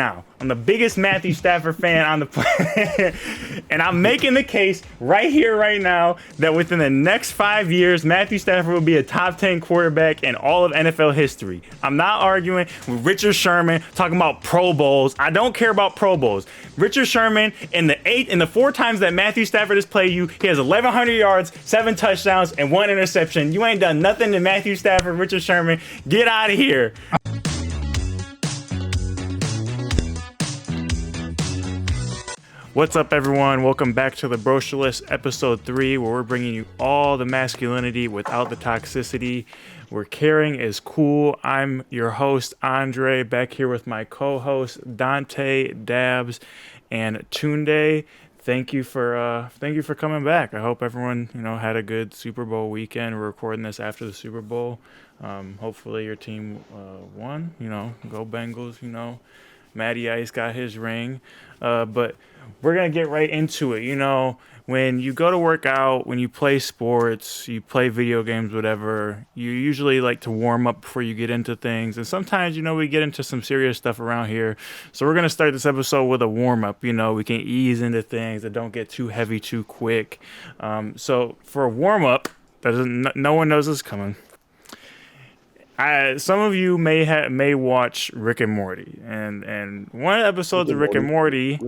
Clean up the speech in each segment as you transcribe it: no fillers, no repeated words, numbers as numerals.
Now, I'm the biggest Matthew Stafford fan on the planet, and I'm making the case right here, right now, that within the next 5 years, Matthew Stafford will be a top 10 quarterback in all of NFL history. I'm not arguing with Richard Sherman talking about Pro Bowls. I don't care about Pro Bowls. Richard Sherman, in the 4 times that Matthew Stafford has played you, he has 1,100 yards, 7 touchdowns, and 1 interception. You ain't done nothing to Matthew Stafford, Richard Sherman. Get out of here. What's up, everyone? Welcome back to the Brochureless episode 3, where we're bringing you all the masculinity without the toxicity, where caring is cool. I'm your host, Andre, back here with my co-hosts, Dante, Dabs, and Tunde. Thank you for coming back. I hope everyone had a good Super Bowl weekend. We're recording this after the Super Bowl. Hopefully your team won. Go Bengals. Matty Ice got his ring, but we're going to get right into it. When you go to work out, when you play sports, you play video games, whatever, you usually like to warm up before you get into things. And sometimes, we get into some serious stuff around here. So we're going to start this episode with a warm up. We can ease into things that don't get too heavy too quick. So for a warm up, no one knows this coming. Some of you may watch Rick and Morty, and one of the episodes of Rick and Morty,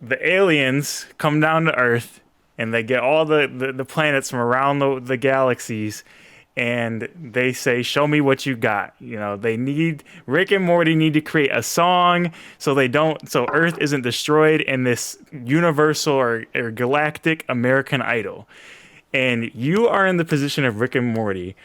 the aliens come down to Earth, and they get all the planets from around the galaxies, and they say, "Show me what you got." Rick and Morty need to create a song so Earth isn't destroyed in this universal or galactic American Idol, and you are in the position of Rick and Morty.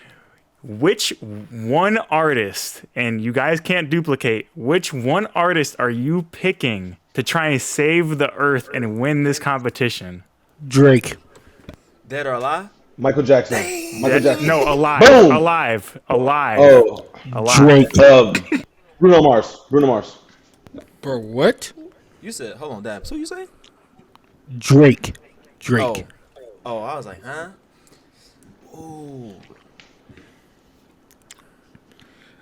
Which one artist, and you guys can't duplicate, which one artist are you picking to try and save the Earth and win this competition? Drake. Dead or alive? Michael Jackson. Michael Jackson. No, alive. Boom. Alive. Oh, alive. Drake. Bruno Mars. Bro, what? You said, hold on, Dabs. Who you say? Drake. Oh, I was like, huh? Ooh.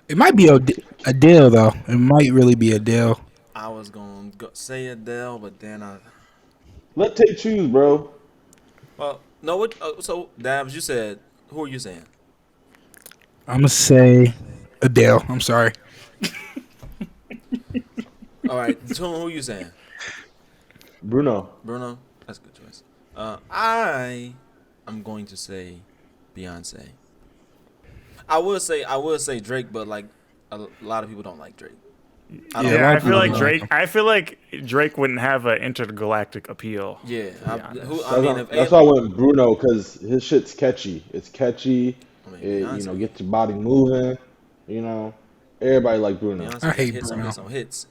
It might be Adele, though. It might really be Adele. I was going to say Adele, but then Let Take choose, bro. Well, no, what? So, Dabs, you said, who are you saying? I'm going to say Adele. I'm sorry. All right, so who are you saying? Bruno. That's a good choice. I am going to say Beyonce. I would say Drake, but like a lot of people don't like Drake. I feel like Drake wouldn't have an intergalactic appeal. Yeah, that's why I went Bruno, because his shit's catchy. It's catchy. It gets your body moving. Everybody like Bruno. I hate Bruno. Some hits.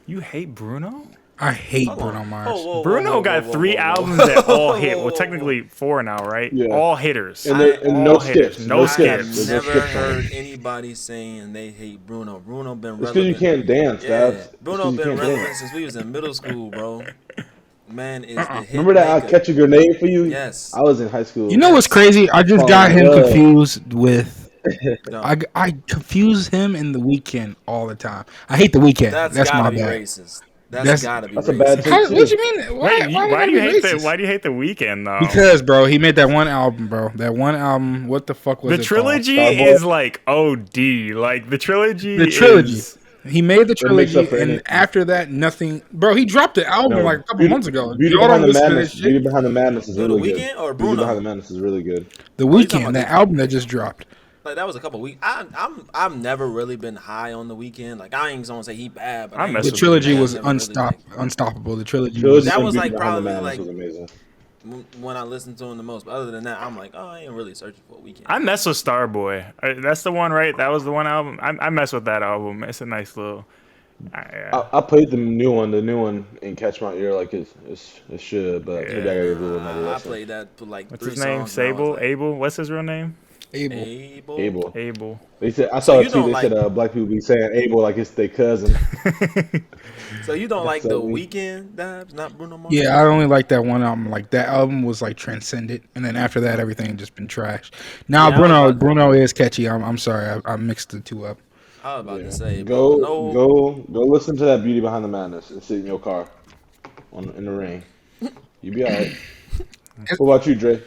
You hate Bruno? I hate Bruno Mars. Bruno got 3 albums that all hit. Well, technically 4 now, right? Yeah. All hitters. And no skips. No I've skips. never heard anybody saying they hate Bruno. Bruno been relevant. It's because you can't dance, Dabs. Bruno been relevant since we was in middle school, bro. Man is the hit. Remember that I'll Catch a Grenade for you? Yes. I was in high school. You know what's crazy? I just got him confused with... I confuse him in The Weeknd all the time. I hate The Weeknd. That's my bad. Racist. That's gotta be racist. A bad thing. What you mean? Why do you hate that? Why do you hate The Weeknd though? Because, bro, he made that one album, bro. That one album. What the fuck was it? The trilogy called? is like OD. Like the trilogy. He made the trilogy, and after that, nothing. Bro, he dropped the album like a couple months ago. Beauty Behind the Madness is really good. The Weeknd or Beauty Bruno? Behind the Madness is really good. The Weeknd, that album that just dropped. Like that was a couple weeks. I've never really been high on The Weeknd. Like I ain't gonna say he bad, but the trilogy was unstoppable. The trilogy that was like probably like was amazing. When I listened to him the most. But other than that, I'm like, I ain't really searching for a Weeknd. I mess with Starboy. That's the one, right? That was the one album. I mess with that album. It's a nice little. I played the new one and Catch My Ear like it should, but maybe I gotta give it another listen. I played that for like What's 3 his name? songs. Sable? Abel? What's his real name? Abel. They said I saw a tweet. They said black people be saying Abel like it's their cousin. So you don't like The Weeknd, Dabs, not Bruno Mars? Yeah, I only like that one album. Like that album was like transcendent, and then after that, everything just been trash. Now Bruno is catchy. I'm sorry, I mixed the two up. I was about to say, go bro, go listen to that Beauty Behind the Madness and sit in your car in the rain. You be alright. What about you, Dre?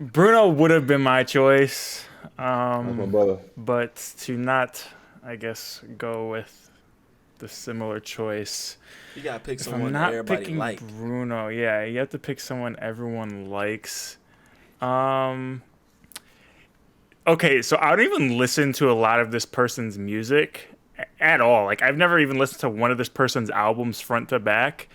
Bruno would have been my choice. That's my brother. But to not, I guess, go with the similar choice. You gotta pick If someone I'm that not everybody picking like. Bruno, yeah, you have to pick someone everyone likes. Okay, so I don't even listen to a lot of this person's music at all. Like, I've never even listened to one of this person's albums front to back.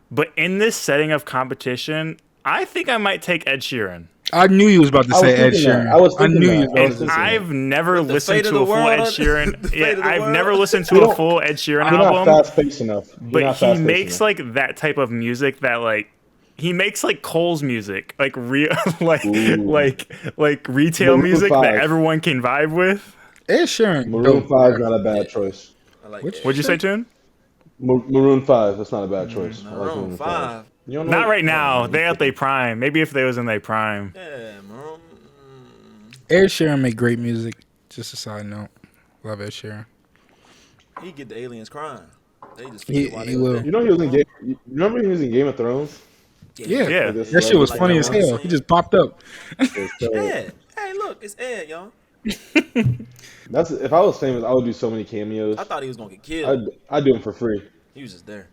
But in this setting of competition, I think I might take Ed Sheeran. I knew you was about to say Ed Sheeran. I knew you was about to say that. I've never listened to a full Ed Sheeran. Yeah, I've never listened to a full Ed Sheeran album. You're not fast-paced enough. But he makes like that type of music that like he makes like Cole's music, like real like retail Maroon music 5. that everyone can vibe with. Ed Sheeran. Maroon 5 is not a bad choice. I like What'd you say, Tune? Maroon 5. That's not a bad choice. Maroon 5. You don't know Not right now. They at their prime. Maybe if they was in their prime. Yeah, Maroon. Ed Sheeran make great music. Just a side note. Love Ed Sheeran. He get the aliens crying. They just He will. You know he was in Game. You remember he was in Game of Thrones? Yeah. That shit was funny as hell. He just popped up. Ed. Hey, look, it's Ed, y'all. That's if I was famous, I would do so many cameos. I thought he was gonna get killed. I'd do them for free. He was just there.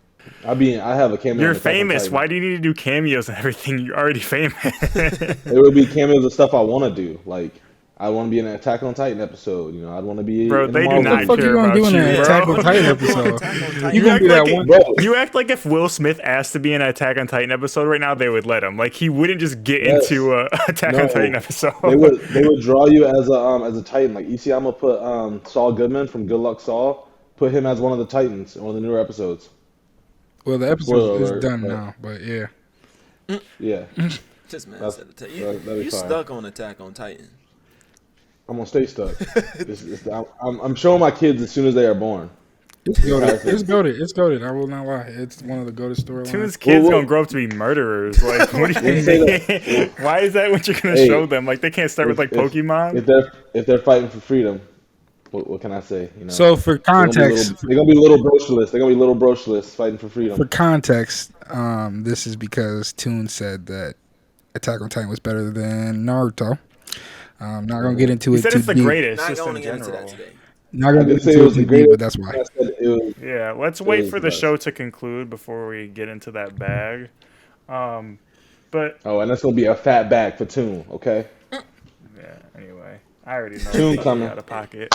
I have a cameo. You're famous. Why do you need to do cameos and everything? You're already famous. It would be cameos of stuff I want to do. Like I want to be in an Attack on Titan episode. You know, I'd want to be. Bro, they do not what the fuck care you gonna about do in an you, Attack bro. on Titan episode? You gonna act be that like one? Bro, You act like if Will Smith asked to be in an Attack on Titan episode right now, they would let him. Like he wouldn't just get into a Attack on Titan episode. They would draw you as a Titan. Like Isayama put Saul Goodman from Good Luck Saul. Put him as one of the Titans in one of the newer episodes. Well, the episode is done now, but yeah. Yeah. This man said you stuck on Attack on Titan. I'm gonna stay stuck. I'm showing my kids as soon as they are born. It's goated. It's goated. I will not lie. It's one of the goated storylines. Tune's kids gonna grow up to be murderers. Like, what do you mean? Why is that what you're gonna show them? Like, they can't start with like Pokemon. If they're fighting for freedom, what can I say? You know. So for context, they're gonna be little brochureless. They're gonna be little brochureless fighting for freedom. For context, this is because Tune said that Attack on Titan was better than Naruto. I'm not gonna get into it. He said too it's the deep. greatest. Not Just going to in get into general. that today. Not gonna get into it too deep, but that's why. Yeah, let's wait for the show to conclude before we get into that bag. But and that's gonna be a fat bag for Tune. Okay. Yeah. Anyway, I already know Tune it's coming out of pocket.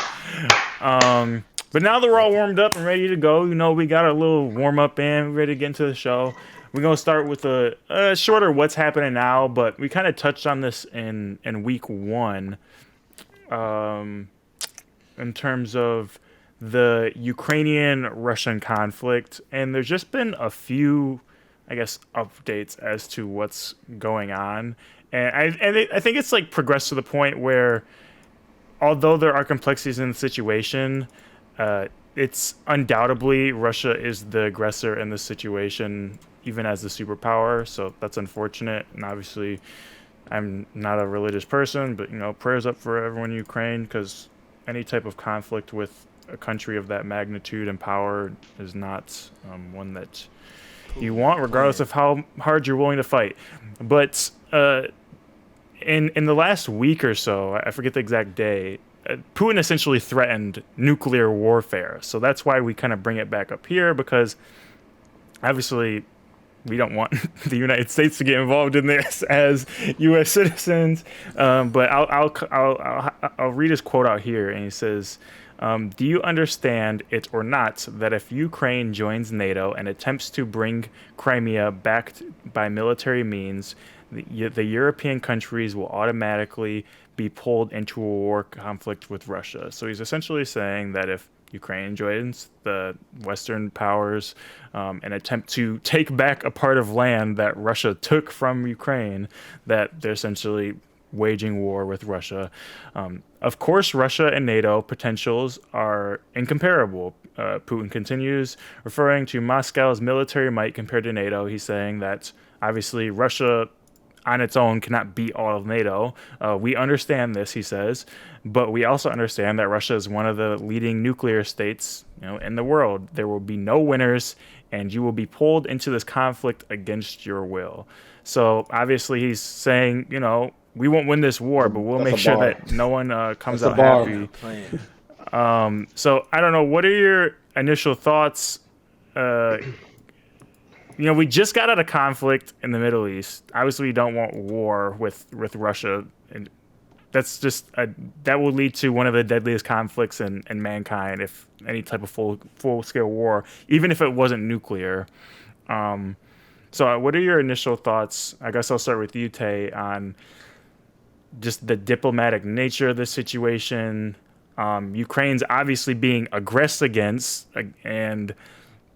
But now that we're all warmed up and ready to go, you know, we got a little warm up in, ready to get into the show. We're gonna start with a shorter "What's happening now," but we kind of touched on this in week 1, in terms of the Ukrainian-Russian conflict, and there's just been a few, I guess, updates as to what's going on, and I think it's like progressed to the point where, although there are complexities in the situation, it's undoubtedly Russia is the aggressor in this situation, even as the superpower. So that's unfortunate. And obviously, I'm not a religious person, but, you know, prayers up for everyone in Ukraine, because any type of conflict with a country of that magnitude and power is not one that you want, regardless of how hard you're willing to fight. But in the last week or so, I forget the exact day, Putin essentially threatened nuclear warfare. So that's why we kind of bring it back up here, because obviously we don't want the United States to get involved in this as U.S. citizens. But I'll read his quote out here, and he says, "Do you understand it or not that if Ukraine joins NATO and attempts to bring Crimea back by military means, the European countries will automatically be pulled into a war conflict with Russia?" So he's essentially saying that if Ukraine joins the Western powers and attempt to take back a part of land that Russia took from Ukraine, that they're essentially waging war with Russia. Of course, Russia and NATO potentials are incomparable. Putin continues, referring to Moscow's military might compared to NATO. He's saying that obviously Russia on its own cannot beat all of NATO. We understand this, he says, but we also understand that Russia is one of the leading nuclear states, in the world. There will be no winners, and you will be pulled into this conflict against your will. So obviously he's saying, we won't win this war, but we'll make sure that no one comes out happy. So I don't know. What are your initial thoughts? We just got out of conflict in the Middle East. Obviously, we don't want war with Russia, and that's just that will lead to one of the deadliest conflicts in mankind, if any type of full scale war, even if it wasn't nuclear. So what are your initial thoughts? I guess I'll start with you, Tay, on just the diplomatic nature of the situation. Ukraine's obviously being aggressed against, and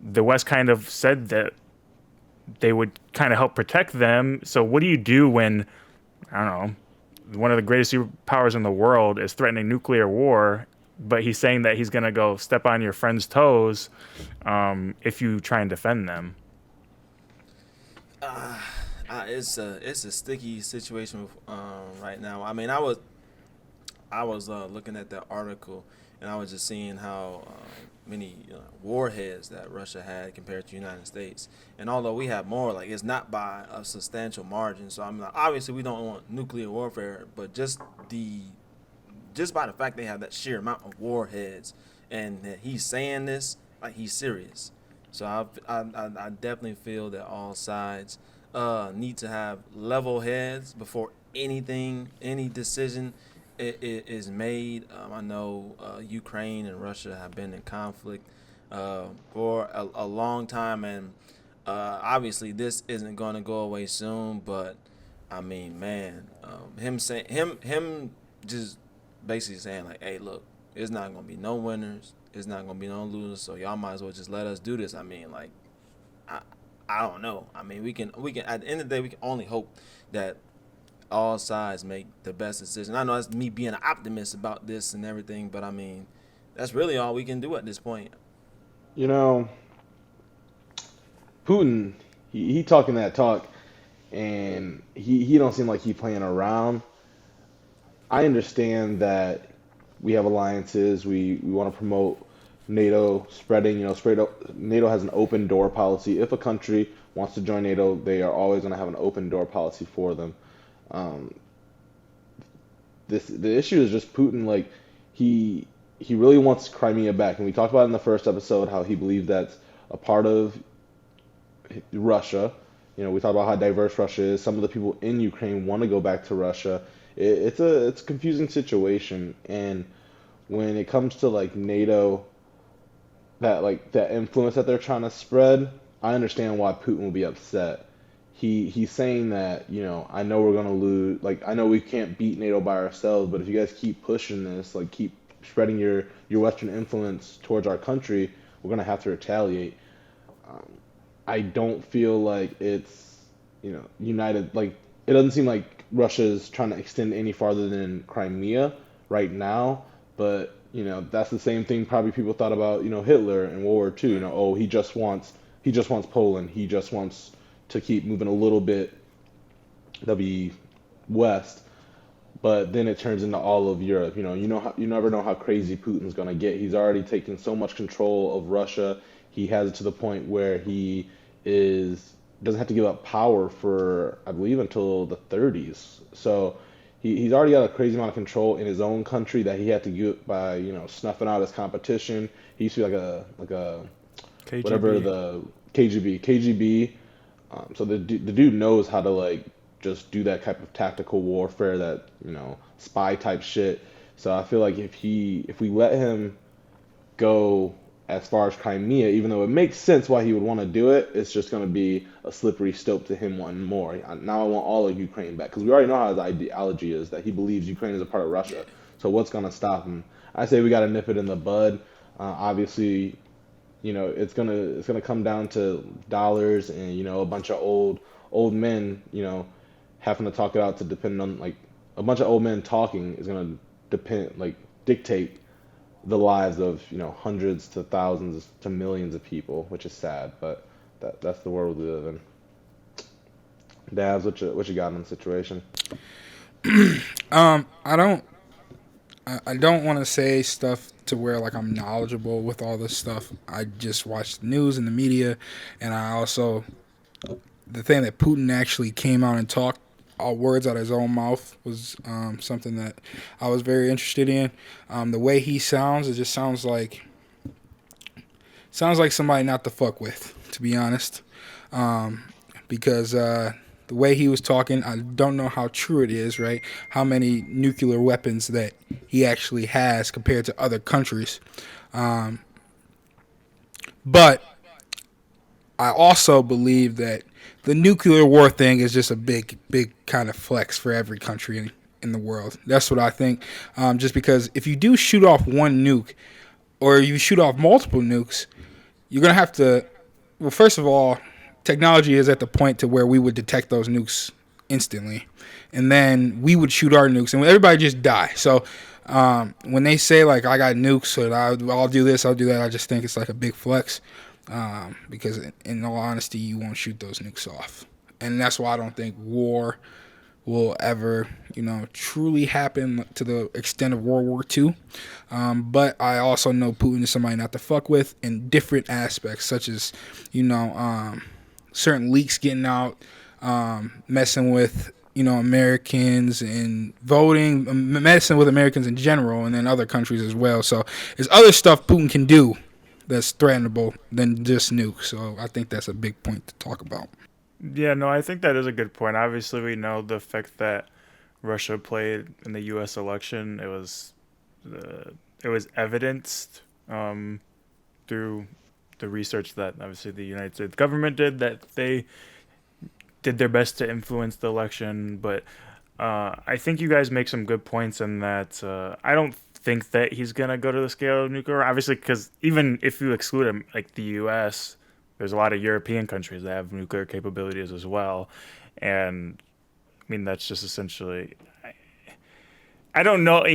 the West kind of said that they would kind of help protect them. So what do you do when, I don't know, one of the greatest superpowers in the world is threatening nuclear war, but he's saying that he's going to go step on your friend's toes if you try and defend them? It's a sticky situation right now. I mean, I was looking at that article, and I was just seeing how many warheads that Russia had compared to the United States. And although we have more, like, it's not by a substantial margin. So I'm like, obviously we don't want nuclear warfare, but just by the fact they have that sheer amount of warheads, and that he's saying this, like, he's serious. So I definitely feel that all sides need to have level heads before any decision is made. I know Ukraine and Russia have been in conflict for a long time, and obviously this isn't going to go away soon. But I mean, man, him just basically saying, like, hey, look, it's not going to be no winners, it's not going to be no losers, so y'all might as well just let us do this. I mean, like, I don't know. I mean, we can at the end of the day, we can only hope that all sides make the best decision. I know that's me being an optimist about this and everything, but I mean, that's really all we can do at this point. Putin, he talking that talk, and he don't seem like he playing around. I understand that we have alliances. We want to promote NATO spreading. NATO has an open door policy. If a country wants to join NATO, they are always going to have an open door policy for them. The issue is just Putin. Like, he really wants Crimea back, and we talked about in the first episode how he believes that's a part of Russia. We talked about how diverse Russia is. Some of the people in Ukraine want to go back to Russia. It's a confusing situation, and when it comes to, like, NATO, that influence that they're trying to spread, I understand why Putin will be upset. He's saying that, I know we're gonna lose. Like, I know we can't beat NATO by ourselves, but if you guys keep pushing this, like, keep spreading your Western influence towards our country, we're gonna have to retaliate. I don't feel like it's, united. Like, it doesn't seem like Russia's trying to extend any farther than Crimea right now. But that's the same thing probably people thought about Hitler in World War II. He just wants Poland. He just wants to keep moving a little bit west, but then it turns into all of Europe. You never know how crazy Putin's gonna get. He's already taken so much control of Russia. He has it to the point where he doesn't have to give up power for, I believe, until the 30s. So he's already got a crazy amount of control in his own country that he had to get by snuffing out his competition. He used to be like a KGB. Whatever, the KGB. So the dude knows how to, like, just do that type of tactical warfare, that spy type shit. So I feel like if we let him go as far as Crimea, even though it makes sense why he would want to do it, it's just going to be a slippery slope to him wanting more. Now I want all of Ukraine back, because we already know how his ideology is, that he believes Ukraine is a part of Russia. So what's going to stop him? I say we got to nip it in the bud. Obviously, it's gonna come down to dollars and a bunch of old men having to talk it out to depend on, like, a bunch of old men talking is gonna dictate the lives of hundreds to thousands to millions of people, which is sad, but that's the world we live in. Dabs, what you got in the situation? I don't want to say stuff to where like I'm knowledgeable with all this stuff. I just watch the news and the media, and I also the thing that Putin actually came out and talked all words out of his own mouth was something that I was very interested in. The way he sounds, it just sounds like somebody not to fuck with, to be honest. Because the way he was talking, I don't know how true it is, right? How many nuclear weapons that he actually has compared to other countries. But I also believe that the nuclear war thing is just a big kind of flex for every country in the world. That's what I think. Just because if you do shoot off one nuke, or you shoot off multiple nukes, you're going to have to... Well, first of all, technology is at the point to where we would detect those nukes instantly. And then we would shoot our nukes, and everybody just die. So when they say, like, I got nukes, so I'll do this, I'll do that, I just think it's like a big flex. Because in all honesty, you won't shoot those nukes off. And that's why I don't think war will ever, truly happen to the extent of World War II. But I also know Putin is somebody not to fuck with in different aspects, such as, certain leaks getting out, messing with, Americans and voting, messing with Americans in general, and then other countries as well. So there's other stuff Putin can do that's threatenable than just nukes. So I think that's a big point to talk about. Yeah, no, I think that is a good point. Obviously, we know the effect that Russia played in the U.S. election. It was evidenced through the research that obviously the United States government did, that they did their best to influence the election. But I think you guys make some good points in that. I don't think that he's gonna go to the scale of nuclear, obviously, because even if you exclude him, like the U.S., there's a lot of European countries that have nuclear capabilities as well. And I mean, that's just essentially, I don't know,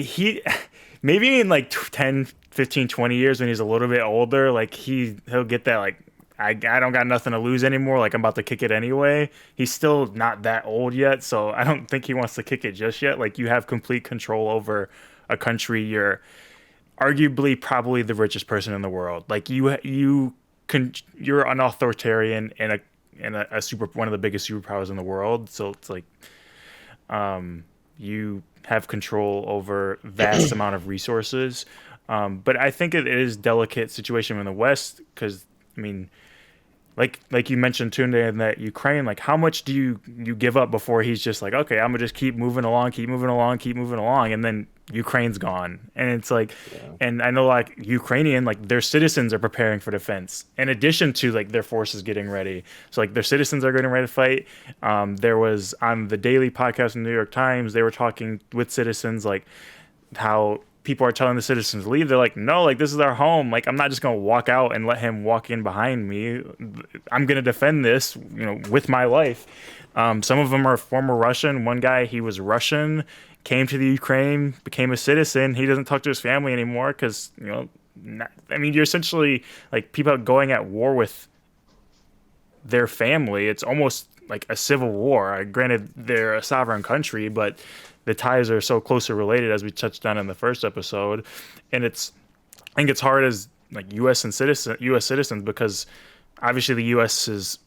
maybe in like 10, 15, 20 years when he's a little bit older, like he'll get that, like, I don't got nothing to lose anymore, like I'm about to kick it anyway. He's still not that old yet, so I don't think he wants to kick it just yet. Like, you have complete control over a country. You're arguably probably the richest person in the world. Like, you're an authoritarian and a one of the biggest superpowers in the world. So it's like, you have control over vast amount of resources. But I think it is a delicate situation in the West, because I mean, like you mentioned, Tunde, in that Ukraine, like, how much do you give up before he's just like, okay, I'm gonna just keep moving along, and then Ukraine's gone. And it's like, and I know, like, Ukrainian, like, their citizens are preparing for defense in addition to, like, their forces getting ready. So, like, their citizens are getting ready to fight. There was, on the daily podcast in the New York Times, they were talking with citizens, like, how people are telling the citizens to leave. They're like, no, like, this is our home. Like, I'm not just going to walk out and let him walk in behind me. I'm going to defend this, with my life. Some of them are former Russian. One guy, he was Russian, came to the Ukraine, became a citizen. He doesn't talk to his family anymore because, you're essentially, like, people going at war with their family. It's almost like a civil war. Granted, they're a sovereign country, but the ties are so closely related, as we touched on in the first episode. And I think it's hard as, like, U.S. citizens, because obviously the U.S. is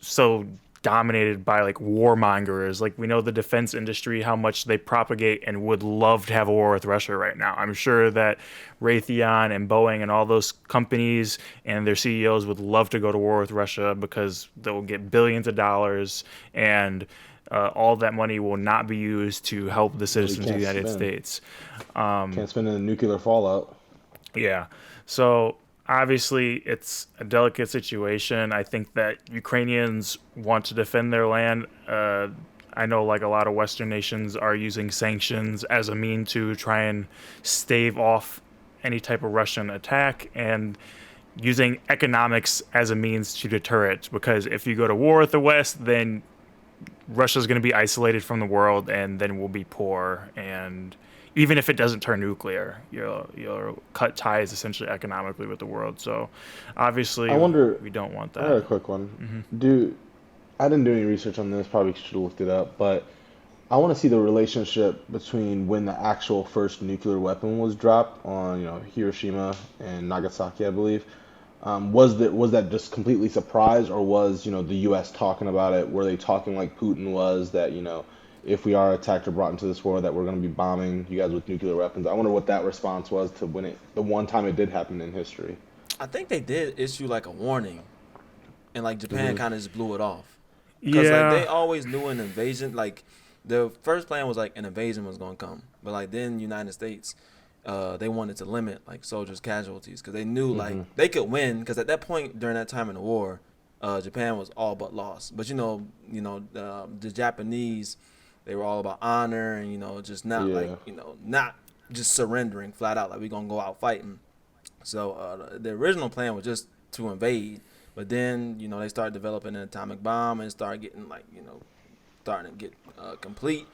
so dominated by, like, warmongers. Like, we know the defense industry, how much they propagate and would love to have a war with Russia right now. I'm sure that Raytheon and Boeing and all those companies and their CEOs would love to go to war with Russia, because they'll get billions of dollars, and all that money will not be used to help the citizens of the United States. Can't spend in the nuclear fallout. Yeah. So obviously it's a delicate situation. I think that Ukrainians want to defend their land. I know, like, a lot of Western nations are using sanctions as a mean to try and stave off any type of Russian attack, and using economics as a means to deter it. Because if you go to war with the West, then Russia's going to be isolated from the world, and then we'll be poor. And even if it doesn't turn nuclear, you'll cut ties essentially economically with the world. So obviously, we don't want that. I got a quick one. Mm-hmm. I didn't do any research on this. Probably should have looked it up, but I want to see the relationship between when the actual first nuclear weapon was dropped on, Hiroshima and Nagasaki, I believe. Was that just completely surprise, or was, the U.S. talking about it? Were they talking like Putin was that, if we are attacked or brought into this war, that we're going to be bombing you guys with nuclear weapons? I wonder what that response was to the one time it did happen in history. I think they did issue like a warning, and like Japan kind of just blew it off. Yeah. Because like they always knew an invasion. Like the first plan was like an invasion was gonna come, but like then United States, they wanted to limit like soldiers' casualties because they knew like they could win. Because at that point during that time in the war, Japan was all but lost. But the Japanese, they were all about honor and just not not just surrendering flat out like we're gonna go out fighting. So the original plan was just to invade. But then, they started developing an atomic bomb and started getting starting to get complete.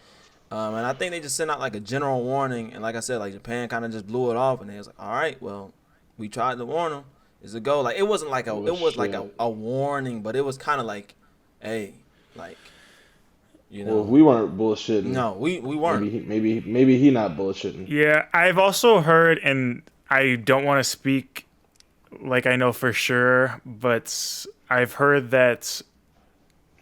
And I think they just sent out like a general warning. And like I said, like Japan kind of just blew it off. And they was like, all right, well, we tried to warn them. It's a go. Like it wasn't like like a warning, but it was kind of like, hey, like, Well, we weren't bullshitting. No, we weren't. Maybe he not bullshitting. Yeah, I've also heard, and I don't want to speak like I know for sure, but I've heard that,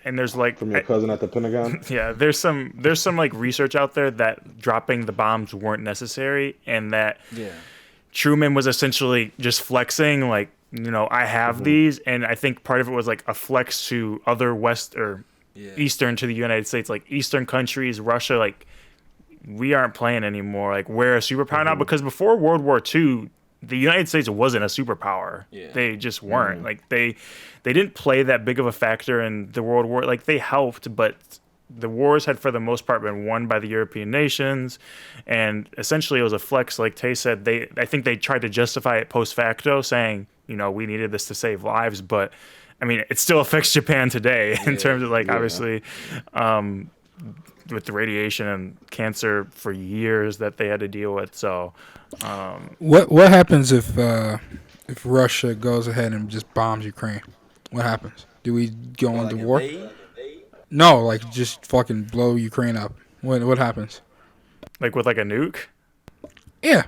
and there's like from your cousin at the Pentagon. Yeah, there's some like research out there that dropping the bombs weren't necessary, and that Truman was essentially just flexing, like I have these, and I think part of it was like a flex to other West or Eastern to the United States, like Eastern countries, Russia, like we aren't playing anymore, like we're a superpower now, because before World War II. The United States wasn't a superpower. Yeah. They just weren't. Like they didn't play that big of a factor in the World War. Like they helped, but the wars had for the most part been won by the European nations, and essentially it was a flex. Like Tay said, I think they tried to justify it post facto, saying we needed this to save lives, but I mean it still affects Japan today in terms of obviously. With the radiation and cancer for years that they had to deal with. So, what happens if Russia goes ahead and just bombs Ukraine? What happens? Do we go into war? No, like just fucking blow Ukraine up. What happens? Like with like a nuke? Yeah.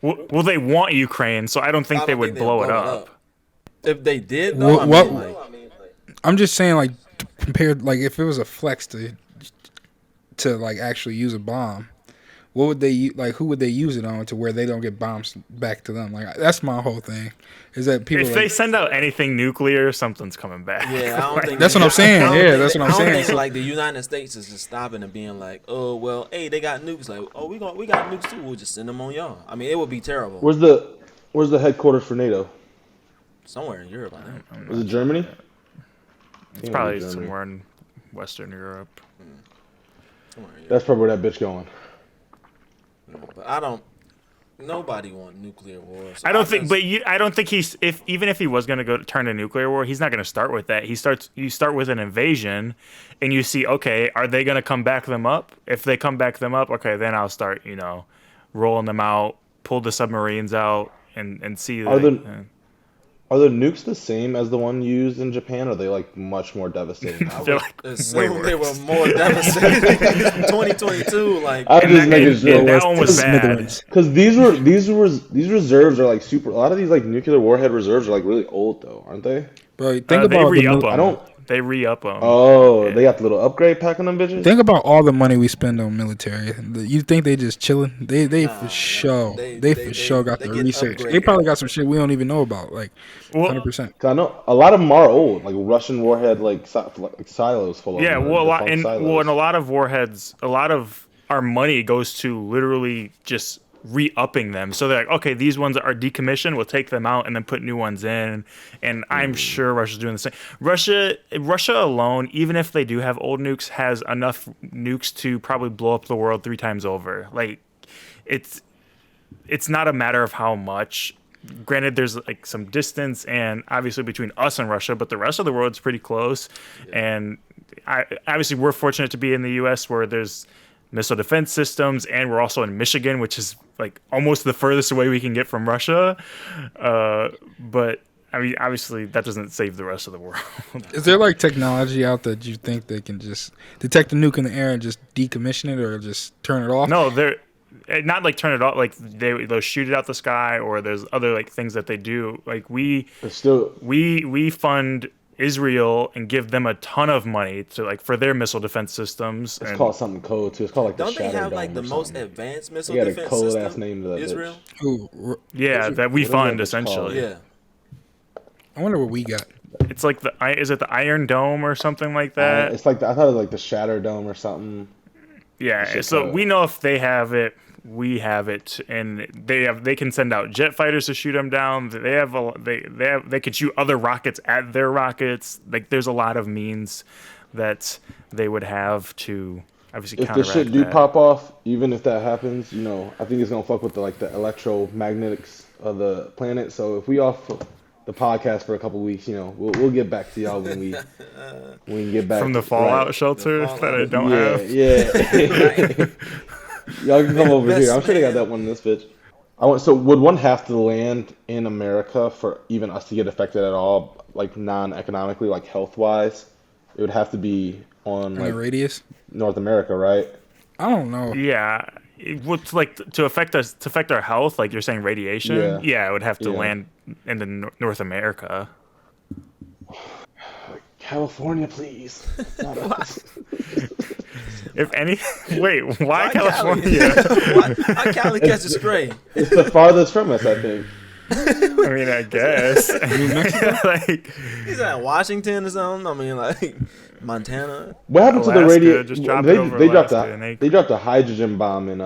Well, they want Ukraine, so I don't think they would blow it up. If they did, though, I'm just saying, like compared, like if it was a flex to like actually use a bomb, what would they like? Who would they use it on to where they don't get bombs back to them? Like that's my whole thing. Is that people? If they send out anything nuclear, something's coming back. Yeah, I don't think that's what I'm saying. Yeah, that's what I'm saying. I don't think like the United States is just stopping and being like, oh well, hey, they got nukes. Like, oh, we got nukes too. We'll just send them on y'all. I mean, it would be terrible. Where's the headquarters for NATO? Somewhere in Europe, I think. Is it Germany? It's probably somewhere in Western Europe. That's probably where that bitch going. But nobody want nuclear war. So I don't think he's even if he was going to go turn to nuclear war, he's not going to start with that. You start with an invasion, and you see, okay, are they going to come back them up? If they come back them up, okay, then I'll start, rolling them out, pull the submarines out, and see. Are the nukes the same as the one used in Japan? Or are they like much more devastating? They're like way worse. They were more devastating in 2022. Like I'm just making sure that one was bad. Because these reserves are like super. A lot of these like nuclear warhead reserves are like really old though, aren't they? Bro, think about They re-up them. Oh, yeah. They got the little upgrade pack on them bitches? Think about all the money we spend on military. You think they just chilling? They for sure. They for sure got the research. They probably got some shit we don't even know about. Like 100%. I know a lot of them are old. Like Russian warhead like silos full of them. Yeah, and a lot of warheads, a lot of our money goes to literally just re-upping them. So they're like, okay, these ones are decommissioned, we'll take them out and then put new ones in. And I'm sure Russia's doing the same. Russia alone, even if they do have old nukes, has enough nukes to probably blow up the world 3 times over. Like it's not a matter of how much. Granted, there's like some distance and obviously between us and Russia, but the rest of the world's pretty close. Yeah. And obviously we're fortunate to be in the US where there's missile defense systems, and we're also in Michigan, which is like almost the furthest away we can get from Russia. But I mean, obviously, that doesn't save the rest of the world. Is there like technology out that you think they can just detect the nuke in the air and just decommission it or just turn it off? No, they're not like turn it off. Like they'll shoot it out the sky, or there's other like things that they do. Like It's still we fund Israel and give them a ton of money to like for their missile defense systems. it's called something code too. It's called like the Don't they Shatter have Dome like the or most something. advanced missile They got a defense cold system? ass name to that Israel. Ooh, Yeah, that we what is fund that it's called? essentially. Yeah. I wonder what we got. It's like is it the Iron Dome or something like that? It's like I thought it was like the Shatter Dome or something. Yeah, shit so code. we know if they have it, we have it, and they can send out jet fighters to shoot them down. They could shoot other rockets at their rockets. Like there's a lot of means that they would have to obviously If this counteract shit do that. pop off, even if that happens, I think it's gonna fuck with the electromagnetics of the planet. So if we off the podcast for a couple weeks, we'll get back to y'all when we get back From the fallout right. shelter The fallout. that I don't Yeah, have. yeah. Y'all can come over here. I'm sure they got that one in this bitch. So would one have to land in America for even us to get affected at all, like non-economically, like health-wise? It would have to be on In like the radius? North America, right? I don't know. Yeah, what's like to affect our health? Like you're saying, radiation. Yeah. It would have to Yeah. land in the North America. California, please. Not us. If any, wait, why Why California? Why Cali catch a stray? It's the farthest from us, I think. I mean, I guess. like, He's at Washington or something. I mean, like Montana. What happened to the Alaska, radio? just drop it They, over they dropped Alaska a and they dropped a hydrogen bomb in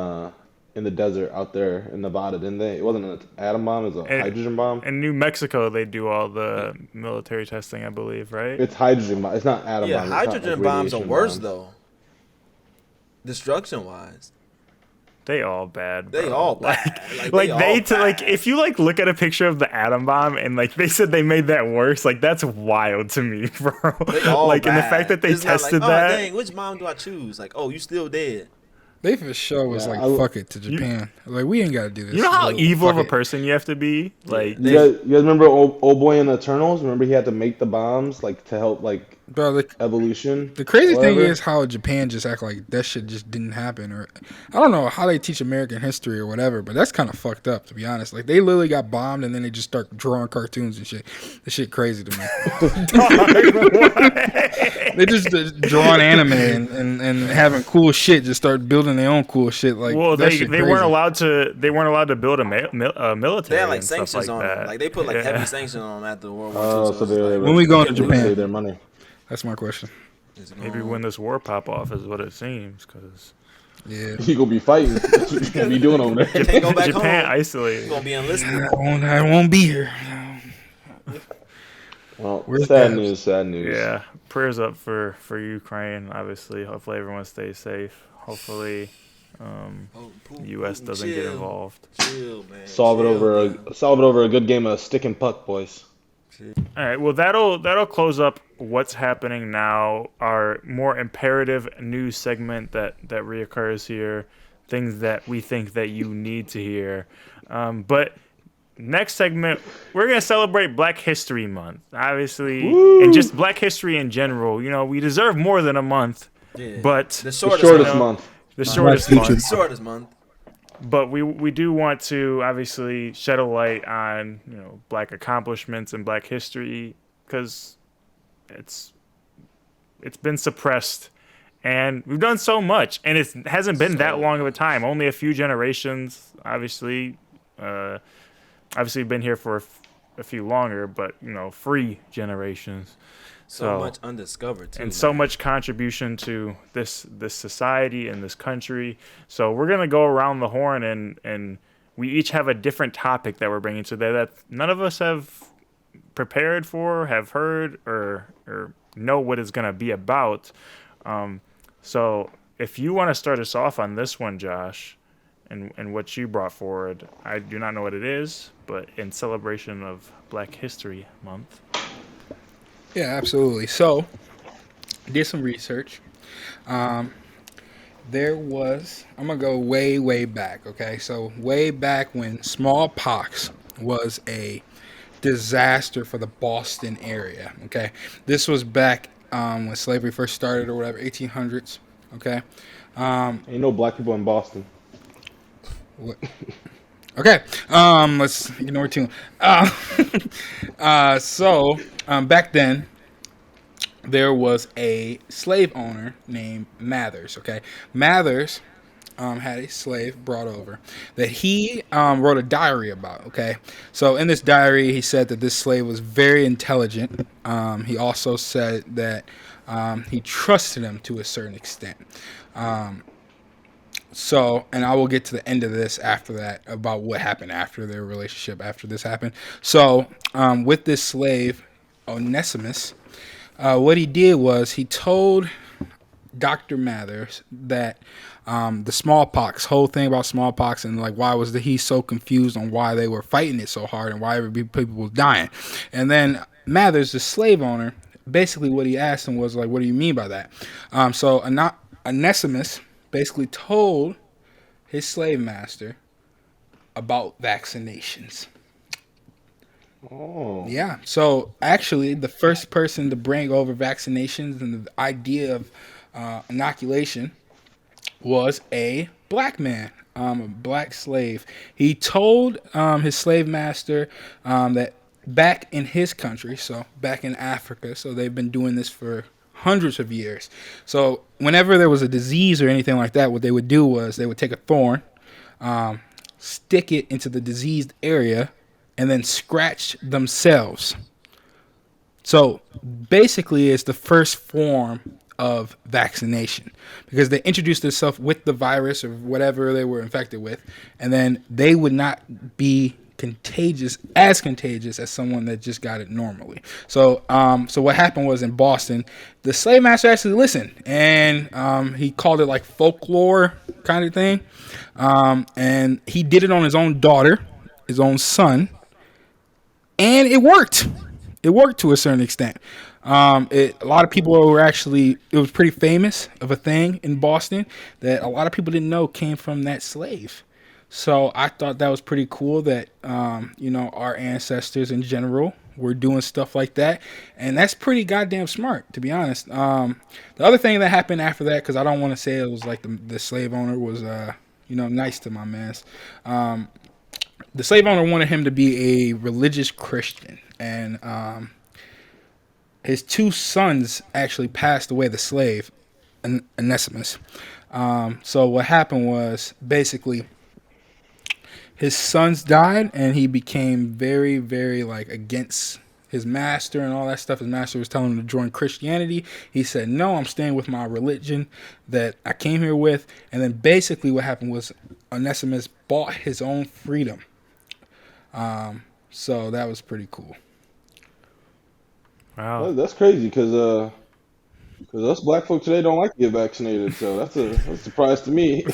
the desert out there in Nevada, didn't they? It wasn't an atom bomb; it was a And- hydrogen bomb. in New Mexico, they do all the military testing, I believe, right? It's hydrogen bomb. It's not atom Yeah, bomb. It's not, hydrogen like, bombs are radiation worse bombs. though. Destruction wise, They all bad. Bro. they all bad. Like all bad. if you like look at a picture of the atom bomb and like they said they made that worse, like that's wild to me, bro. They all Like and the bad. fact that they It's not tested like, that. Oh, dang, which bomb do I choose? Like, oh, you still dead. They for sure was Yeah, like, fuck it to Japan. Like, we ain't got to do this. You know how Like, evil of fuck a it. person you have to be? Like You guys remember old boy in the Eternals? Remember he had to make the bombs like to help like Bro, evolution. the crazy thing whatever. is how Japan just act like that shit just didn't happen. Or I don't know how they teach American history or whatever, but that's kind of fucked up, to be honest. Like, they literally got bombed and then they just start drawing cartoons and shit. This shit crazy to me. They just drawing anime and having cool shit, just start building their own cool shit. Like, well, that they shit weren't crazy. allowed to build a military. They had like and stuff sanctions like on that. them. Like they put like Yeah. heavy sanctions on them after World War Oh, II. so it's they like, When we going to they Japan? save their money. That's my question. it's Maybe going- when this war pop off is what it seems, because Yeah. You gonna be fighting. That's what you gonna be doing over there. Can't go back Japan home. isolated. You're gonna be enlisted. I won't be here. Well, Where's sad Babs? news. Sad news. Yeah, prayers up for Ukraine. Obviously, hopefully everyone stays safe. Hopefully, Oh, U.S. doesn't get chill. involved. Chill, man. Solve it Chill, over man. solve it over a good game of stick and puck, boys. All right. Well, that'll close up what's happening now. Our more imperative news segment that reoccurs here, things that we think that you need to hear. But next segment, we're gonna celebrate Black History Month, obviously, and just Black History in general. You know, we deserve more than a month, Yeah. but The The shortest, shortest month. month. the shortest Black month. Shortest month. But we do want to obviously shed a light on Black accomplishments and Black history, because it's been suppressed, and we've done so much, and it hasn't been that long of a time. Only a few generations, obviously. Obviously, been here for a few longer, but 3 generations. So much undiscovered too. And man. so much contribution to this society and this country. So we're gonna go around the horn, and we each have a different topic that we're bringing today that none of us have prepared for, have heard, or know what it's gonna be about. So if you want to start us off on this one, Josh, and what you brought forward, I do not know what it is, but in celebration of Black History Month. Yeah, absolutely. So, did some research. There was, I'm going to go way back, okay? So, way back when smallpox was a disaster for the Boston area. Okay, this was back when slavery first started or whatever, 1800s. Okay. Ain't no black people in Boston. What? Okay. Let's ignore tune. Back then, there was a slave owner named Mathers. Okay, Mathers had a slave brought over that he wrote a diary about. Okay, so in this diary, he said that this slave was very intelligent. He also said that he trusted him to a certain extent. And I will get to the end of this after that about what happened after their relationship after this happened. So, with this slave, Onesimus, what he did was he told Dr. Mathers that the smallpox, whole thing about smallpox, and like why was he so confused on why they were fighting it so hard and why people was dying. And then Mathers, the slave owner, basically what he asked him was like, "What do you mean by that?" So Onesimus basically told his slave master about vaccinations. Oh. Yeah. So actually, the first person to bring over vaccinations and the idea of inoculation was a black man, a black slave. He told his slave master that back in his country, so back in Africa, so they've been doing this for hundreds of years. So whenever there was a disease or anything like that, what they would do was they would take a thorn, stick it into the diseased area, and then scratch themselves. So basically, it's the first form of vaccination because they introduced themselves with the virus or whatever they were infected with, and then they would not be contagious as someone that just got it normally. So what happened was in Boston, the slave master actually listened, and he called it like folklore kind of thing, and he did it on his own daughter, his own son, and it worked. It worked to a certain extent. A lot of people were actually, it was pretty famous of a thing in Boston that a lot of people didn't know came from that slave. So I thought that was pretty cool that, our ancestors in general were doing stuff like that. And that's pretty goddamn smart, to be honest. The other thing that happened after that, because I don't want to say it was like the slave owner was, nice to my mans. The slave owner wanted him to be a religious Christian. And his two sons actually passed away, the slave, Onesimus. So what happened was basically his sons died, and he became very, very like against his master and all that stuff. His master was telling him to join Christianity. He said, "No, I'm staying with my religion that I came here with." And then basically what happened was Onesimus bought his own freedom. So that was pretty cool. Wow. That's crazy because us black folks today don't like to get vaccinated, so that's a surprise to me.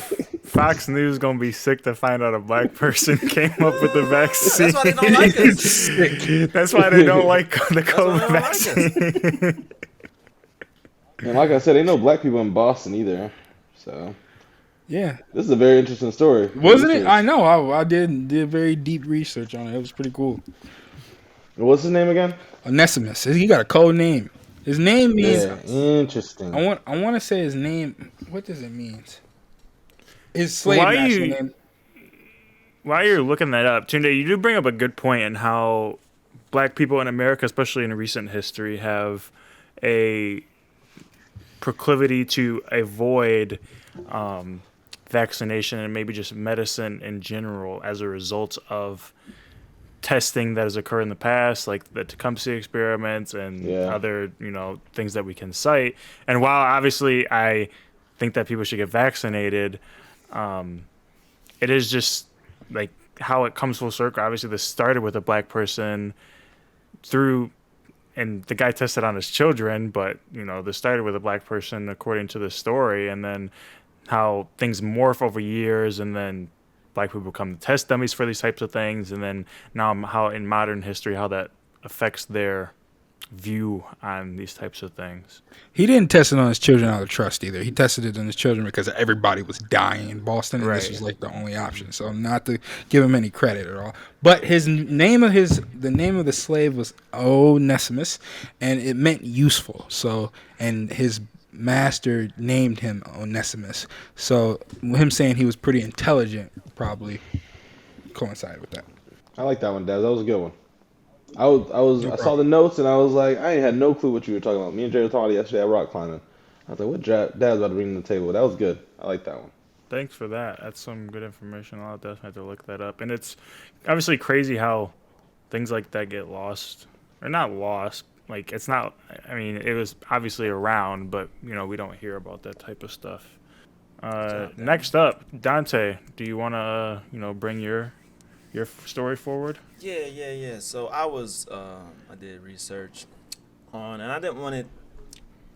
Fox News gonna be sick to find out a black person came up with the vaccine. That's why they don't like us. That's why they don't like the COVID vaccine. And like I said, ain't no black people in Boston either. So Yeah. this is a very interesting story. Wasn't it? I know. I did very deep research on it. It was pretty cool. What's his name again? Onesimus. He got a code name. His name means. Yeah, interesting. I want to say his name. What does it mean? His slave master name. While you're looking that up, Tunde, you do bring up a good point in how black people in America, especially in recent history, have a proclivity to avoid vaccination and maybe just medicine in general as a result of testing that has occurred in the past, like the Tecumseh experiments and other, things that we can cite. And while obviously I think that people should get vaccinated, it is just like how it comes full circle. Obviously, this started with a black person and the guy tested on his children, but this started with a black person according to the story, and then how things morph over years, and then black people become test dummies for these types of things, and then now how in modern history how that affects their view on these types of things. He didn't test it on his children out of trust either. He tested it on his children because everybody was dying in Boston, and this Right. was like the only option. So not to give him any credit at all. But the name of the slave was Onesimus, and it meant useful. So, and his master named him Onesimus. So him saying he was pretty intelligent probably coincided with that. I like that one, Daz. That was a good one. No I saw problem. the notes and I was like, I had no clue what you were talking about. Me and Jay were talking about it yesterday at rock climbing. I was like, what Daz about to bring to the table? That was good. I like that one. Thanks for that. That's some good information. I'll definitely have to look that up. And it's obviously crazy how things like that get lost. Or not lost. Like, it's not, I mean, it was obviously around, but, we don't hear about that type of stuff. Next up, Dante, do you want to, bring your story forward? Yeah. So I did research on, and I didn't want it,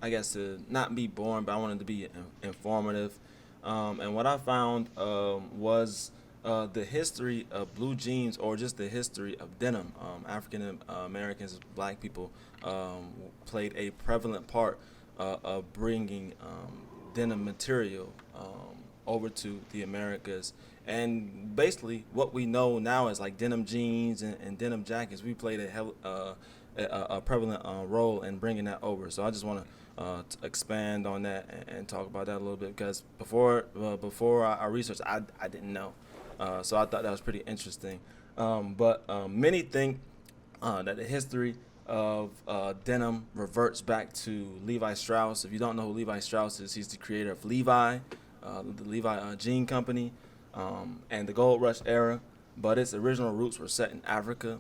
I guess, to not be boring, but I wanted to be informative. And what I found was the history of blue jeans, or just the history of denim. African Americans, black people, played a prevalent part of bringing denim material over to the Americas. And basically, what we know now is like denim jeans and denim jackets. We played a prevalent role in bringing that over. So I just want to expand on that and talk about that a little bit, because before I researched, I didn't know. So I thought that was pretty interesting. But many think that the history of denim reverts back to Levi Strauss. If you don't know who Levi Strauss is, he's the creator of Levi, the Levi jean company, and the Gold Rush era. But its original roots were set in Africa.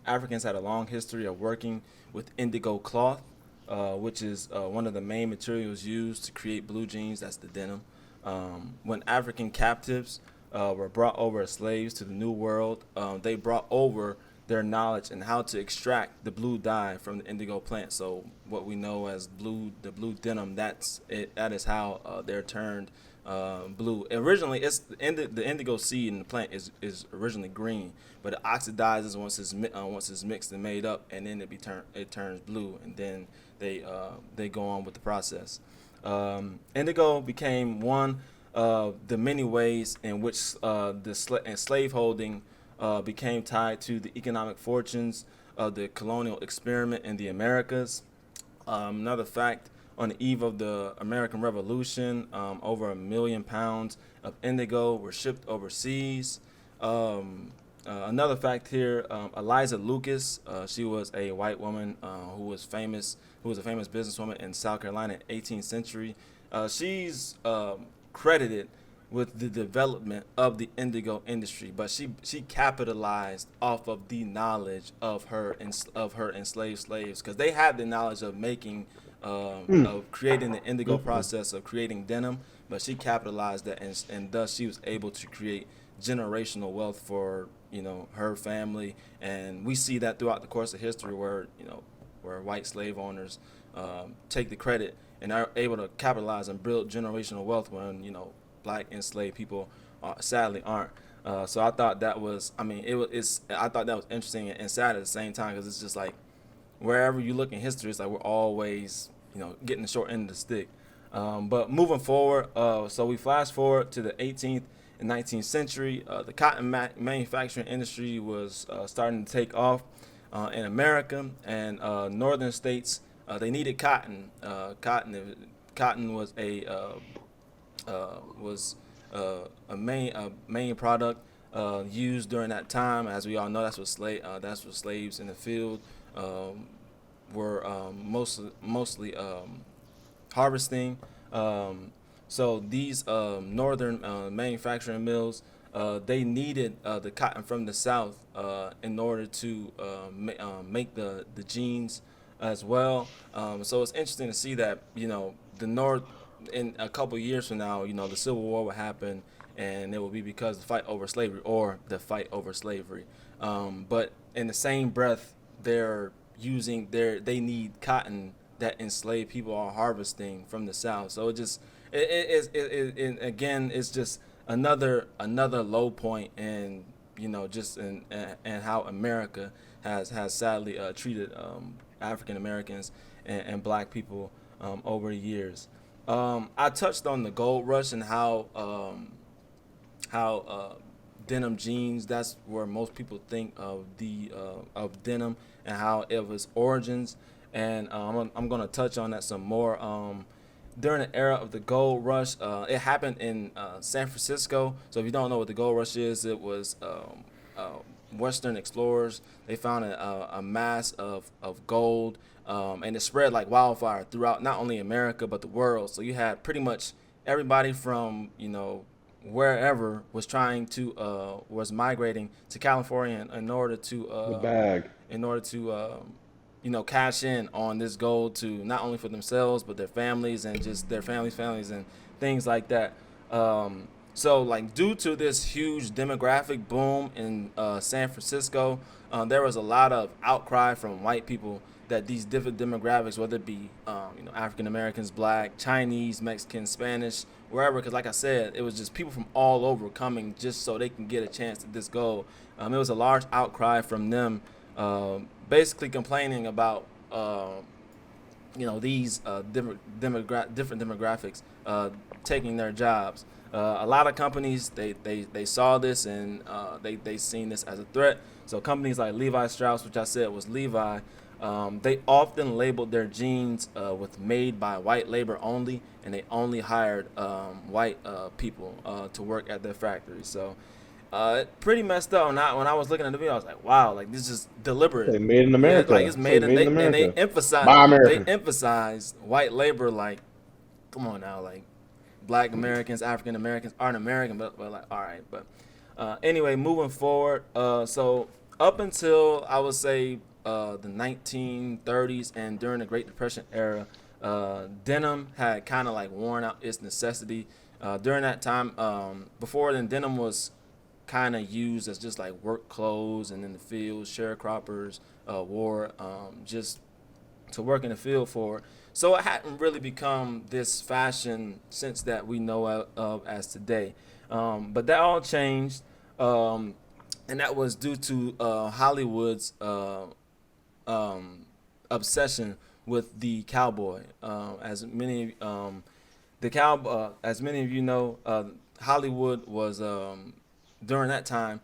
Africans had a long history of working with indigo cloth, which is one of the main materials used to create blue jeans. That's the denim. When African captives were brought over as slaves to the New World, they brought over their knowledge and how to extract the blue dye from the indigo plant. So what we know as the blue denim, that's it. That is how they're turned blue. Originally, it's the indigo seed in the plant is originally green, but it oxidizes once it's mixed and made up, and then it turns blue, and then they go on with the process. Indigo became one of the many ways in which the slaveholding became tied to the economic fortunes of the colonial experiment in the Americas. Another fact: on the eve of the American Revolution, over 1 million pounds of indigo were shipped overseas. Another fact here: Eliza Lucas, she was a white woman who was a famous businesswoman in South Carolina in the 18th century. She's credited with the development of the indigo industry, but she capitalized off of the knowledge of her enslaved slaves, because they had the knowledge of making of creating the indigo process of creating denim, but she capitalized that, and thus she was able to create generational wealth for her family. And we see that throughout the course of history, where white slave owners take the credit and are able to capitalize and build generational wealth when black enslaved people sadly aren't. So I thought that was, I thought that was interesting and sad at the same time, because it's just like wherever you look in history, it's like we're always getting the short end of the stick. But moving forward, so we flash forward to the 18th and 19th century. The cotton manufacturing industry was starting to take off in America, and northern states, they needed cotton. Cotton was a main product used during that time. As we all know, that's what slaves in the field were mostly harvesting. So these northern manufacturing mills, they needed the cotton from the South in order to make the jeans as well. So it's interesting to see that the North, in a couple years from now, the Civil War will happen, and it will be because the fight over slavery, or the fight over slavery. But in the same breath, they need cotton that enslaved people are harvesting from the South. So again, it's just another low point in just in how America has sadly treated African Americans and Black people over the years. I touched on the gold rush and how denim jeans. That's where most people think of of denim and how it was origins. And I'm gonna touch on that some more. During the era of the gold rush, it happened in San Francisco. So if you don't know what the gold rush is, it was Western explorers. They found a mass of gold, and it spread like wildfire throughout not only America but the world. So you had pretty much everybody from wherever was trying to was migrating to California in order to The bag. in order to cash in on this gold to not only for themselves but their families and just their families and things like that. So like due to this huge demographic boom in San Francisco, there was a lot of outcry from white people that these different demographics, whether it be African Americans, Black, Chinese, Mexican, Spanish, wherever, because like I said, it was just people from all over coming just so they can get a chance at this gold. It was a large outcry from them, basically complaining about these different demographics taking their jobs. A lot of companies they saw this and they seen this as a threat. So companies like Levi Strauss, which I said was Levi, they often labeled their jeans with made by white labor only, and they only hired white people to work at their factories. So it pretty messed up. When I was looking at the video, I was like, wow, like this is deliberate. They made in America. Yeah, like it's made in America. And they emphasized white labor. Like, come on now, like Black Americans, African Americans aren't American, but like all right. But anyway, moving forward. So up until I would say the 1930s and during the Great Depression era, denim had kind of like worn out its necessity. During that time, before then, denim was kind of used as just like work clothes, and in the fields, sharecroppers wore just to work in the field for. So it hadn't really become this fashion sense that we know of as today. But that all changed, and that was due to Hollywood's obsession with the cowboy. As many of you know, Hollywood was during that time.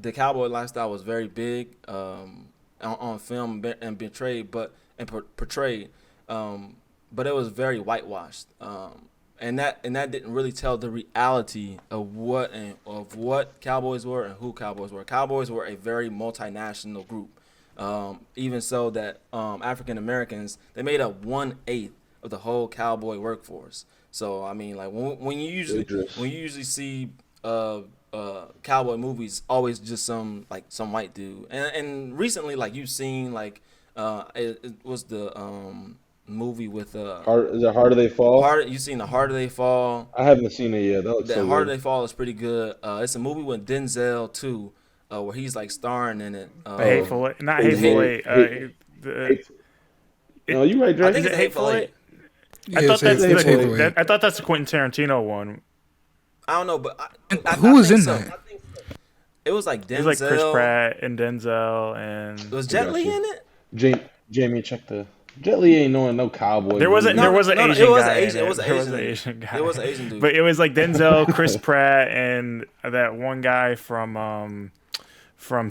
The cowboy lifestyle was very big on film and portrayed, but it was very whitewashed, and that didn't really tell the reality of what cowboys were and who cowboys were. Cowboys were a very multinational group, even so that African Americans, they made up 1/8 of the whole cowboy workforce. So I mean, like when you usually see cowboy movies, always just some white dude. And recently, like you've seen like it was the movie with Is it Harder They Fall? You seen the Harder They Fall? I haven't seen it yet. That looks so Harder good. They Fall is pretty good. It's a movie with Denzel too, where he's like starring in it. Hateful Eight, not Hateful Eight. No, you right, Dre. I think it's Hateful Eight. I thought that's Hateful Eight. I thought that's the Quentin Tarantino one. I don't know, but Who was think in so. that? It was like Denzel. It was like Chris Pratt and Denzel and Was Jet Li in it? Jamie, check the. Jet Li ain't knowing no cowboy. there was an No, Asian it was guy. an Asian- in it was an There was Asian an dude. Asian guy. It was an Asian dude. But it was like Denzel, Chris Pratt, and that one guy from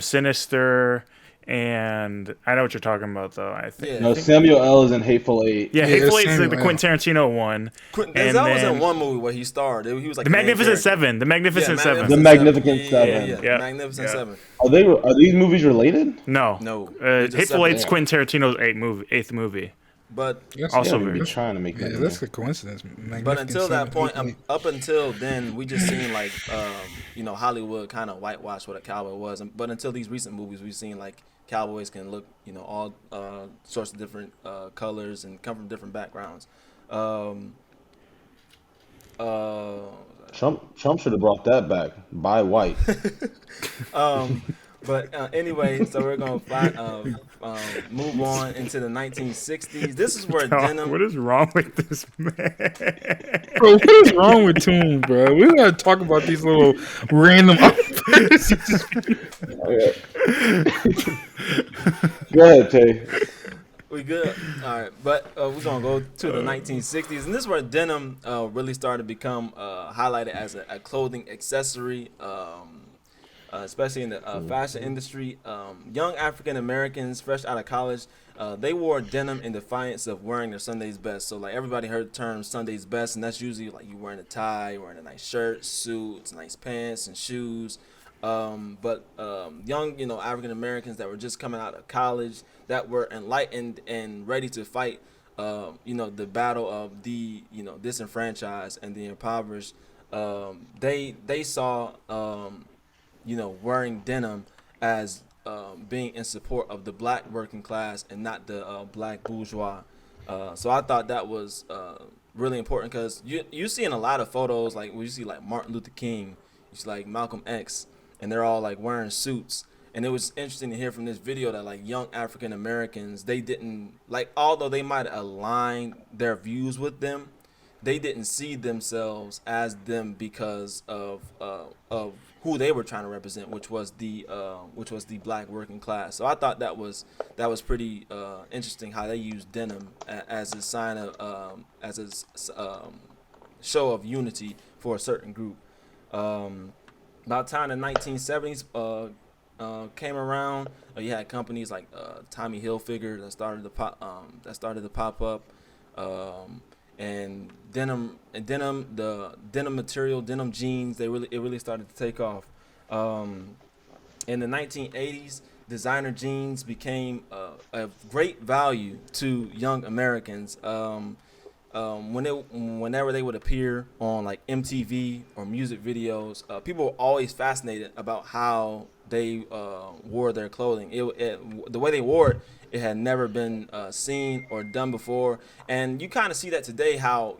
Sinister. And I know what you're talking about, though. I think. Yeah. No, Samuel L. is in Hateful Eight. Yeah, Yeah, Hateful Eight is Samuel the L. Quentin Tarantino one. Denzel was in one movie where he starred. He was like The main Magnificent character. Seven. The Magnificent Seven. The Magnificent Seven. Yeah. Magnificent Seven. Are these movies related? No. They're just Hateful Eight's separate. Quentin Tarantino's eighth movie. But Also yeah, very- be trying to make Yeah, that. that's a coincidence. But until that point, up until then, we just seen like Hollywood kind of whitewashed what a cowboy was. But until these recent movies, we've seen like cowboys can look all sorts of different colors and come from different backgrounds. Trump should have brought that back. Buy white. But anyway, so we're gonna move on into the 1960s. This is where Dog, denim. what is wrong with this man? Bro, what is wrong with Toon, bro? We gotta talk about these little random opportunities. Go ahead, Tay. We good. All right, but we're gonna go to the 1960s, and this is where denim really started to become highlighted as a clothing accessory. Especially in the fashion industry. Young African Americans, fresh out of college, they wore denim in defiance of wearing their Sunday's best. So, like, everybody heard the term Sunday's best, and that's usually like you wearing a tie, wearing a nice shirt, suits, nice pants, and shoes. But young, African Americans that were just coming out of college, that were enlightened and ready to fight, the battle of the, disenfranchised and the impoverished. They saw. Wearing denim as being in support of the black working class and not the black bourgeois. So I thought that was really important because you see in a lot of photos, like when you see like Martin Luther King, you see like Malcolm X, and they're all like wearing suits. And it was interesting to hear from this video that like young African Americans, they didn't like, although they might align their views with them, they didn't see themselves as them because of who they were trying to represent, which was the black working class. So I thought that was pretty interesting how they used denim as a sign of show of unity for a certain group. About time the 1970s came around, you had companies like Tommy Hilfiger that started to pop up. And denim, the denim material, denim jeans, it really started to take off. In the 1980s, designer jeans became of great value to young Americans. Whenever they would appear on like MTV or music videos, people were always fascinated about how they wore their clothing. The way they wore it, it had never been seen or done before. And you kind of see that today, how,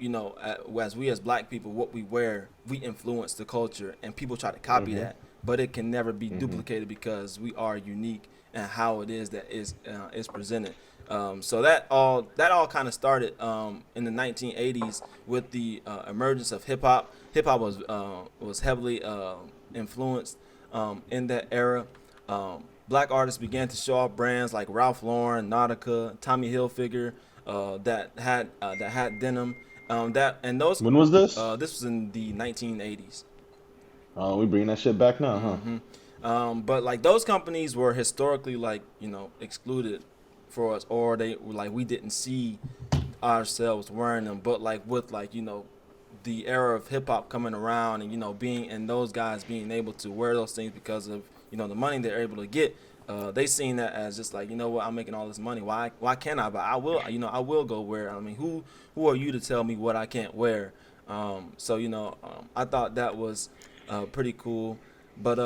as we as black people, what we wear, we influence the culture, and people try to copy that. But it can never be duplicated because we are unique and how it is that is presented. So that all kind of started in the 1980s with the emergence of hip hop. Hip hop was heavily influenced in that era. Black artists began to show off brands like Ralph Lauren, Nautica, Tommy Hilfiger that had denim. When was this? This was in the 1980s. Oh, we bringing that shit back now, huh? But like those companies were historically excluded for us, or we didn't see ourselves wearing them. But with the era of hip hop coming around, and those guys being able to wear those things because of the money they're able to get, they seen that as just like, what, I'm making all this money. Why can't I? But I will. I will go wear. I mean, who are you to tell me what I can't wear? So I thought that was pretty cool. But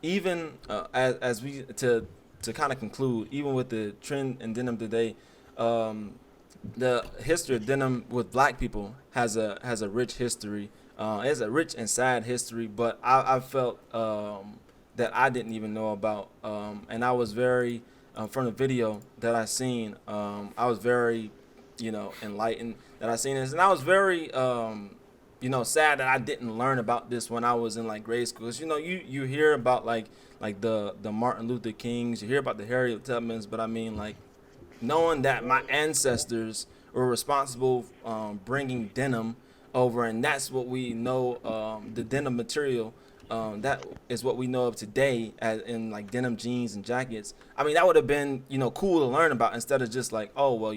even as we to kind of conclude, even with the trend in denim today, the history of denim with black people has a rich history. It's a rich and sad history, but I felt that I didn't even know about, and I was very from the video that I seen, I was very enlightened that I seen this, and I was very sad that I didn't learn about this when I was in like grade school. 'Cause, you hear about like the Martin Luther Kings, you hear about the Harriet Tubmans, but I mean, like, knowing that my ancestors were responsible bringing denim over, and that's what we know, the denim material, that is what we know of today as in like denim jeans and jackets. I mean, that would have been cool to learn about, instead of just like, oh well,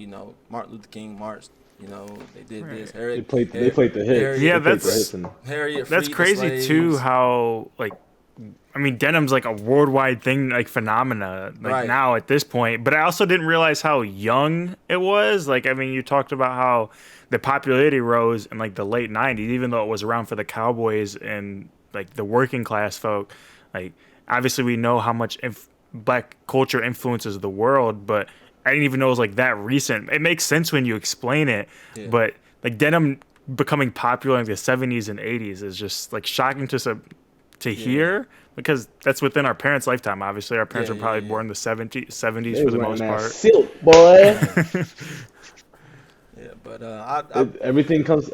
Martin Luther King marched. They did this. Harriet, They played the hits. Yeah, Harriet. That's crazy too. How denim's like a worldwide thing, like phenomena, like now at this point. But I also didn't realize how young it was. Like, you talked about how the popularity rose in like the late '90s, even though it was around for the cowboys and like the working class folk. Like, obviously we know how much black culture influences the world, but I didn't even know it was like that recent. It makes sense when you explain it, but like denim becoming popular in the 70s and 80s is just like shocking to hear. because that's within our parents' lifetime. Obviously, our parents Yeah, were probably yeah, born in the 70s They for was the wearing most that part. silk, boy. yeah. But I Everything comes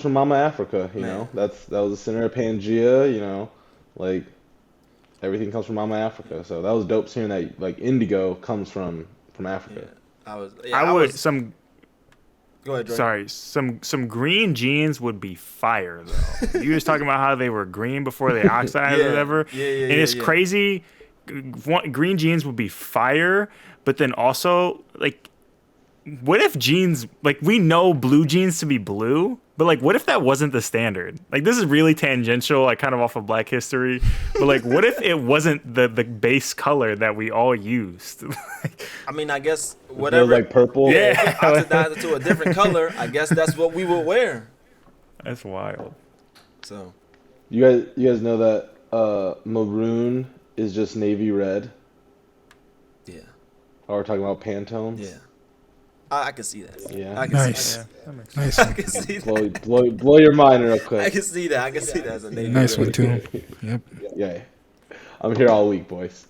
from Mama Africa. man, That was the center of Pangea. Like everything comes from Mama Africa. So that was dope seeing that like indigo comes from yeah, Africa. I I would was. some Go ahead, Dre. sorry some green jeans would be fire though. You was talking about how they were green before they oxidized or Yeah, whatever, yeah, and it's yeah. crazy. Green jeans would be fire, but then also like, what if jeans, like, we know blue jeans to be blue, but like, what if that wasn't the standard? Like, this is really tangential, like kind of off of Black history, but like, what if it wasn't the base color that we all used? I mean, I guess It feels whatever. like purple. Yeah, if it Yeah. oxidized into a different color, I guess that's what we would wear. That's wild. So You guys know that maroon is just navy red. yeah, Oh, we're talking about Pantones. yeah. I can see that. Yeah. I can Nice. see Yeah, that. that makes sense. Nice, I can see that. Blow your mind real I quick. can see that. I can see that as a navy. nice red. one too. Yep. Yeah. I'm here all week, boys.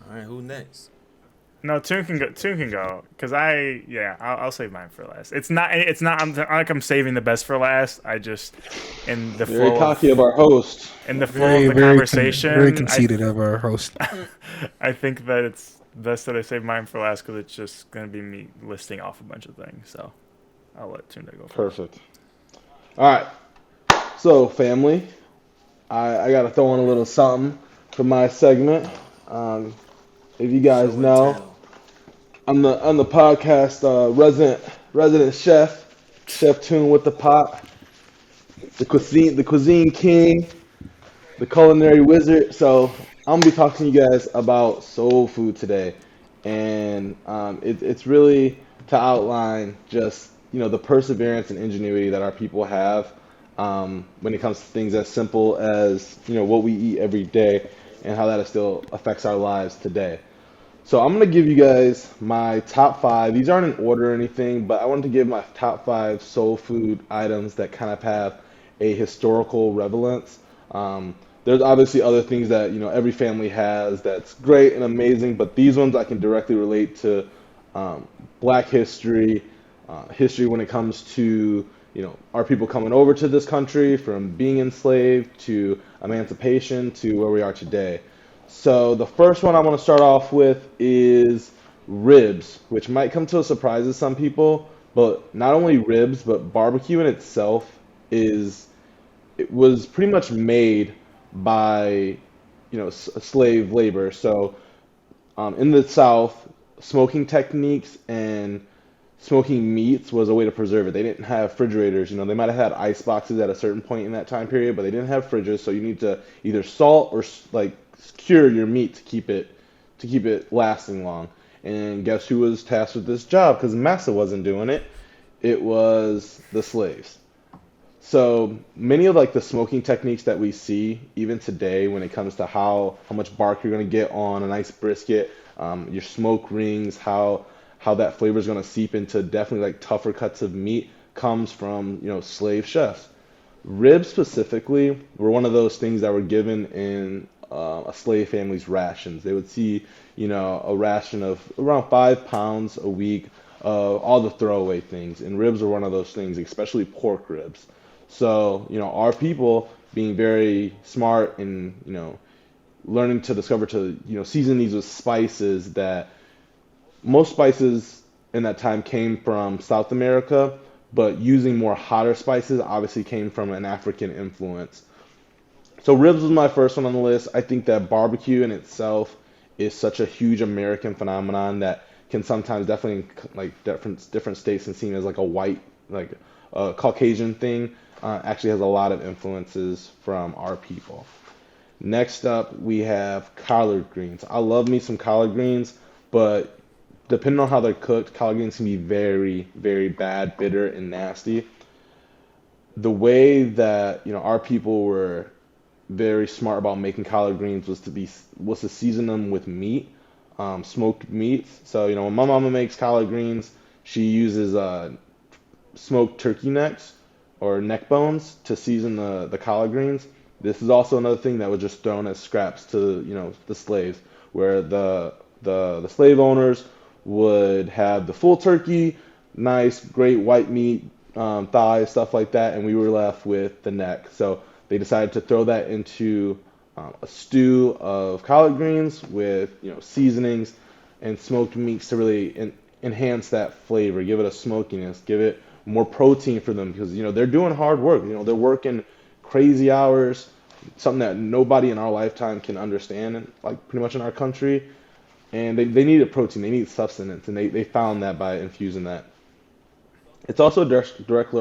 All right, who next? No, Toon can go. Toon can go, cause I'll save mine for last. It's not. I'm saving the best for last. I just, in the Very flow cocky of our host. in the flow of the conversation, very conceited of our host. I think that it's best that I save mine for last, because it's just gonna be me listing off a bunch of things. So I'll let Tunda go first. Perfect. All right. So, family, I got to throw in a little something for my segment. If you guys Show and know, tell. I'm the podcast resident chef Toon with the pot, the cuisine king, the culinary wizard. So I'm gonna be talking to you guys about soul food today, and it's really to outline just the perseverance and ingenuity that our people have when it comes to things as simple as what we eat every day and how that still affects our lives today. So I'm gonna give you guys my top five. These aren't in order or anything, but I wanted to give my top five soul food items that kind of have a historical relevance. There's obviously other things that every family has that's great and amazing, but these ones I can directly relate to Black history, history when it comes to our people coming over to this country, from being enslaved to emancipation to where we are today. So the first one I want to start off with is ribs, which might come to a surprise to some people, but not only ribs, but barbecue in itself it was pretty much made by slave labor. So in the South, smoking techniques and smoking meats was a way to preserve it. They didn't have refrigerators. They might have had ice boxes at a certain point in that time period, but they didn't have fridges. So you need to either salt or like cure your meat to keep it lasting long. And guess who was tasked with this job? Because Massa wasn't doing it. It was the slaves. So many of like the smoking techniques that we see even today when it comes to how much bark you're gonna get on a nice brisket, your smoke rings, how that flavor is gonna seep into definitely like tougher cuts of meat comes from slave chefs. Ribs specifically were one of those things that were given in a slave family's rations. They would see a ration of around 5 pounds a week, all the throwaway things, and ribs are one of those things, especially pork ribs. So, our people being very smart and, learning to discover to, season these with spices that most spices in that time came from South America, but using more hotter spices obviously came from an African influence. So ribs was my first one on the list. I think that barbecue in itself is such a huge American phenomenon that can sometimes definitely like different states can seem as like a white, like a Caucasian thing. Actually has a lot of influences from our people. Next up, we have collard greens. I love me some collard greens, but depending on how they're cooked, collard greens can be very, very bad, bitter, and nasty. The way that our people were very smart about making collard greens was to season them with meat, smoked meats. So when my mama makes collard greens, she uses smoked turkey necks or neck bones to season the collard greens. This is also another thing that was just thrown as scraps to, the slaves, where the slave owners would have the full turkey, nice, great white meat, thighs, stuff like that, and we were left with the neck. So they decided to throw that into a stew of collard greens with, seasonings and smoked meats to really enhance that flavor, give it a smokiness, give it more protein for them because, they're doing hard work. They're working crazy hours, something that nobody in our lifetime can understand, like pretty much in our country. And they needed protein, they need substance, and they found that by infusing that. It's also a direct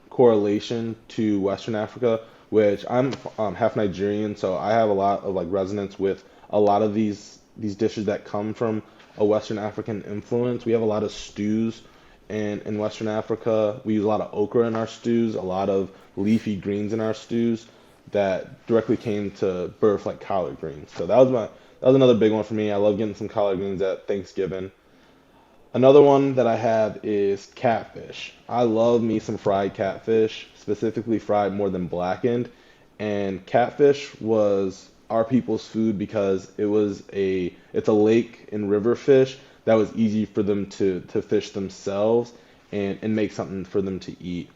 correlation to Western Africa, which I'm half Nigerian, so I have a lot of like resonance with a lot of these dishes that come from a Western African influence. We have a lot of stews in Western Africa. We use a lot of okra in our stews, a lot of leafy greens in our stews that directly came to birth like collard greens. So that was another big one for me. I love getting some collard greens at Thanksgiving. Another one that I have is catfish. I love me some fried catfish, specifically fried more than blackened. And catfish was our people's food because it's a lake and river fish that was easy for them to fish themselves and make something for them to eat.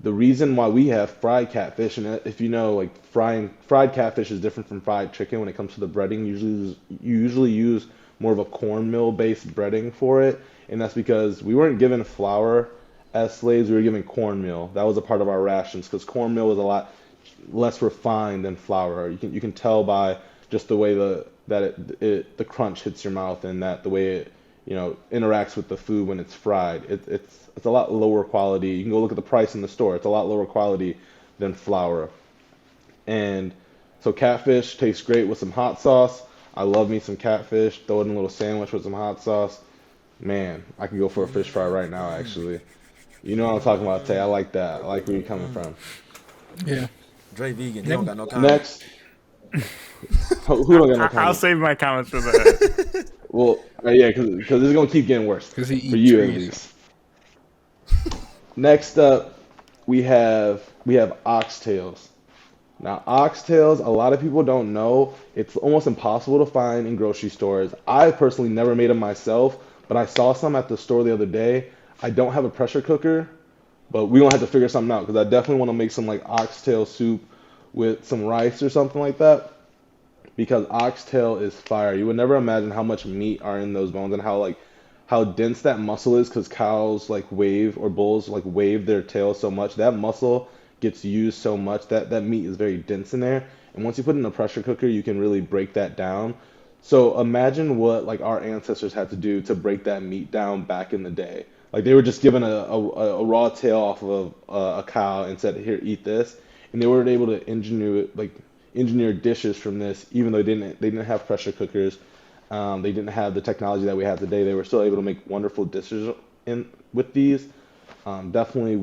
The reason why we have fried catfish, and if you know, like fried catfish is different from fried chicken when it comes to the breading. You usually use more of a cornmeal based breading for it, and that's because we weren't given flour as slaves. We were given cornmeal. That was a part of our rations because cornmeal was a lot less refined than flour. You can tell by just the way the crunch hits your mouth and that the way it interacts with the food when it's fried. It's a lot lower quality. You can go look at the price in the store. It's a lot lower quality than flour. And so catfish tastes great with some hot sauce. I love me some catfish. Throw it in a little sandwich with some hot sauce. Man, I could go for a fish fry right now, actually. You know what I'm talking about, Tay. I like that. I like where you're coming from. Yeah. Dre vegan. He don't got no comment. Next. Who don't got no I'll comment? save my comments for the. Well, yeah, because it's going to keep getting worse. Because he For eats you, at trees. least. Next up, we have oxtails. Now, oxtails, a lot of people don't know. It's almost impossible to find in grocery stores. I personally never made them myself, but I saw some at the store the other day. I don't have a pressure cooker, but we're going to have to figure something out because I definitely want to make some like oxtail soup with some rice or something like that because oxtail is fire. You would never imagine how much meat are in those bones and how dense that muscle is because cows like wave or bulls like wave their tails so much. That muscle gets used so much that meat is very dense in there. And once you put it in a pressure cooker, you can really break that down. So imagine what like our ancestors had to do to break that meat down back in the day. Like they were just given a raw tail off of a cow and said, "Here, eat this," and they were able to engineer dishes from this, even though they didn't have pressure cookers. They didn't have the technology that we have today. They were still able to make wonderful dishes with these. Definitely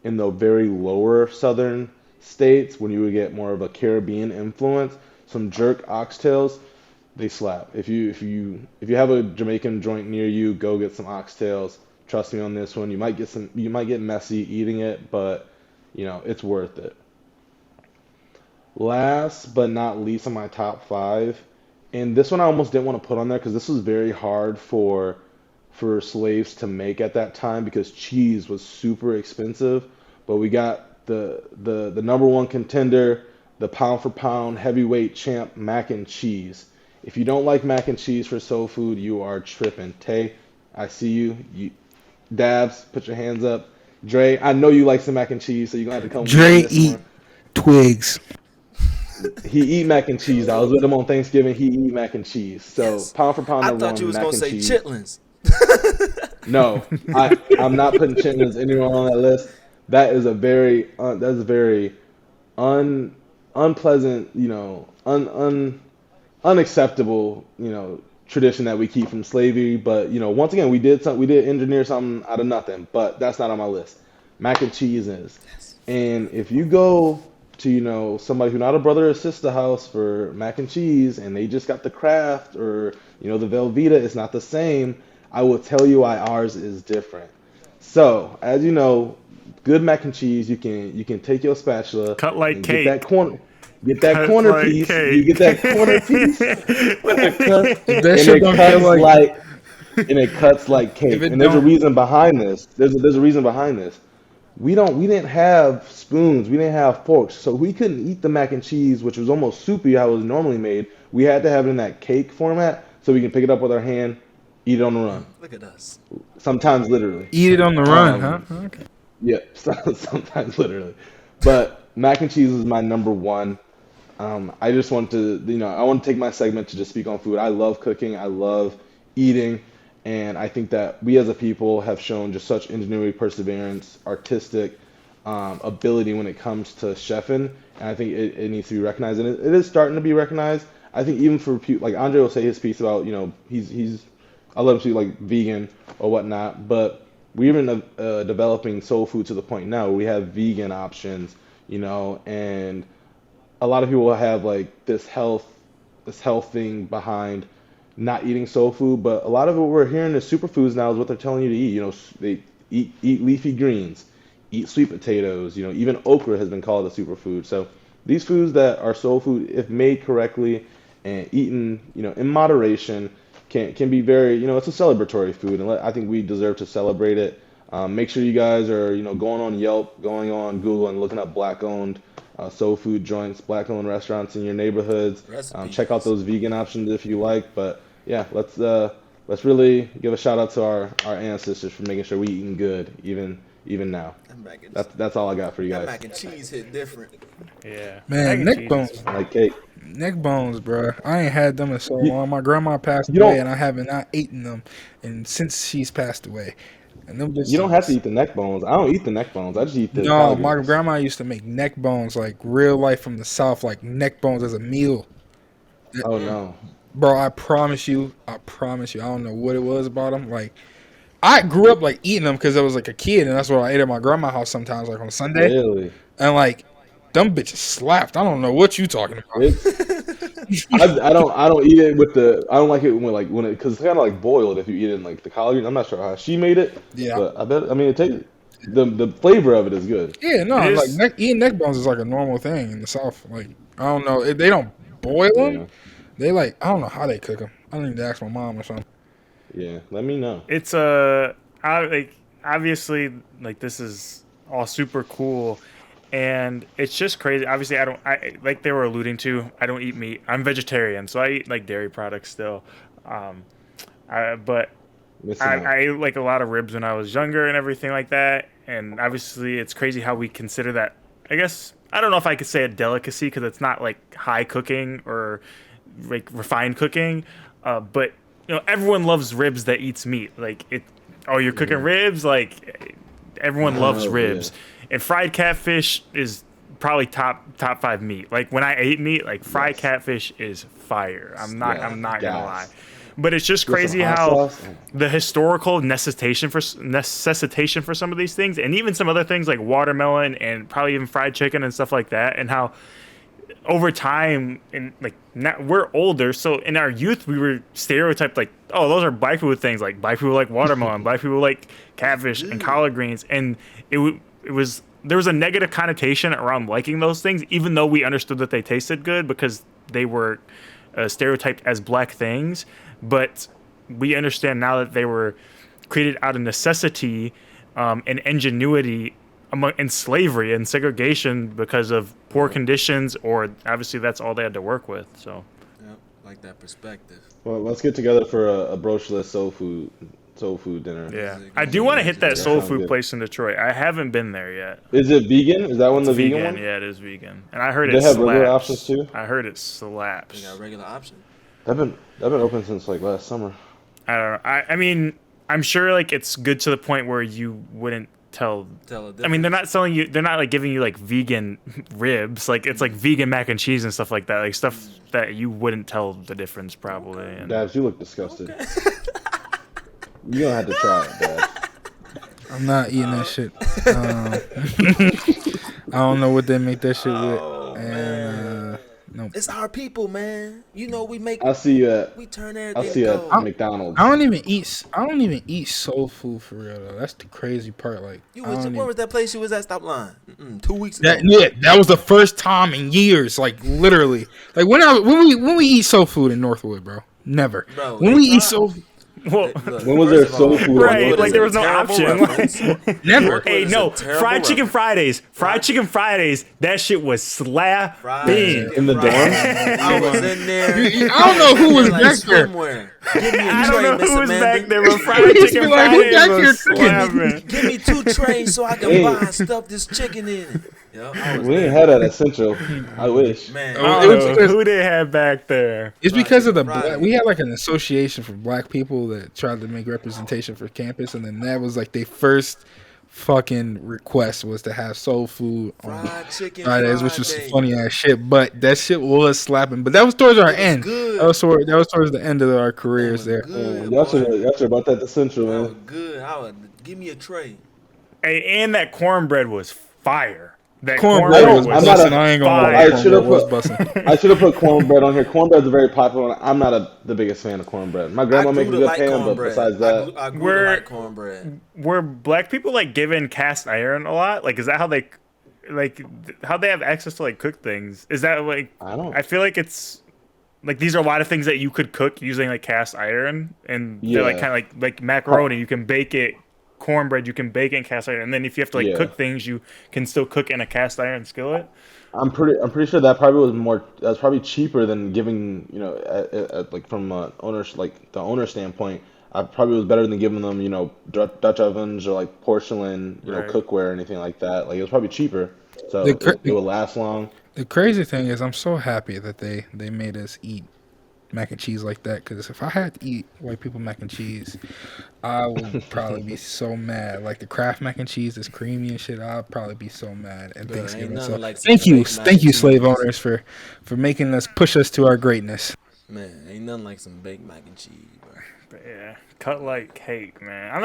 in the very lower southern states, when you would get more of a Caribbean influence, some jerk oxtails, they slap. If you have a Jamaican joint near you, go get some oxtails. Trust me on this one. You might get messy eating it, but it's worth it. Last but not least on my top five, and this one I almost didn't want to put on there because this was very hard for slaves to make at that time because cheese was super expensive. But we got the number one contender, the pound for pound heavyweight champ, mac and cheese. If you don't like mac and cheese for soul food, you are tripping. Tay, I see you. Dabs, put your hands up. Dre, I know you like some mac and cheese, so you're gonna have to come with me on Dre this eat one. twigs. He eat mac and cheese. I was with him on Thanksgiving. He eat mac and cheese. So Yes. pound for pound I number thought one, you was mac gonna and say cheese. chitlins. No, I'm not putting chitlins anywhere on that list. That is a very unpleasant, unacceptable, tradition that we keep from slavery. But once again, we did engineer something out of nothing. But that's not on my list. Mac and cheese is. And if you go to somebody who's not a brother or sister house for mac and cheese, and they just got the Kraft or the Velveeta, it's not the same. I will tell you why ours is different. So, as you know, good mac and cheese, you can take your spatula Cut like and cake. get that Cut corner like piece. cake. You get that corner piece with the cut, If that and shit it don't cuts feel like and it cuts like cake. if it And there's a don't, reason behind this. There's a reason behind this. We didn't have spoons, we didn't have forks, so we couldn't eat the mac and cheese, which was almost soupy how it was normally made. We had to have it in that cake format so we can pick it up with our hand, eat it on the run. Look at us. Sometimes literally. eat it on the run, huh? Um, Okay. Yeah, sometimes literally. But mac and cheese is my number one. I just want to, I want to take my segment to just speak on food. I love cooking. I love eating. And I think that we as a people have shown just such ingenuity, perseverance, artistic ability when it comes to chefing. And I think it needs to be recognized. And it is starting to be recognized. I think even for people, like Andre will say his piece about, I love him to be like vegan or whatnot. But we're even developing soul food to the point now where we have vegan options, and a lot of people will have like this health thing behind not eating soul food, but a lot of what we're hearing is superfoods now is what they're telling you to eat. They eat leafy greens, eat sweet potatoes. Even okra has been called a superfood. So these foods that are soul food, if made correctly and eaten, in moderation, can be very, it's a celebratory food, and I think we deserve to celebrate it. Make sure you guys are, going on Yelp, going on Google, and looking up black-owned soul food joints, black-owned restaurants in your neighborhoods. Check out those vegan options if you like. But yeah, let's really give a shout out to our ancestors for making sure we eating good, even now. That's all I got for you That guys. mac and cheese hit different. Yeah. Man, Mac and neck cheese bones. is- Like cake. Neck bones, bro. I ain't had them in so You, long. My grandma passed you away, don't and I haven't not eaten them, and since she's passed away, and them you don't have to bitches. eat the neck bones. I don't eat the neck bones. I just eat the No, collard my greens. grandma used to make neck bones like real life from the south, like neck bones as a meal. Oh no. Bro, I promise you, I don't know what it was about them. Like, I grew up like eating them because I was like a kid, and that's what I ate at my grandma's house sometimes, like on Sunday, Really? and like them bitches slapped. I don't know what you talking about. It's I don't eat it with I don't like it when it because it's kind of like boiled if you eat it in like the collard greens. I'm not sure how she made it, Yeah, but I mean it tastes the flavor of it is good. yeah, no, It like is. eating neck bones is like a normal thing in the south. Like, I don't know, they don't boil them. Yeah. They like, I don't know how they cook them. I need to ask my mom or something. Yeah. Let me know. It's like obviously like this is all super cool, and it's just crazy. Obviously, I like they were alluding to. I don't eat meat. I'm vegetarian, so I eat like dairy products still. Um, but Missing out. I ate like a lot of ribs when I was younger and everything like that. And obviously, it's crazy how we consider that. I guess I don't know if I could say a delicacy because it's not like high cooking or like refined cooking. But everyone loves ribs that eats meat. Like it. Oh, you're cooking ribs. Like everyone loves Oh, ribs. And fried catfish is probably top 5 meat. Like when I ate meat, like fried Yes. catfish is fire. I'm not Yeah. gonna Yes. lie. But it's just With some crazy hot how sauce. the historical necessitation for some of these things, and even some other things like watermelon and probably even fried chicken and stuff like that, and how over time and like now we're older, so in our youth we were stereotyped like, oh, those are black people things, like black people like watermelon, black people like catfish and collard greens, and it was there was a negative connotation around liking those things, even though we understood that they tasted good because they were stereotyped as black things. But we understand now that they were created out of necessity and ingenuity in slavery and segregation because of poor conditions, or obviously that's all they had to work with. So Yep, like that perspective. Well, let's get together for a brochure soul food dinner. yeah, Is it I good? do want to hit that That soul sounds food good. place in Detroit. I haven't been there yet. Is it vegan? Is that one It's the vegan vegan, one? yeah, it is vegan, and I heard They it have slaps. regular options too? I heard it They slaps. got a regular option. They've been open since like last summer. I don't know. I mean, I'm sure like it's good to the point where you wouldn't tell. Tell a I mean, they're difference. not selling you. They're not like giving you like vegan ribs. Like it's like vegan mac and cheese and stuff like that. Like stuff that you wouldn't tell the difference probably. And Dabs, you look disgusted. You're gonna have to try it, Dabs. I'm not eating that shit. I don't know what they make that shit with. Oh, And no, It's our people, man. You know, we make. I'll see you at We turn I'll everything see you gold. at McDonald's. I don't even eat soul food for real though. That's the crazy part. Like, Where was that place you was at? Stop lying. 2 weeks ago. that was the first time in years, like literally. Like when we eat soul food in Northwood, bro. Never. Bro, when we eat soul, Well, Look, When was first there of all, soul food? right, like there was no terrible option. reference. never. Hey, It's no, a terrible fried chicken reference. Fridays. Fried chicken Fridays. That shit was slapping. In the dorm? I was in there. I don't know who was like back there. swimwear. Give me a I tray, don't know Miss who was Amanda. back there, but fried Used to chicken be like, who Fridays back was here cooking? slapping. Give me 2 trays so I can buy and stuff this chicken in it. Yo, I was We ain't there. had that at Central. I wish. Man, I It was don't know because- who they had back there. It's Friday, because of the Friday. we had like an association for black people that tried to make representation for campus, and then that was like their first fucking request was to have soul food on fried chicken Fridays, which was some Friday. funny ass shit. But that shit was slapping. But that was towards our It was end. good. That was towards the end of our careers there. Good, Y'all boy. should about that to Central, That was man. good. I would give me a tray. Hey, and that cornbread was fire. That Cornbread was I'm not busting. a- I ain't gonna fire. lie. I Cornbread should've was put- busting. I should have put cornbread on here. Cornbread's a very popular one. I'm not the biggest fan of cornbread. My grandma makes a good pan, but besides that, I grew to We're- like cornbread. Were black people like given cast iron a lot? Like, is that how they, like, how they have access to like cook things? Is that like? I don't. I feel like it's like these are a lot of things that you could cook using like cast iron, and they're like Yeah. kind of like macaroni. You can bake it. Cornbread you can bake in cast iron, and then if you have to like Yeah. cook things, you can still cook in a cast iron skillet. I'm pretty sure that probably was more. That's probably cheaper than giving. Like from owner's like the owner standpoint. I probably was better than giving them Dutch ovens or like porcelain Right. cookware or anything like that. Like it was probably cheaper, so The cr- it would last long. The crazy thing is, I'm so happy that they made us eat mac and cheese like that. Because if I had to eat white people mac and cheese, I would probably be so mad. Like the Kraft mac and cheese is creamy and shit. I'd probably be so mad at Bro, ain't Thanksgiving. nothing So like some thank you, baked mac thank and you, slave cheese. owners, for making us push us to our greatness. Man, ain't nothing like some baked mac and cheese, bro. But yeah, cut like cake, man. I'm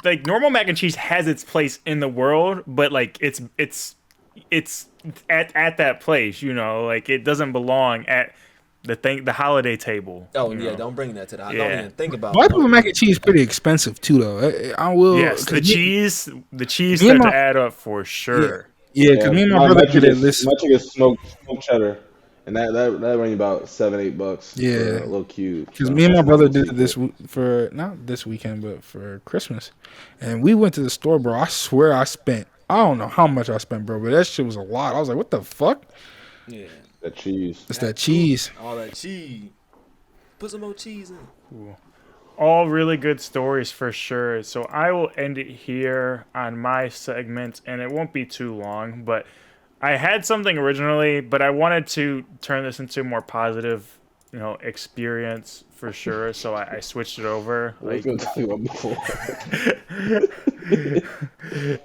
like normal mac and cheese has its place in the world, but like it's at that place, like it doesn't belong at the holiday table. Oh you yeah, know? don't bring that to the. I Yeah. don't even think about. White people mac and cheese pretty expensive too, though. I will. Yes, the 'cause cheese me starts and to my- add up for sure. Yeah, because me and my brother did it. Listen, My chicken is smoked cheddar, and that rang about $7-8 Yeah. for a little cube. because So me and my that's brother a did it secret. this for not this weekend, but for Christmas, and we went to the store, bro. I swear I don't know how much I spent, bro, but that shit was a lot. I was like, what the fuck? Yeah, That cheese. It's that cheese. all that cheese. Put some more cheese in. All really good stories for sure. So I will end it here on my segment, and it won't be too long. But I had something originally, but I wanted to turn this into a more positive, experience for sure. So I switched it over. What was Like, going to talk about before?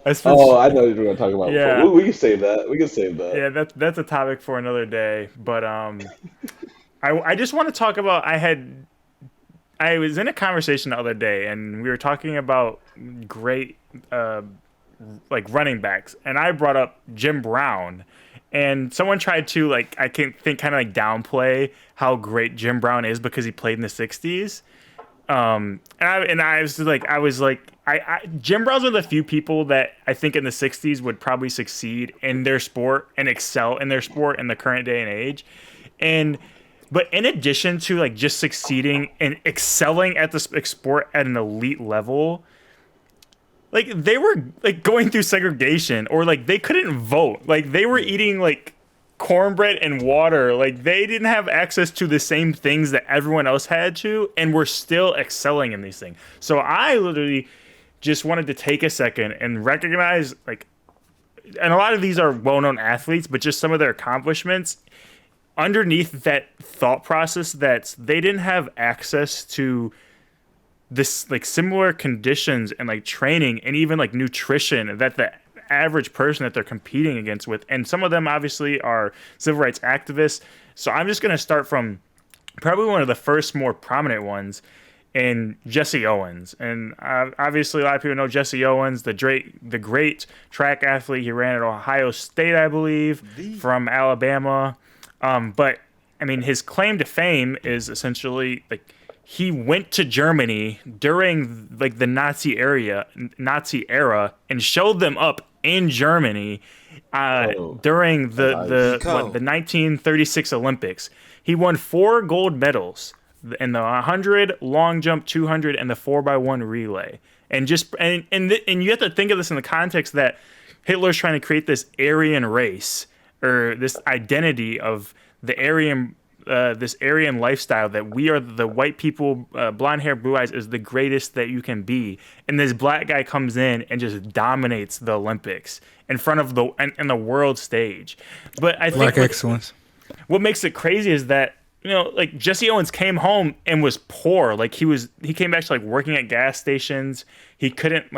I switched, Oh, I know what you were going to talk about. Yeah. Before. We can save that. We can save that. yeah, that's a topic for another day. But I just want to talk about. I was in a conversation the other day, and we were talking about great, like running backs, and I brought up Jim Brown, and someone tried to I can think kind of like downplay how great Jim Brown is because he played in the '60s. And I was like, Jim Brown's one of the few people that I think in the '60s would probably succeed in their sport and excel in their sport in the current day and age, But in addition to just succeeding and excelling at the sport at an elite level, they were going through segregation, or they couldn't vote. They were eating cornbread and water. They didn't have access to the same things that everyone else had to, and were still excelling in these things. So I literally just wanted to take a second and recognize and a lot of these are well-known athletes, but just some of their accomplishments underneath that thought process that they didn't have access to this similar conditions and training and even nutrition that the average person that they're competing against with. And some of them obviously are civil rights activists. So I'm just going to start from probably one of the first more prominent ones in Jesse Owens. And obviously a lot of people know Jesse Owens, the great track athlete. He ran at Ohio State, I believe, from Alabama. But I mean, his claim to fame is essentially like he went to Germany during like the Nazi era, and showed them up in Germany during the 1936 Olympics. He won 4 gold medals in the 100, long jump, 200, and the 4x1 relay. And you have to think of this in the context that Hitler's trying to create this Aryan race, or this identity of the Aryan, this Aryan lifestyle, that we are the white people, blonde hair, blue eyes, is the greatest that you can be. And this black guy comes in and just dominates the Olympics in front of the world stage. But I think Black excellence. What makes it crazy is that, like Jesse Owens came home and was poor. Like he came back to like working at gas stations. He couldn't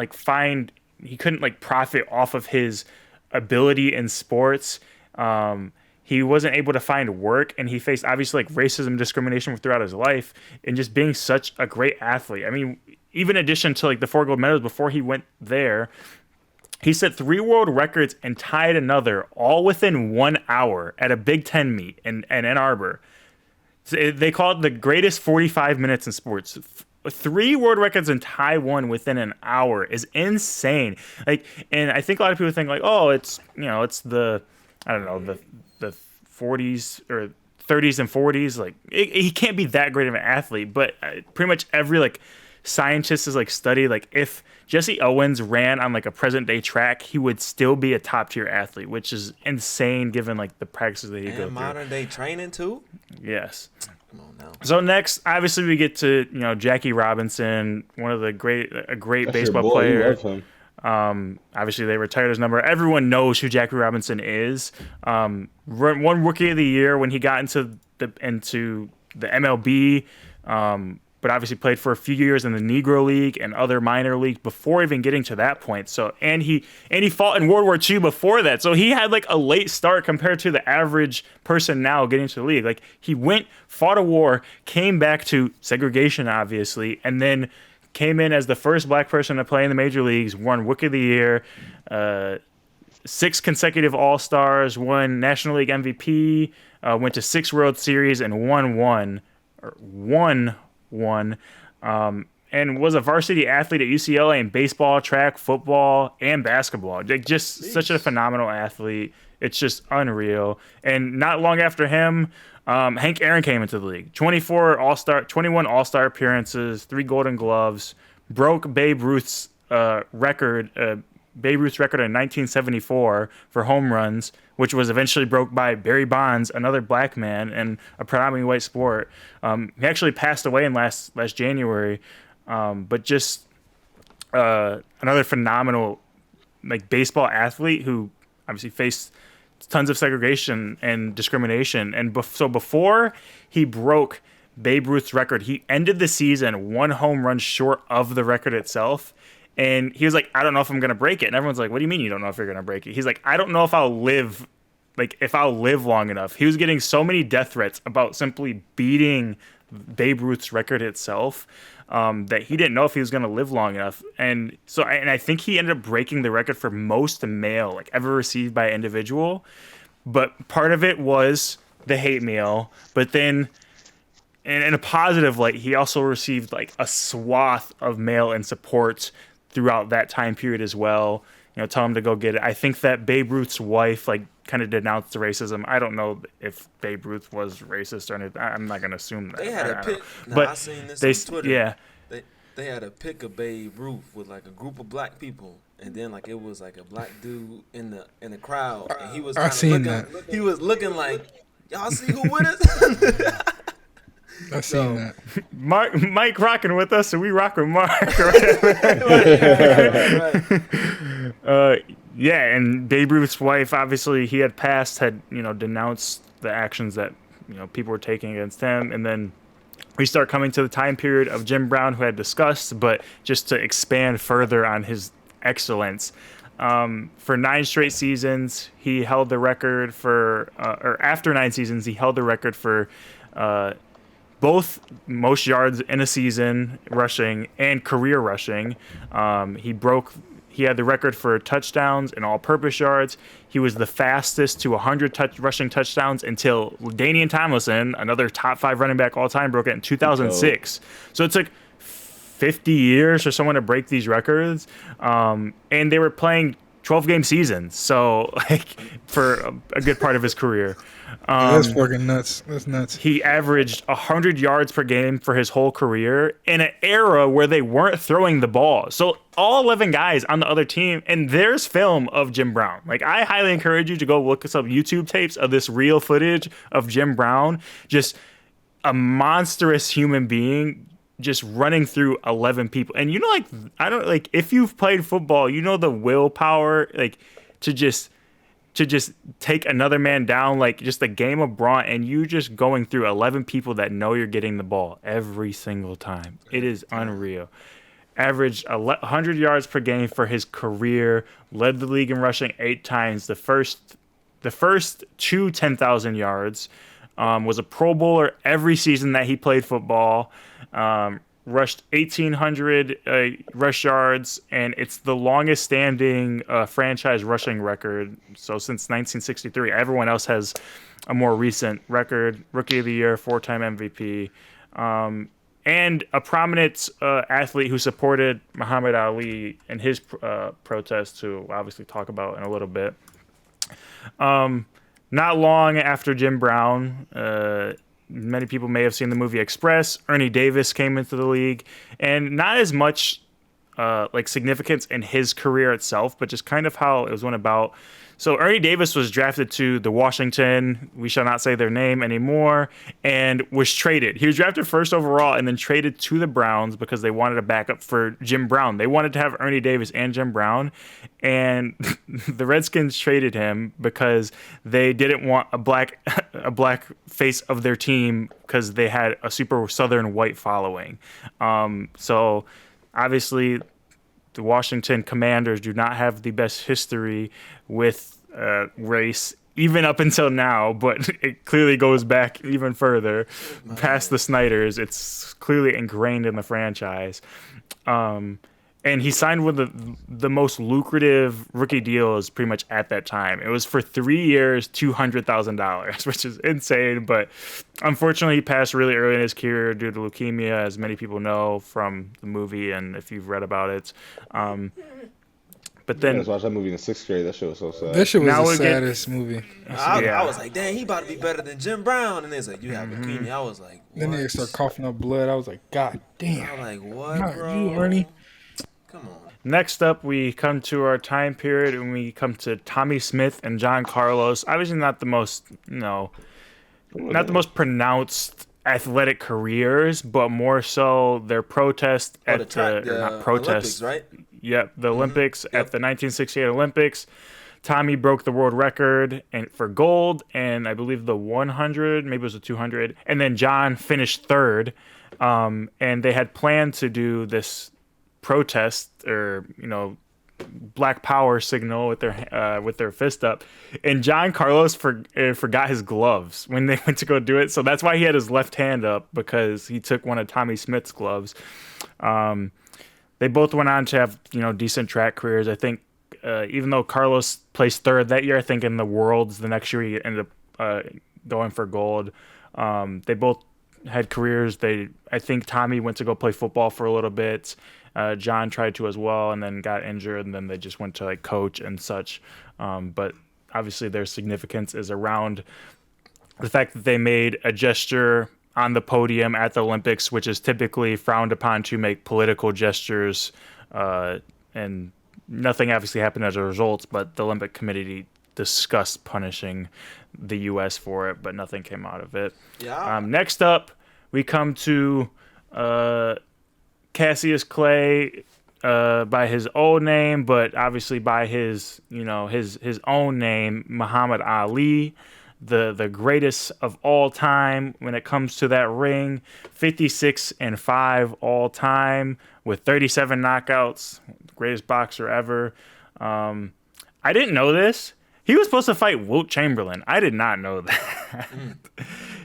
profit off of his ability in sports. He wasn't able to find work, and he faced obviously like racism, discrimination throughout his life, and just being such a great athlete. I mean, even in addition to like the 4 gold medals before he went there, he set 3 world records and tied another, all within 1 hour at a Big Ten meet in Ann Arbor. They call it the greatest 45 minutes in sports. 3 world records and tie one within an hour is insane. Like, and I think a lot of people think like, oh, it's the, I don't know, the 40s or 30s and 40s. Like, he can't be that great of an athlete. But pretty much every like scientist has like studied like if Jesse Owens ran on like a present day track, he would still be a top tier athlete, which is insane given like the practices that he goes through. Modern day training too. Yes. Come on now. So next, obviously, we get to Jackie Robinson, one of a great baseball player. You love him. Obviously, they retired his number. Everyone knows who Jackie Robinson is. Won Rookie of the Year when he got into the MLB. But obviously played for a few years in the Negro League and other minor leagues before even getting to that point. So and he fought in World War II before that. So he had like a late start compared to the average person now getting to the league. Like he went, fought a war, came back to segregation obviously, and then came in as the first black person to play in the major leagues, won Rookie of the Year, 6 consecutive All-Stars, won National League MVP, went to 6 World Series and won one. And was a varsity athlete at UCLA in baseball, track, football, and basketball. Like just such a phenomenal athlete. It's just unreal. And not long after him, Hank Aaron came into the league. 21 All-Star appearances, 3 Golden Gloves, broke Babe Ruth's record. Babe Ruth's record in 1974 for home runs, which was eventually broke by Barry Bonds, another black man in a predominantly white sport. He actually passed away in last January, but just another phenomenal like baseball athlete who obviously faced tons of segregation and discrimination. And so before he broke Babe Ruth's record, he ended the season 1 home run short of the record itself. And he was like, I don't know if I'm going to break it. And everyone's like, what do you mean you don't know if you're going to break it? He's like, I don't know if I'll live long enough. He was getting so many death threats about simply beating Babe Ruth's record itself that he didn't know if he was going to live long enough. And so I think he ended up breaking the record for most mail like ever received by an individual. But part of it was the hate mail. But then in a positive light, he also received like a swath of mail and support throughout that time period as well. Tell him to go get it. I think that Babe Ruth's wife like kind of denounced the racism. I don't know if Babe Ruth was racist or anything. I'm not going to assume that. They had a pic. But I seen this on Twitter. Yeah. They had a pic of Babe Ruth with like a group of black people, and then like it was like a black dude in the crowd, and he was he was looking like, y'all see who with us? I've seen that. Mike rocking with us, so we rock with Mark. Right. Yeah, and Babe Ruth's wife, obviously, he had denounced the actions that people were taking against him, and then we start coming to the time period of Jim Brown, who I had discussed, but just to expand further on his excellence. For 9 straight seasons, he held the record for, or after 9 seasons, he held the record for both most yards in a season rushing and career rushing. He had the record for touchdowns and all-purpose yards. He was the fastest to 100 rushing touchdowns until Danian Tomlinson, another top 5 running back all time, broke it in 2006. So it took 50 years for someone to break these records, and they were playing 12-game seasons, so like for a good part of his career. That's fucking nuts. That's nuts. He averaged 100 yards per game for his whole career in an era where they weren't throwing the ball. So all 11 guys on the other team, and there's film of Jim Brown. Like, I highly encourage you to go look at some YouTube tapes of this real footage of Jim Brown, just a monstrous human being just running through 11 people. And you know, like, I don't, like, if you've played football, you know the willpower, like, to just take another man down, like just a game of brawn, and you just going through 11 people that know you're getting the ball every single time. It is unreal. Averaged 100 yards per game for his career, led the league in rushing 8 times. The first 2 10,000 yards, was a Pro Bowler every season that he played football. Rushed 1,800 rush yards, and it's the longest standing franchise rushing record. So since 1963, everyone else has a more recent record. Rookie of the Year, 4-time MVP, and a prominent athlete who supported Muhammad Ali in his protest, who we'll obviously talk about in a little bit. Not long after Jim Brown, many people may have seen the movie Express, Ernie Davis came into the league, and not as much like significance in his career itself, but just kind of how it was went about. So Ernie Davis was drafted to the Washington, we shall not say their name anymore, and was traded. He was drafted first overall and then traded to the Browns because they wanted a backup for Jim Brown. They wanted to have Ernie Davis and Jim Brown, and the Redskins traded him because they didn't want a black face of their team because they had a super Southern white following. So obviously the Washington Commanders do not have the best history with race, even up until now, but it clearly goes back even further past the Snyders. It's clearly ingrained in the franchise. And he signed with the most lucrative rookie deals pretty much at that time. It was for 3 years, $200,000, which is insane. But unfortunately, he passed really early in his career due to leukemia, as many people know from the movie and if you've read about it. But then I just watched that movie in the 6th grade. That shit was so sad. That shit was the saddest movie. I was like, dang, he about to be better than Jim Brown. And it's like, you have leukemia. I was like, what? Then they start coughing up blood. I was like, God damn. I'm like, what, Not bro? you, Ernie. Come on. next up, we come to our time period, and we come to Tommy Smith and John Carlos. Obviously, not the most, not the most pronounced athletic careers, but more so their protest at not protest, Olympics, right? Yep, the Olympics at the 1968 Olympics. Tommy broke the world record for gold, and I believe the 100, maybe it was the 200, and then John finished third. And they had planned to do this protest or Black Power signal with their fist up, and John Carlos forgot his gloves when they went to go do it. So that's why he had his left hand up, because he took one of Tommy Smith's gloves. They both went on to have decent track careers. I think even though Carlos placed third that year, I think in the Worlds the next year he ended up going for gold. They both had careers. I think Tommy went to go play football for a little bit. John tried to as well, and then got injured, and then they just went to coach and such. But obviously their significance is around the fact that they made a gesture on the podium at the Olympics, which is typically frowned upon to make political gestures, and nothing obviously happened as a result, but the Olympic Committee discussed punishing the U.S. for it, but nothing came out of it. Yeah. Next up, we come to Cassius Clay by his old name, but obviously by his his own name, Muhammad Ali, the greatest of all time when it comes to that ring, 56-5 all time with 37 knockouts, greatest boxer ever. I didn't know this. He was supposed to fight Wilt Chamberlain. I did not know that.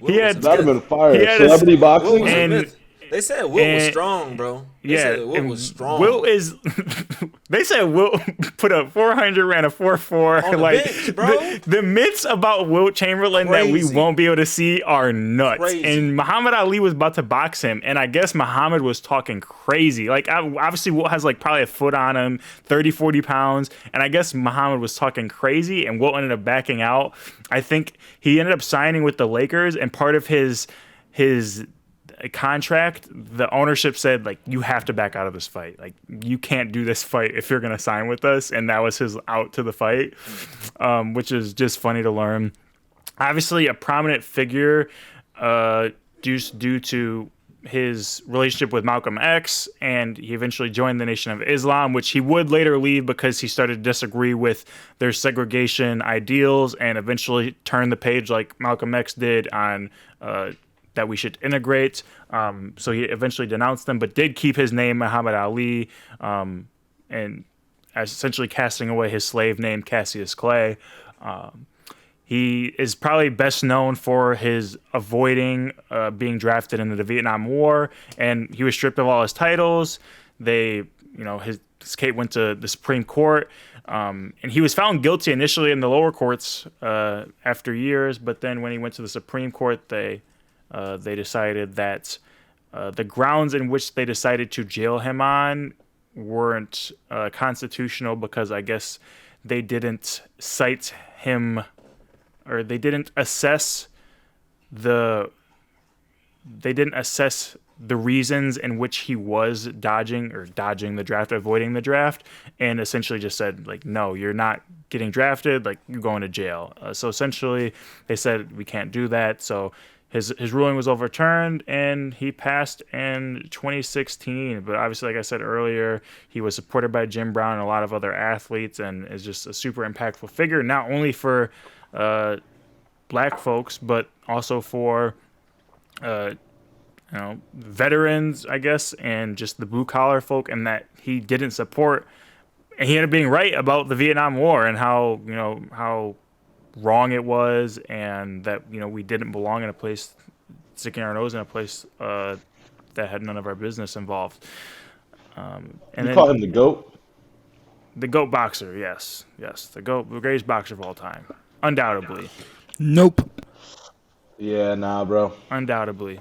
That'd have been fire. Celebrity boxing. And They said Wilt was And- strong, bro. They Yeah, said Wilt and was strong. Wilt is. They said Wilt put up 400, ran a 4.4. On the Like bench, bro. the myths about Wilt Chamberlain that we Crazy. won't be able to see are nuts. Crazy. And Muhammad Ali was about to box him, and I guess Muhammad was talking crazy. Like obviously Wilt has like probably a foot on him, 30, 40 pounds, and I guess Muhammad was talking crazy, and Wilt ended up backing out. I think he ended up signing with the Lakers, and part of his contract, the ownership said, like, you have to back out of this fight. Like, you can't do this fight if you're going to sign with us. And that was his out to the fight, which is just funny to learn. Obviously, a prominent figure due to his relationship with Malcolm X, and he eventually joined the Nation of Islam, which he would later leave because he started to disagree with their segregation ideals and eventually turned the page like Malcolm X did on that we should integrate. So he eventually denounced them, but did keep his name Muhammad Ali, and essentially casting away his slave name Cassius Clay. He is probably best known for his avoiding being drafted into the Vietnam War, and he was stripped of all his titles. His case went to the Supreme Court, and he was found guilty initially in the lower courts after years, but then when he went to the Supreme Court, they decided that the grounds in which they decided to jail him on weren't constitutional because I guess they didn't cite him, or they didn't assess the reasons in which he was dodging the draft, avoiding the draft, and essentially just said, like, no, you're not getting drafted, like, you're going to jail. So essentially they said we can't do that. So his ruling was overturned, and he passed in 2016. But obviously, like I said earlier, he was supported by Jim Brown and a lot of other athletes, and is just a super impactful figure, not only for black folks, but also for veterans, I guess, and just the blue collar folk, and that he didn't support. And he ended up being right about the Vietnam War and how wrong it was, and that we didn't belong in a place, sticking our nose in a place that had none of our business involved. And You then call him the GOAT? the GOAT boxer, yes, the GOAT, the greatest boxer of all time, undoubtedly. Nope. Yeah, nah, bro. Undoubtedly.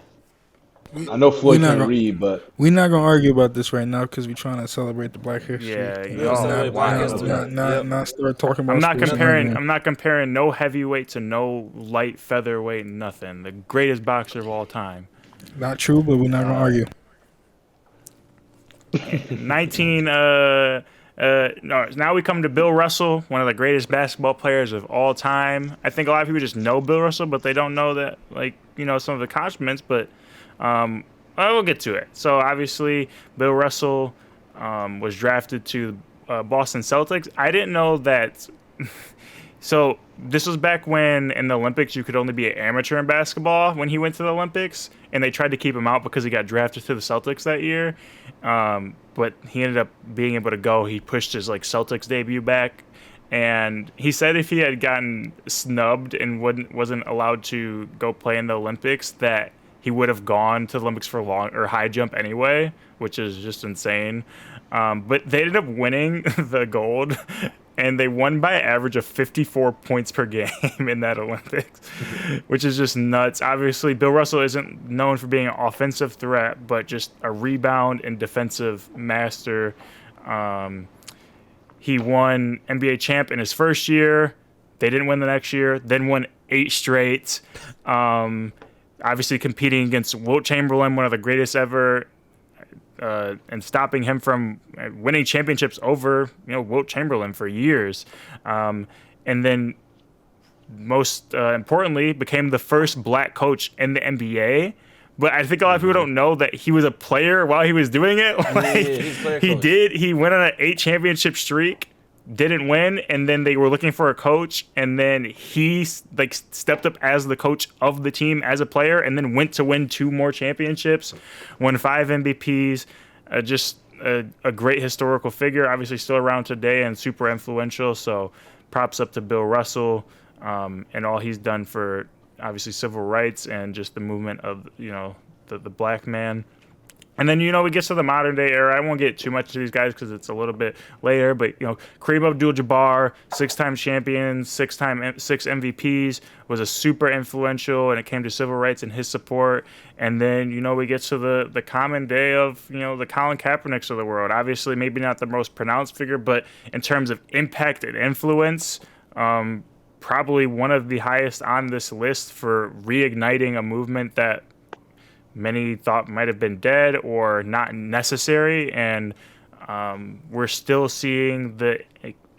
I know Floyd not can gonna- read, but We're not gonna argue about this right now because we're trying to celebrate the Black History. Yeah, Thing. y'all celebrate are Black wild. History. Not start talking about. I'm not sports comparing. anymore. I'm not comparing no heavyweight to no light featherweight. Nothing. The greatest boxer of all time. Not true, but we're not gonna argue. 19. No. Now we come to Bill Russell, one of the greatest basketball players of all time. I think a lot of people just know Bill Russell, but they don't know that, some of the accomplishments. But we'll get to it. So obviously, Bill Russell was drafted to Boston Celtics. I didn't know that. So this was back when in the Olympics you could only be an amateur in basketball when he went to the Olympics, and they tried to keep him out because he got drafted to the Celtics that year. But he ended up being able to go. He pushed his Celtics debut back, and he said if he had gotten snubbed and wasn't allowed to go play in the Olympics, that he would have gone to the Olympics for long or high jump anyway, which is just insane. But they ended up winning the gold, and they won by an average of 54 points per game in that Olympics, which is just nuts. Obviously, Bill Russell isn't known for being an offensive threat, but just a rebound and defensive master. He won NBA champ in his first year. They didn't win the next year. Then won 8 straight. Obviously competing against Wilt Chamberlain, one of the greatest ever, and stopping him from winning championships over Wilt Chamberlain for years. And then most importantly, became the first black coach in the NBA. But I think a lot of people don't know that he was a player while he was doing it. he's player coach. He went on an 8 championship streak, didn't win, and then they were looking for a coach, and then he stepped up as the coach of the team as a player, and then went to win 2 more championships, won 5 MVPs. Just a great historical figure, obviously still around today and super influential. So props up to Bill Russell and all he's done for obviously civil rights and just the movement of the black man. And then, we get to the modern day era. I won't get too much to these guys because it's a little bit later. But, Kareem Abdul-Jabbar, 6-time champion, 6 MVPs, was a super influential when it came to civil rights and his support. And then, we get to the common day of, the Colin Kaepernicks of the world. Obviously, maybe not the most pronounced figure, but in terms of impact and influence, probably one of the highest on this list for reigniting a movement that many thought might have been dead or not necessary, and we're still seeing the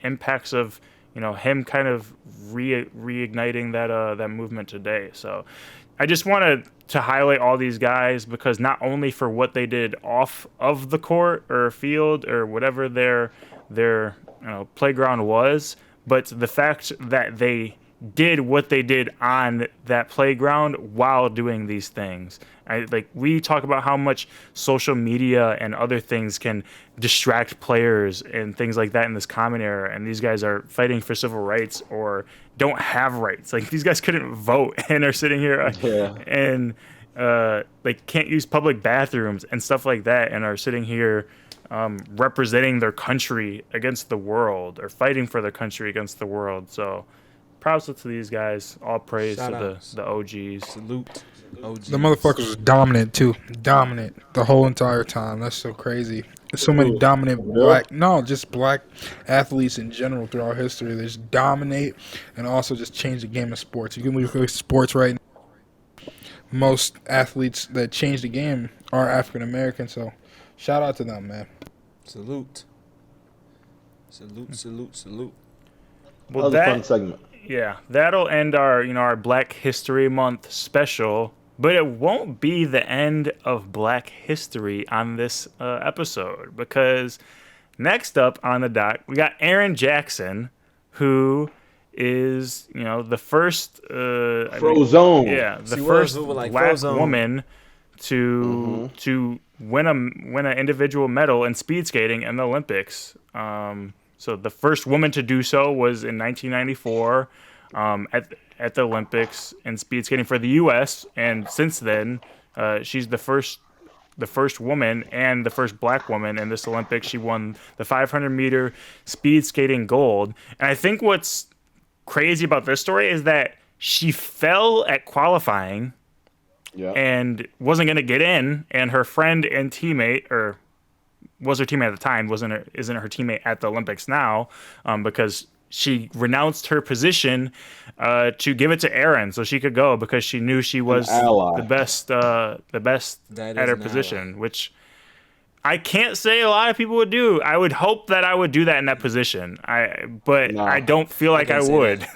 impacts of him kind of reigniting that movement today. So I just wanted to highlight all these guys because not only for what they did off of the court or field or whatever their playground was, but the fact that they did what they did on that playground while doing these things. We talk about how much social media and other things can distract players and things like that in this common era, and these guys are fighting for civil rights or don't have rights. Like, these guys couldn't vote and are sitting here and can't use public bathrooms and stuff like that, and are sitting here representing their country against the world or fighting for their country against the world. So props to these guys. All praise to the OGs. Salute. OGs. The motherfuckers was dominant too. Dominant the whole entire time. That's so crazy. There's so many dominant black athletes in general throughout history. They just dominate and also just change the game of sports. You can look at sports right now. Most athletes that change the game are African American. So shout out to them, man. Salute. Salute. Well, that was a fun segment. Yeah, that'll end our Black History Month special, but it won't be the end of Black history on this episode, because next up on the dock we got Eren Jackson, who is the first first black woman to win an individual medal in speed skating in the Olympics. So the first woman to do so was in 1994 at the Olympics in speed skating for the U.S. And since then, she's the first woman and the first black woman in this Olympics. She won the 500-meter speed skating gold. And I think what's crazy about this story is that she fell at qualifying and wasn't going to get in. And her friend and teammate, or was her teammate at the time, isn't her teammate at the Olympics now, because she renounced her position to give it to Eren so she could go, because she knew she was the best at her position, which I can't say a lot of people would do. I would hope that I would do that in that position. I don't feel like I would.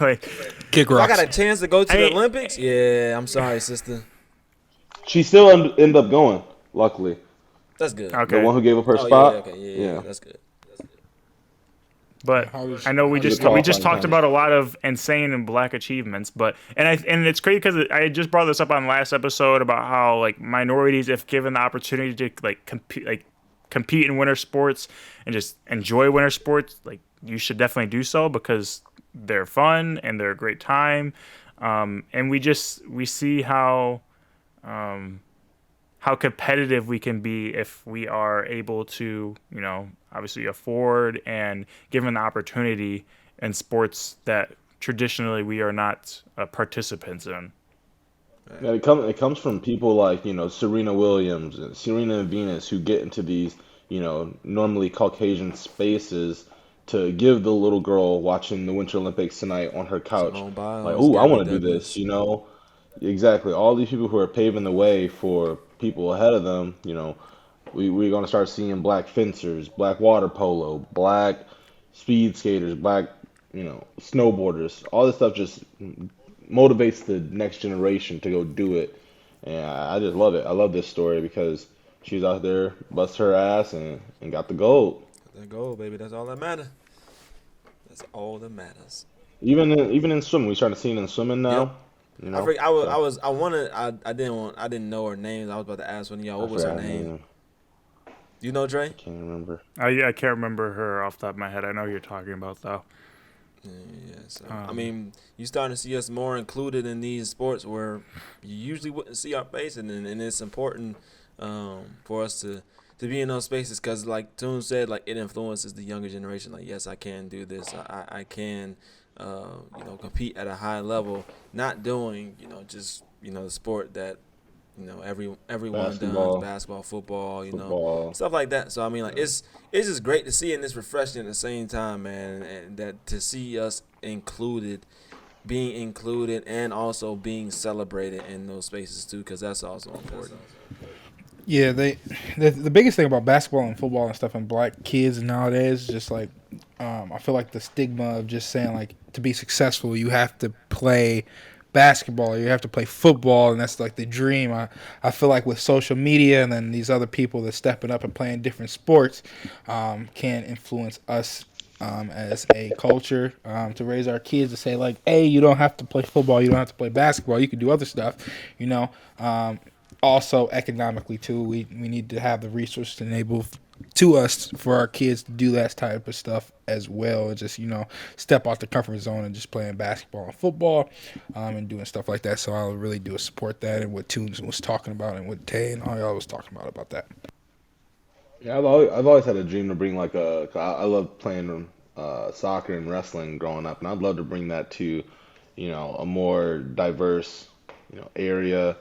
Kick rocks. I got a chance to go to the Olympics? Yeah, I'm sorry, sister. She still ended up going, luckily. That's good. Okay. The one who gave up her spot? Yeah, that's good. But I know we just talked about a lot of insane and black achievements, and it's crazy because I just brought this up on last episode about how minorities, if given the opportunity to compete in winter sports and just enjoy winter sports, you should definitely do so, because they're fun and they're a great time, and we see how competitive we can be if we are able to, obviously afford and given the opportunity in sports that traditionally we are not participants in. Yeah, it comes from people like, Serena Williams and Serena Venus, who get into these, normally Caucasian spaces to give the little girl watching the Winter Olympics tonight on her couch, I want to do this, Exactly. All these people who are paving the way for people ahead of them, we're going to start seeing black fencers, black water polo, black speed skaters, black, snowboarders. All this stuff just motivates the next generation to go do it. And I just love it. I love this story because she's out there, bust her ass, and got the gold. That gold, baby. That's all that matters. That's all that matters. Even in swimming, we started seeing in swimming now. Yep. I didn't know her name. I was about to ask one of y'all, what was her name? You know, Dre? I can't remember. I can't remember her off the top of my head. I know who you're talking about, though. Yeah, so you starting to see us more included in these sports where you usually wouldn't see our face, and it's important for us to be in those spaces, because like Toon said, like it influences the younger generation. Like, yes, I can do this. I can, compete at a high level. Not doing, just the sport that everyone does, Basketball, basketball, football, football. stuff like that. So I mean, like it's just great to see, and it's refreshing at the same time, man. And that to see us being included, and also being celebrated in those spaces too, because that's also important. Yeah, the biggest thing about basketball and football and stuff and black kids nowadays is just like I feel like the stigma of just saying like to be successful you have to play basketball, you have to play football, and that's like the dream. I feel like with social media and then these other people that stepping up and playing different sports can influence us as a culture to raise our kids to say like, hey, you don't have to play football, you don't have to play basketball, you can do other stuff, you know. Also economically too, we need to have the resources to enable to us for our kids to do that type of stuff as well. Just step out the comfort zone and just playing basketball and football, and doing stuff like that. So I really do support that and what Tunes was talking about and what Tay and all y'all was talking about that. Yeah, I've always had a dream to bring like I love playing soccer and wrestling growing up, and I'd love to bring that to, a more diverse, area,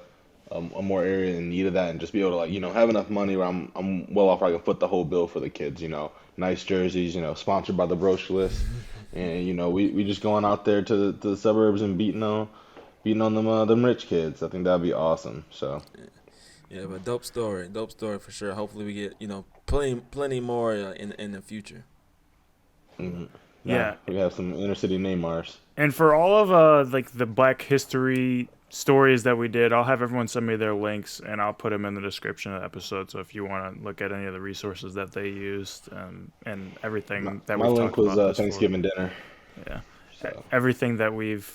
a more area in need of that, and just be able to like, have enough money where I'm well off where I can foot the whole bill for the kids, nice jerseys, sponsored by the Brochureless, and we just going out there to the suburbs and beating on them rich kids. I think that'd be awesome. So. Yeah, but dope story for sure. Hopefully we get plenty more in the future. Mm-hmm. Yeah. We have some inner city Neymars. And for all of like the Black History stories that we did, I'll have everyone send me their links, and I'll put them in the description of the episode. So if you want to look at any of the resources that they used, and everything that My we've link talked was about Thanksgiving dinner. yeah, So. everything that we've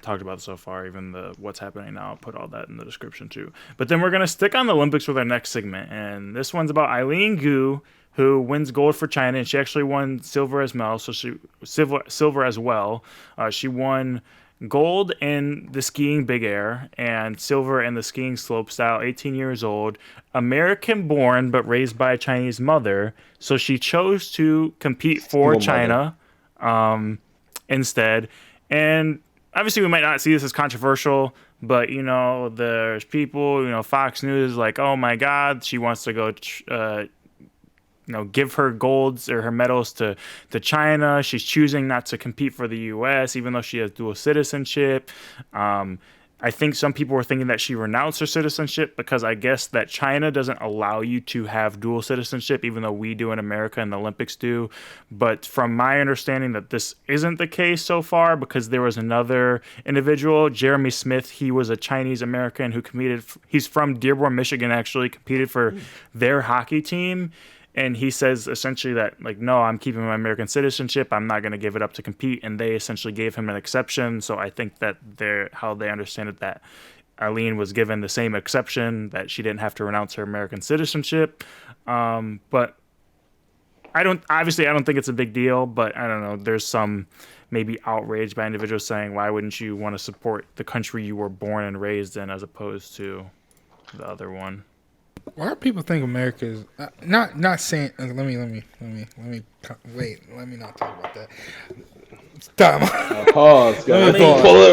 talked about so far, even the what's happening now, I'll put all that in the description too. But then we're gonna stick on the Olympics with our next segment, and this one's about Eileen Gu, who wins gold for China, and she actually won silver as well. So silver as well. She won gold in the skiing big air and silver in the skiing slopestyle. 18 years old, American born but raised by a Chinese mother. So she chose to compete for China instead. And obviously we might not see this as controversial, but there's people, Fox News is like, oh my God, she wants to go give her golds or her medals to China. She's choosing not to compete for the U.S., even though she has dual citizenship. I think some people were thinking that she renounced her citizenship because I guess that China doesn't allow you to have dual citizenship, even though we do in America and the Olympics do. But from my understanding that this isn't the case so far, because there was another individual, Jeremy Smith. He was a Chinese American who competed. He's from Dearborn, Michigan, actually competed for their hockey team. And he says essentially that, like, no, I'm keeping my American citizenship. I'm not going to give it up to compete. And they essentially gave him an exception. So I think that how they understand it, that Eileen was given the same exception, that she didn't have to renounce her American citizenship. But I don't think it's a big deal. But I don't know. There's some maybe outrage by individuals saying, why wouldn't you want to support the country you were born and raised in as opposed to the other one? Why do people think America is not saying? Let me wait. Let me not talk about that. Stop. Pause.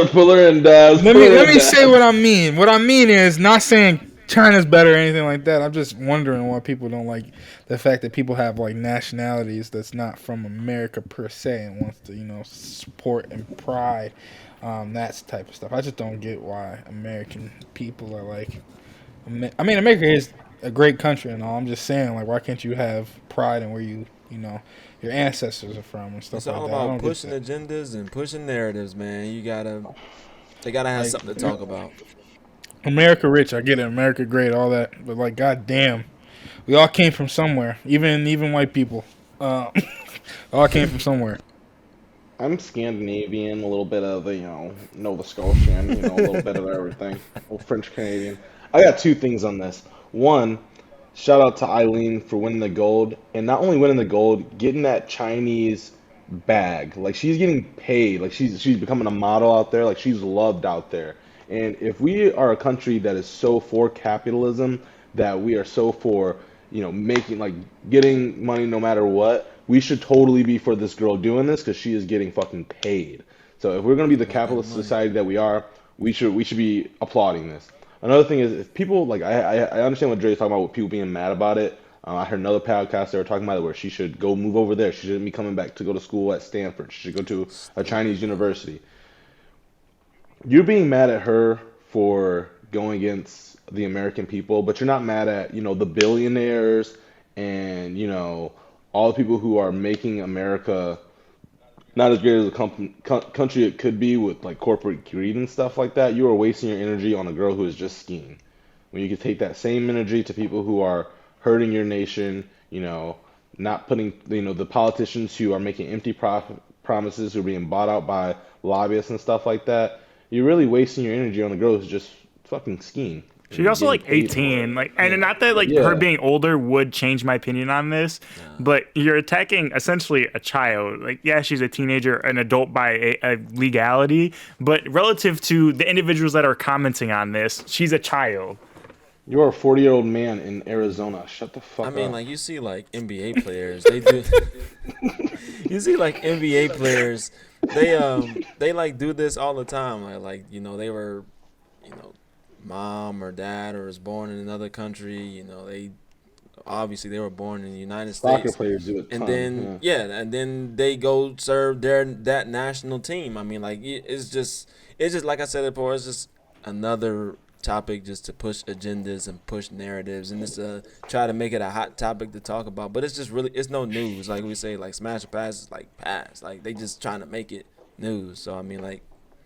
Pull her in, Daz. Let me say what I mean. What I mean is not saying China's better or anything like that. I'm just wondering why people don't like the fact that people have like nationalities that's not from America per se and wants to support and pride that type of stuff. I just don't get why American people are like. I mean, America is a great country and all. I'm just saying, like, why can't you have pride in where your ancestors are from and stuff It's like that? all about pushing agendas and pushing narratives, man. They gotta have something to talk about. America rich, I get it. America great, all that, but like, goddamn, we all came from somewhere. Even white people, all came from somewhere. I'm Scandinavian, a little bit of Nova Scotian, a little bit of everything. A little French Canadian. I got two things on this. One, shout out to Eileen for winning the gold, and not only winning the gold, getting that Chinese bag. Like, she's getting paid. Like, she's becoming a model out there. Like, she's loved out there. And if we are a country that is so for capitalism, that we are so for, making like getting money no matter what, we should totally be for this girl doing this because she is getting fucking paid. So if we're gonna be the Want that capitalist money. society that we are, we should be applauding this. Another thing is if people like I understand what Dre's talking about with people being mad about it. I heard another podcast they were talking about it where she should go move over there. She shouldn't be coming back to go to school at Stanford. She should go to a Chinese Stanford. university. You're being mad at her for going against the American people, but you're not mad at, the billionaires and, all the people who are making America not as great as a country it could be with like corporate greed and stuff like that. You are wasting your energy on a girl who is just skiing. When you could take that same energy to people who are hurting your nation, not putting, the politicians who are making empty promises, who are being bought out by lobbyists and stuff like that. You're really wasting your energy on a girl who's just fucking skiing She's and also getting like paid for 18, it. like, and Yeah. not that like her Yeah. being older would change my opinion on this, but you're attacking essentially a child. Like, yeah, she's a teenager, an adult by a legality, but relative to the individuals that are commenting on this, she's a child. You're a 40-year-old man in Arizona. Shut the I fuck mean, up. like you see, like NBA players, they do. You see, like NBA players, they like do this all the time. They were, you know, mom or dad or was born in another country. They obviously they were born in the United Soccer States, players do it a and ton. then and then they go serve that national team. I mean, like it's just like I said before, it's just another topic just to push agendas and push narratives and just try to make it a hot topic to talk about. But it's just really it's no news. Like we say, like smash or pass is like pass. Like they just trying to make it news. So I mean, like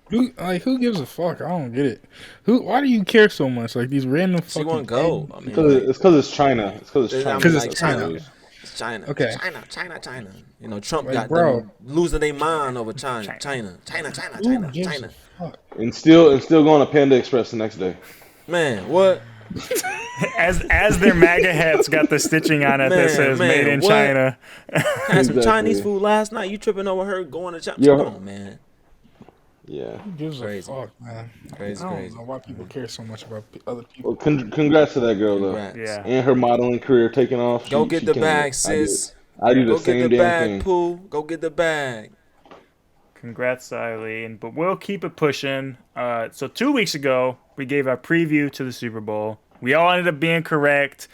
Who gives a fuck? I don't get it. Why do you care so much? Like these random she fucking won't go. I mean, Because like it's because it's China. It's because it's I China. mean, Because like it's That's China. what it is. It's China. Okay. China. Trump Like, got bro. them losing their mind over China. Who gives a fuck? And still going to Panda Express the next day. Man, what? As their MAGA hats got the stitching on it that says "Made in what? China." Had some Exactly. Chinese food last night. You tripping over her going to China? Yeah. Come on, man. Yeah. Who gives Crazy. a fuck, man? Crazy, I don't crazy. know why people care so much about other people. Well, congrats to that girl though, Congrats. Yeah. and her modeling career taking off. Go She get the killing bag, it. sis. I do the Go get same the damn bag, thing. Pooh. Go get the bag. Congrats, Eileen. But we'll keep it pushing. So 2 weeks ago, we gave our preview to the Super Bowl. We all ended up being correct.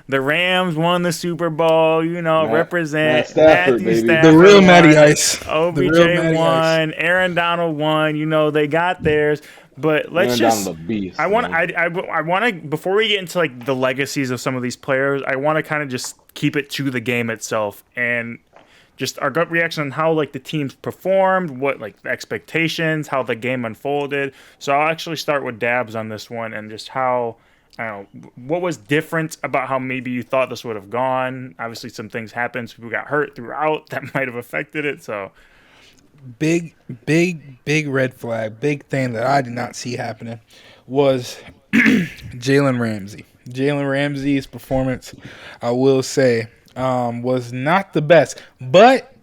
The Rams won the Super Bowl. Represent Matt Stafford, Matthew baby. Stafford The real won, Matty Ice. The real OBJ Matty Ice. won. Aaron Donald won. They got theirs. But let's Aaron just. Donald, a beast. I want. man. I want to. Before we get into like the legacies of some of these players, I want to kind of just keep it to the game itself and just our gut reaction on how like the teams performed, what like the expectations, how the game unfolded. So I'll actually start with Dabs on this one and just how I don't know what was different about how maybe you thought this would have gone. Obviously, some things happened. Some people got hurt throughout that might have affected it. So Big red flag, big thing that I did not see happening was Jalen Ramsey. Jalen Ramsey's performance, I will say, was not the best. But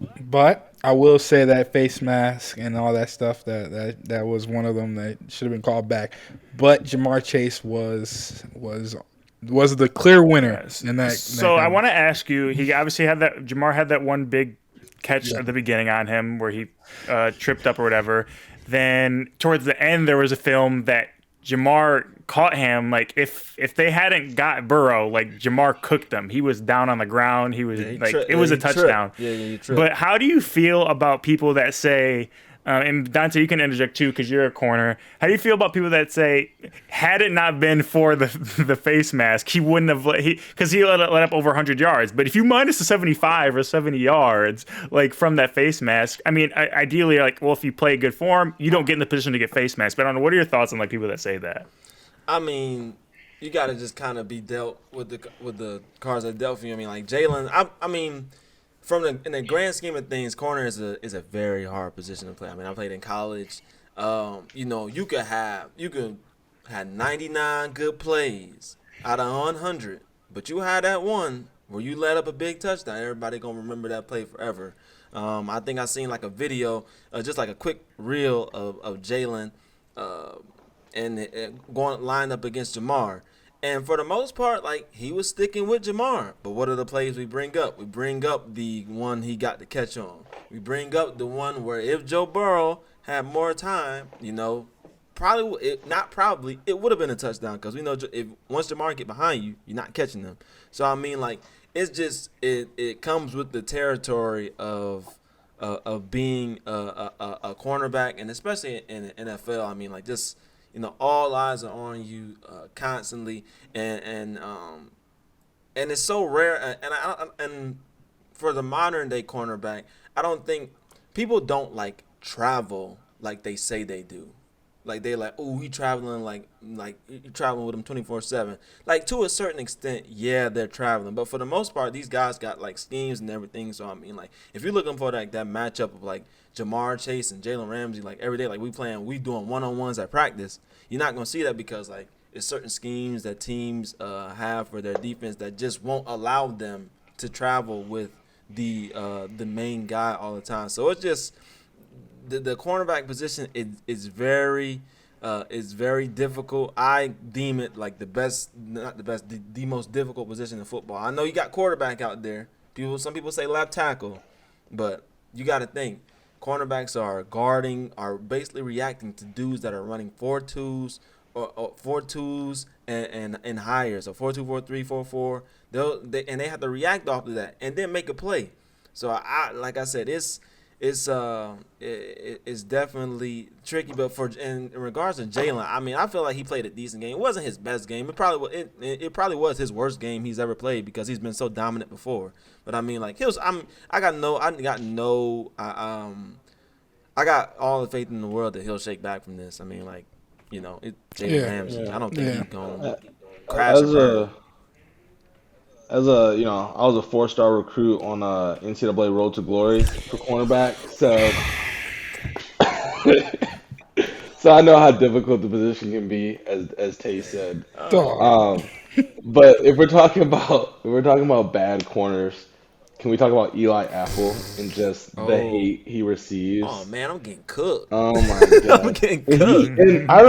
I will say that face mask and all that stuff that was one of them that should have been called back. But Jamar Chase was the clear winner in that. So I want to ask you. He obviously had that. Jamar had that one big catch Yeah. at the beginning on him where he tripped up or whatever. Then towards the end, there was a film that Jamar caught him. Like if they hadn't got Burrow, like Jamar cooked him. He was down on the ground. He was it was a touchdown. Yeah, he tripped. But how do you feel about people that say? And Dante, you can interject too because you're a corner. How do you feel about people that say, had it not been for the face mask, he wouldn't have because he let up over 100 yards. But if you minus the 75 or 70 yards like from that face mask, I mean, ideally, like, well, if you play good form, you don't get in the position to get face mask. But I don't know. What are your thoughts on like people that say that? I mean, you got to just kind of be dealt with the cards that dealt for you. I mean, like Jalen. I mean. In the grand scheme of things, corner is a very hard position to play. I mean, I played in college. You could have 99 good plays out of 100, but you had that one where you let up a big touchdown. Everybody gonna remember that play forever. I think I seen like a video, just like a quick reel of Jalen, and going lined up against Jamar. And for the most part, like, he was sticking with Jamar. But what are the plays we bring up? We bring up the one he got the catch on. We bring up the one where if Joe Burrow had more time, it would have been a touchdown, because we know if once Jamar get behind you, you're not catching them. So I mean, like, it's just it comes with the territory of being a cornerback, and especially in the NFL. I mean, like, just, all eyes are on you constantly, and it's so rare. And for the modern day cornerback, I don't think people don't like travel like they say they do. Like, they're like, oh, he traveling like you traveling with him 24/7. Like, to a certain extent, yeah, they're traveling, but for the most part, these guys got like schemes and everything. So I mean, like, if you're looking for like that matchup of like Jamar Chase and Jalen Ramsey, like, every day, like, we doing one-on-ones at practice, you're not gonna see that, because like it's certain schemes that teams have for their defense that just won't allow them to travel with the main guy all the time. So it's just the cornerback position is very difficult. I deem it like the most difficult position in football. I know you got quarterback out there. Some people say left tackle, but you got to think cornerbacks are basically reacting to dudes that are running 4.2s or 4.2s and higher. So 4.2, 4.3, 4.4. They have to react off of that and then make a play. So like I said, it's definitely tricky. But in regards to Jalen, I mean, I feel like he played a decent game. It wasn't his best game. It probably was his worst game he's ever played, because he's been so dominant before. But I mean, like, I got all the faith in the world that he'll shake back from this. I mean, like, Jalen Ramsey. I don't think he's gonna crash As a, I was a 4-star recruit on NCAA Road to Glory for cornerback, so I know how difficult the position can be, as Tay said. But if we're talking about bad corners, can we talk about Eli Apple and just the hate he receives? Oh man, I'm getting cooked. Oh my god, I'm getting cooked. And I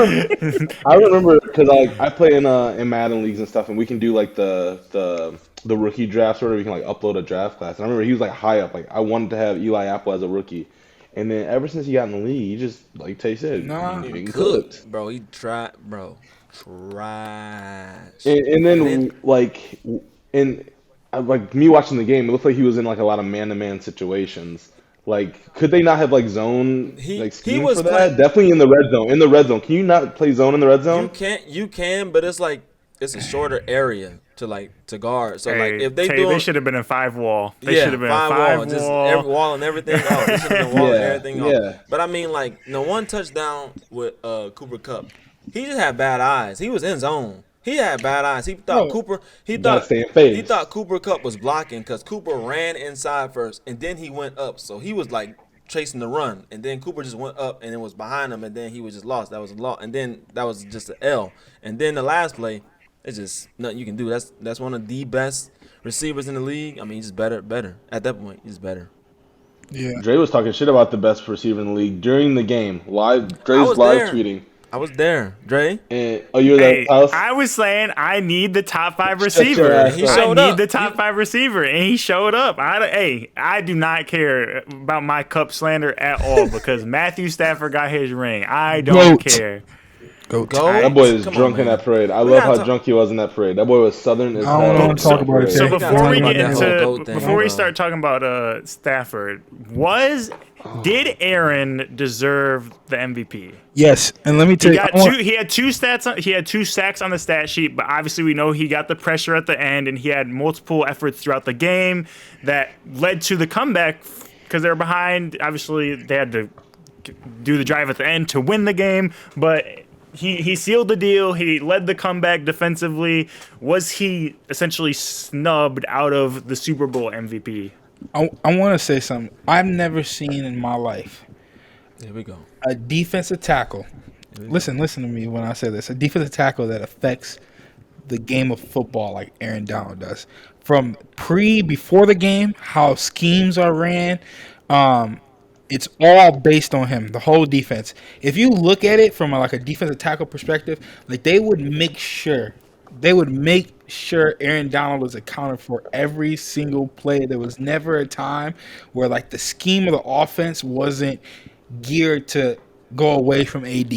remember, because I play in Madden leagues and stuff, and we can do like the rookie draft, sort of. We can like upload a draft class. And I remember he was like high up. Like, I wanted to have Eli Apple as a rookie, and then ever since he got in the league, he just, like Tay said, he's getting cooked. Bro, he tried, bro. Trash. And then like me watching the game, it looked like he was in like a lot of man-to-man situations. Like, could they not have like zone scheme for that? Definitely in the red zone. In the red zone, can you not play zone in the red zone? You can, but it's like it's a shorter area to guard. So like, if they should have been a 5-wall. They should have been a 5-wall. Just every wall and everything off. They should have been walling everything off. But I mean, like, the one touchdown with Cooper Kupp, he just had bad eyes. He was in zone. He had bad eyes. He thought Cooper Kupp was blocking, because Cooper ran inside first and then he went up. So he was like chasing the run, and then Cooper just went up and it was behind him, and then he was just lost. That was a loss, and then that was just an L. And then the last play, it's just nothing you can do. That's one of the best receivers in the league. I mean, he's just better. At that point, he's better. Yeah. Dre was talking shit about the best receiver in the league during the game. Dre's live tweeting. I was there, Dre. And, you were there, House? I was saying I need the top 5 receiver. He showed up. The top 5 receiver, and he showed up. I do not care about my Cup slander at all, because Matthew Stafford got his ring. I don't care. Go. That boy is drunk in that parade. I love how drunk he was in that parade. That boy was Southern as hell. I don't want to talk about it. So before we start talking about Stafford, did Eren deserve the MVP? Yes, and let me tell you, he had two stats. He had 2 sacks on the stat sheet, but obviously we know he got the pressure at the end, and he had multiple efforts throughout the game that led to the comeback, because they were behind. Obviously, they had to do the drive at the end to win the game, but he sealed the deal. He led the comeback defensively. Was he essentially snubbed out of the Super Bowl MVP? I want to say something. I've never seen in my life. Here we go. A defensive tackle. Listen to me when I say this. A defensive tackle that affects the game of football like Aaron Donald does. From before the game, how schemes are ran. It's all based on him, the whole defense. If you look at it from a defensive tackle perspective, like, they would make sure they would make sure Aaron Donald was accounted for every single play. There was never a time where like the scheme of the offense wasn't geared to go away from AD.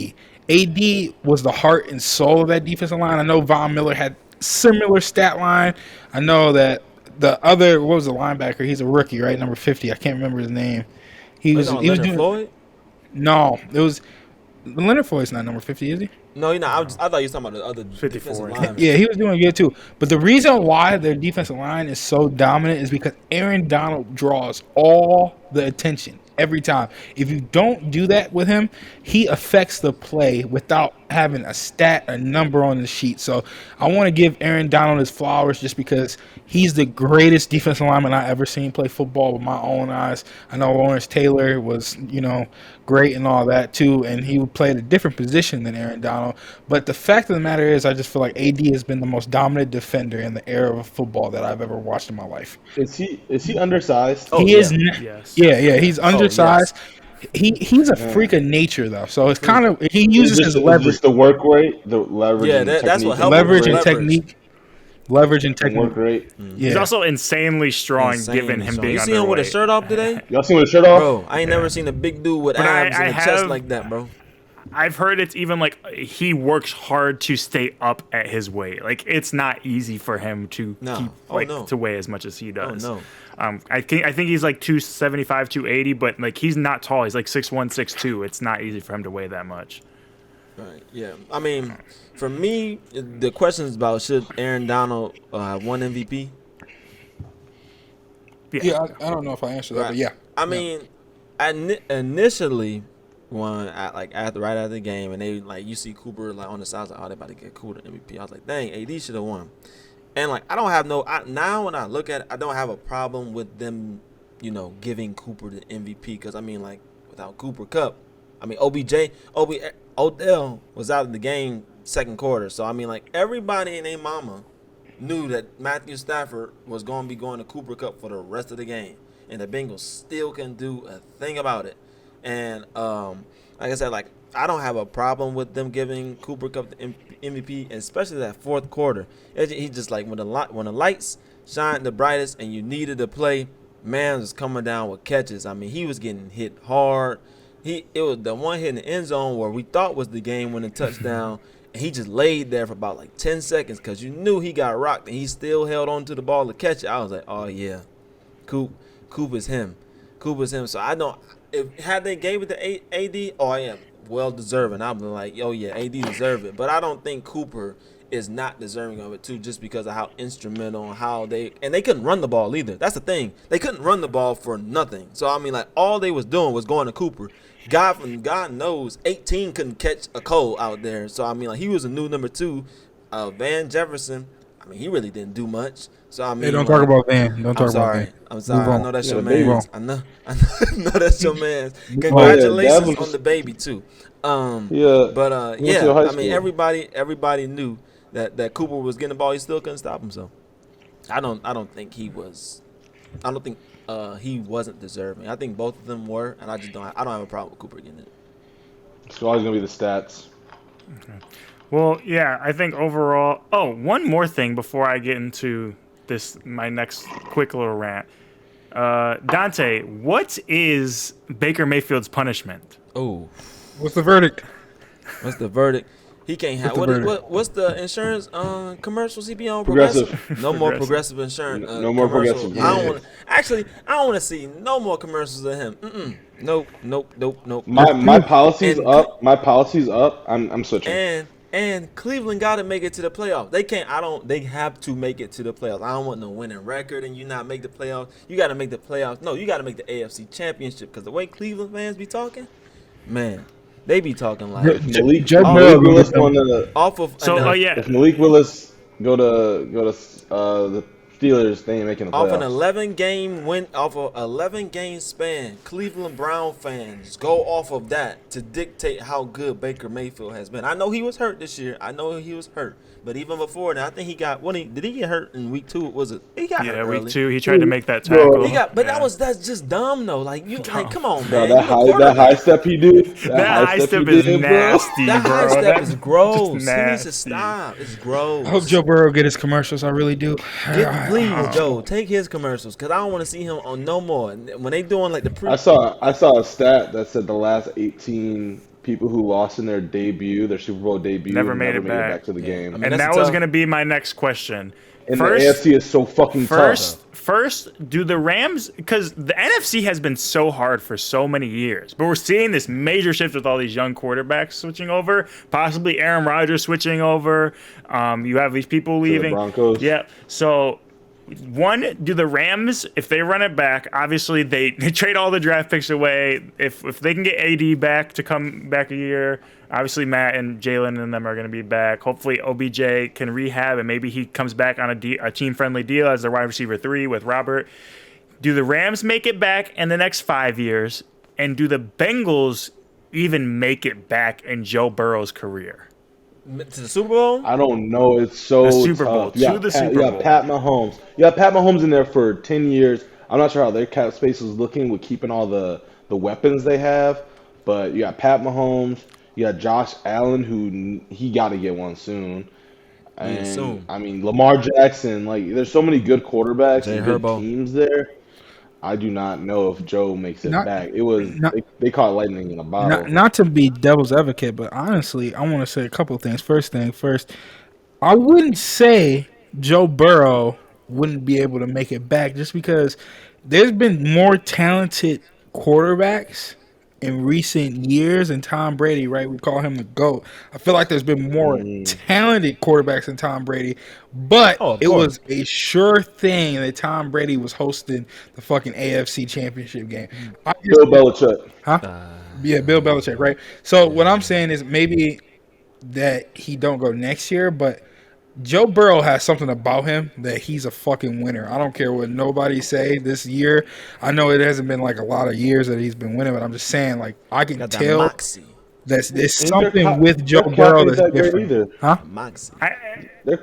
AD was the heart and soul of that defensive line. I know Von Miller had similar stat line. I know that the other, what was the linebacker? He's a rookie, right? Number 50. I can't remember his name. He was doing Floyd? No, it was Leonard Floyd's not number 50, is he? No, you're not. I thought you were talking about the other 54. defensive lineman. Yeah, he was doing good too. But the reason why their defensive line is so dominant is because Aaron Donald draws all the attention every time. If you don't do that with him, he affects the play without having a stat, a number on the sheet. So I want to give Aaron Donald his flowers just because he's the greatest defensive lineman I ever seen play football with my own eyes. I know Lawrence Taylor was, great and all that too, and he played a different position than Aaron Donald. But the fact of the matter is, I just feel like AD has been the most dominant defender in the era of football that I've ever watched in my life. Is he undersized? Oh, He yeah. is. Yes. Yeah. He's undersized. He's a freak of nature though, so it's kind of he uses his leverage, Just the work rate, the leverage. Yeah, and that's technique. what helped leverage and Leverage. technique, leverage and technique. Work rate. Yeah. He's also insanely strong, Insane. given him being You see him with a underweight. shirt off today? Y'all seen with a shirt off? Bro, I ain't never seen a big dude with But abs I and a chest have- like that, bro. I've heard it's even like he works hard to stay up at his weight. Like it's not easy for him to No. keep Oh, like no. to weigh as much as he does. no. I think he's like 275, 280, but like he's not tall. He's like 6'1", 6'2". It's not easy for him to weigh that much. Right. Yeah. I mean, for me, the question is about should Aaron Donald have won MVP? Yeah, I don't know if I answered that, Right. but yeah. I mean, initially, right after the game, and they like you see Cooper like on the side, like, oh, they about to get Cooper MVP. I was like, dang, AD should have won. And like I don't have now when I look at it, I don't have a problem with them, giving Cooper the MVP because I mean like without Cooper Kupp, I mean Odell was out of the game second quarter, so I mean like everybody and their mama knew that Matthew Stafford was going to be going to Cooper Kupp for the rest of the game, and the Bengals still couldn't do a thing about it. And like I said, like I don't have a problem with them giving Cooper Kupp the MVP, especially that fourth quarter. He just like when the lights shined the brightest and you needed to play, man was coming down with catches. I mean, he was getting hit hard. It was the one hit in the end zone where we thought was the game-winning touchdown. And he just laid there for about like 10 seconds because you knew he got rocked and he still held on to the ball to catch it. I was like, oh, yeah, Coop is him. So I don't – had they gave it to AD, oh, yeah, well-deserving. I'm like, oh, yeah, AD deserve it. But I don't think Cooper is not deserving of it, too, just because of how instrumental and how they – and they couldn't run the ball either. That's the thing. They couldn't run the ball for nothing. So, I mean, like, all they was doing was going to Cooper. God knows 18 couldn't catch a cold out there. So, I mean, like, he was a new number 2. Van Jefferson, I mean, he really didn't do much. So, I mean, Hey, don't talk about Van. Don't talk about Van. I'm sorry. I know that's your baby. man. I know that's your man. Congratulations on the baby too. Yeah. But He went to high I mean, school. everybody knew that Cooper was getting the ball. He still couldn't stop himself. I don't think he was. I don't think he wasn't deserving. I think both of them were, and I don't have a problem with Cooper getting it. It's always gonna be the stats. Well, yeah, I think overall. Oh, one more thing before I get into my next quick little rant. Dante, what is Baker Mayfield's punishment? Oh, What's the verdict? what's the verdict? He can't have What's the verdict? what's the insurance commercials he be on? Progressive. No more progressive insurance. No more commercials. progressive. I don't want to see no more commercials of him. Nope. My policy's And- up. My policy's up. I'm switching. And Cleveland got to make it to the playoffs. They can't. They have to make it to the playoffs. I don't want no winning record and you not make the playoffs. You got to make the playoffs. No, you got to make the AFC Championship because the way Cleveland fans be talking, man, they be talking like If Malik, Joe Malik Burrow Willis gonna going to off of. So, and, yeah, if Malik Willis go to the Steelers, they ain't making the Off an playoffs. 11 game span, Cleveland Brown fans go off of that to dictate how good Baker Mayfield has been. I know he was hurt this year. But even before that, I think he got did he get hurt in week 2? Was it he got hurt early? week 2 he tried to make that tackle. That's just dumb though. Like come on, Bro, man. that high step he did. That high step is nasty, That bro. high step is gross. He needs to nasty. stop. It's gross. I hope Joe Burrow get his commercials. I really do. Please, Joe, take his commercials because I don't want to see him on no more. When they doing like the pre. I saw a stat that said the last 18 people who lost in their Super Bowl debut, Never made it back to the Yeah. game. I mean, And that was going to be my next question. And the AFC is so fucking tough. First, do the Rams, because the NFC has been so hard for so many years, but we're seeing this major shift with all these young quarterbacks switching over, possibly Aaron Rodgers switching over. You have these people leaving. The Broncos. Yeah. So, one, do the Rams, if they run it back, obviously they trade all the draft picks away. If they can get AD back to come back a year, obviously Matt and Jalen and them are going to be back. Hopefully OBJ can rehab and maybe he comes back on a team-friendly deal as the wide receiver 3 with Robert. Do the Rams make it back in the next 5 years? And do the Bengals even make it back in Joe Burrow's career? To the Super Bowl? I don't know. It's so The Super Bowl. tough. To the Super Bowl. Yeah, Pat Mahomes. You got Pat Mahomes in there for 10 years. I'm not sure how their cap space is looking with keeping all the weapons they have. But you got Pat Mahomes. You got Josh Allen, who he got to get one soon. And, soon. I mean, Lamar Jackson. Like, there's so many good quarterbacks and good Herbo. teams there. I do not know if Joe makes it back. It was they caught lightning in a bottle. Not to be devil's advocate, but honestly, I want to say a couple of things. First thing first, I wouldn't say Joe Burrow wouldn't be able to make it back just because there's been more talented quarterbacks in recent years than Tom Brady, right? We call him the GOAT. I feel like there's been more talented quarterbacks than Tom Brady, but it was a sure thing that Tom Brady was hosting the fucking AFC Championship game. Bill Belichick. Huh? Yeah, Bill Belichick, right? So what I'm saying is maybe that he don't go next year, but Joe Burrow has something about him that he's a fucking winner. I don't care what nobody say this year. I know it hasn't been like a lot of years that he's been winning, but I'm just saying, like, I can tell that there's something with Joe Burrow that's different. Either. Huh? Moxie. Ain't their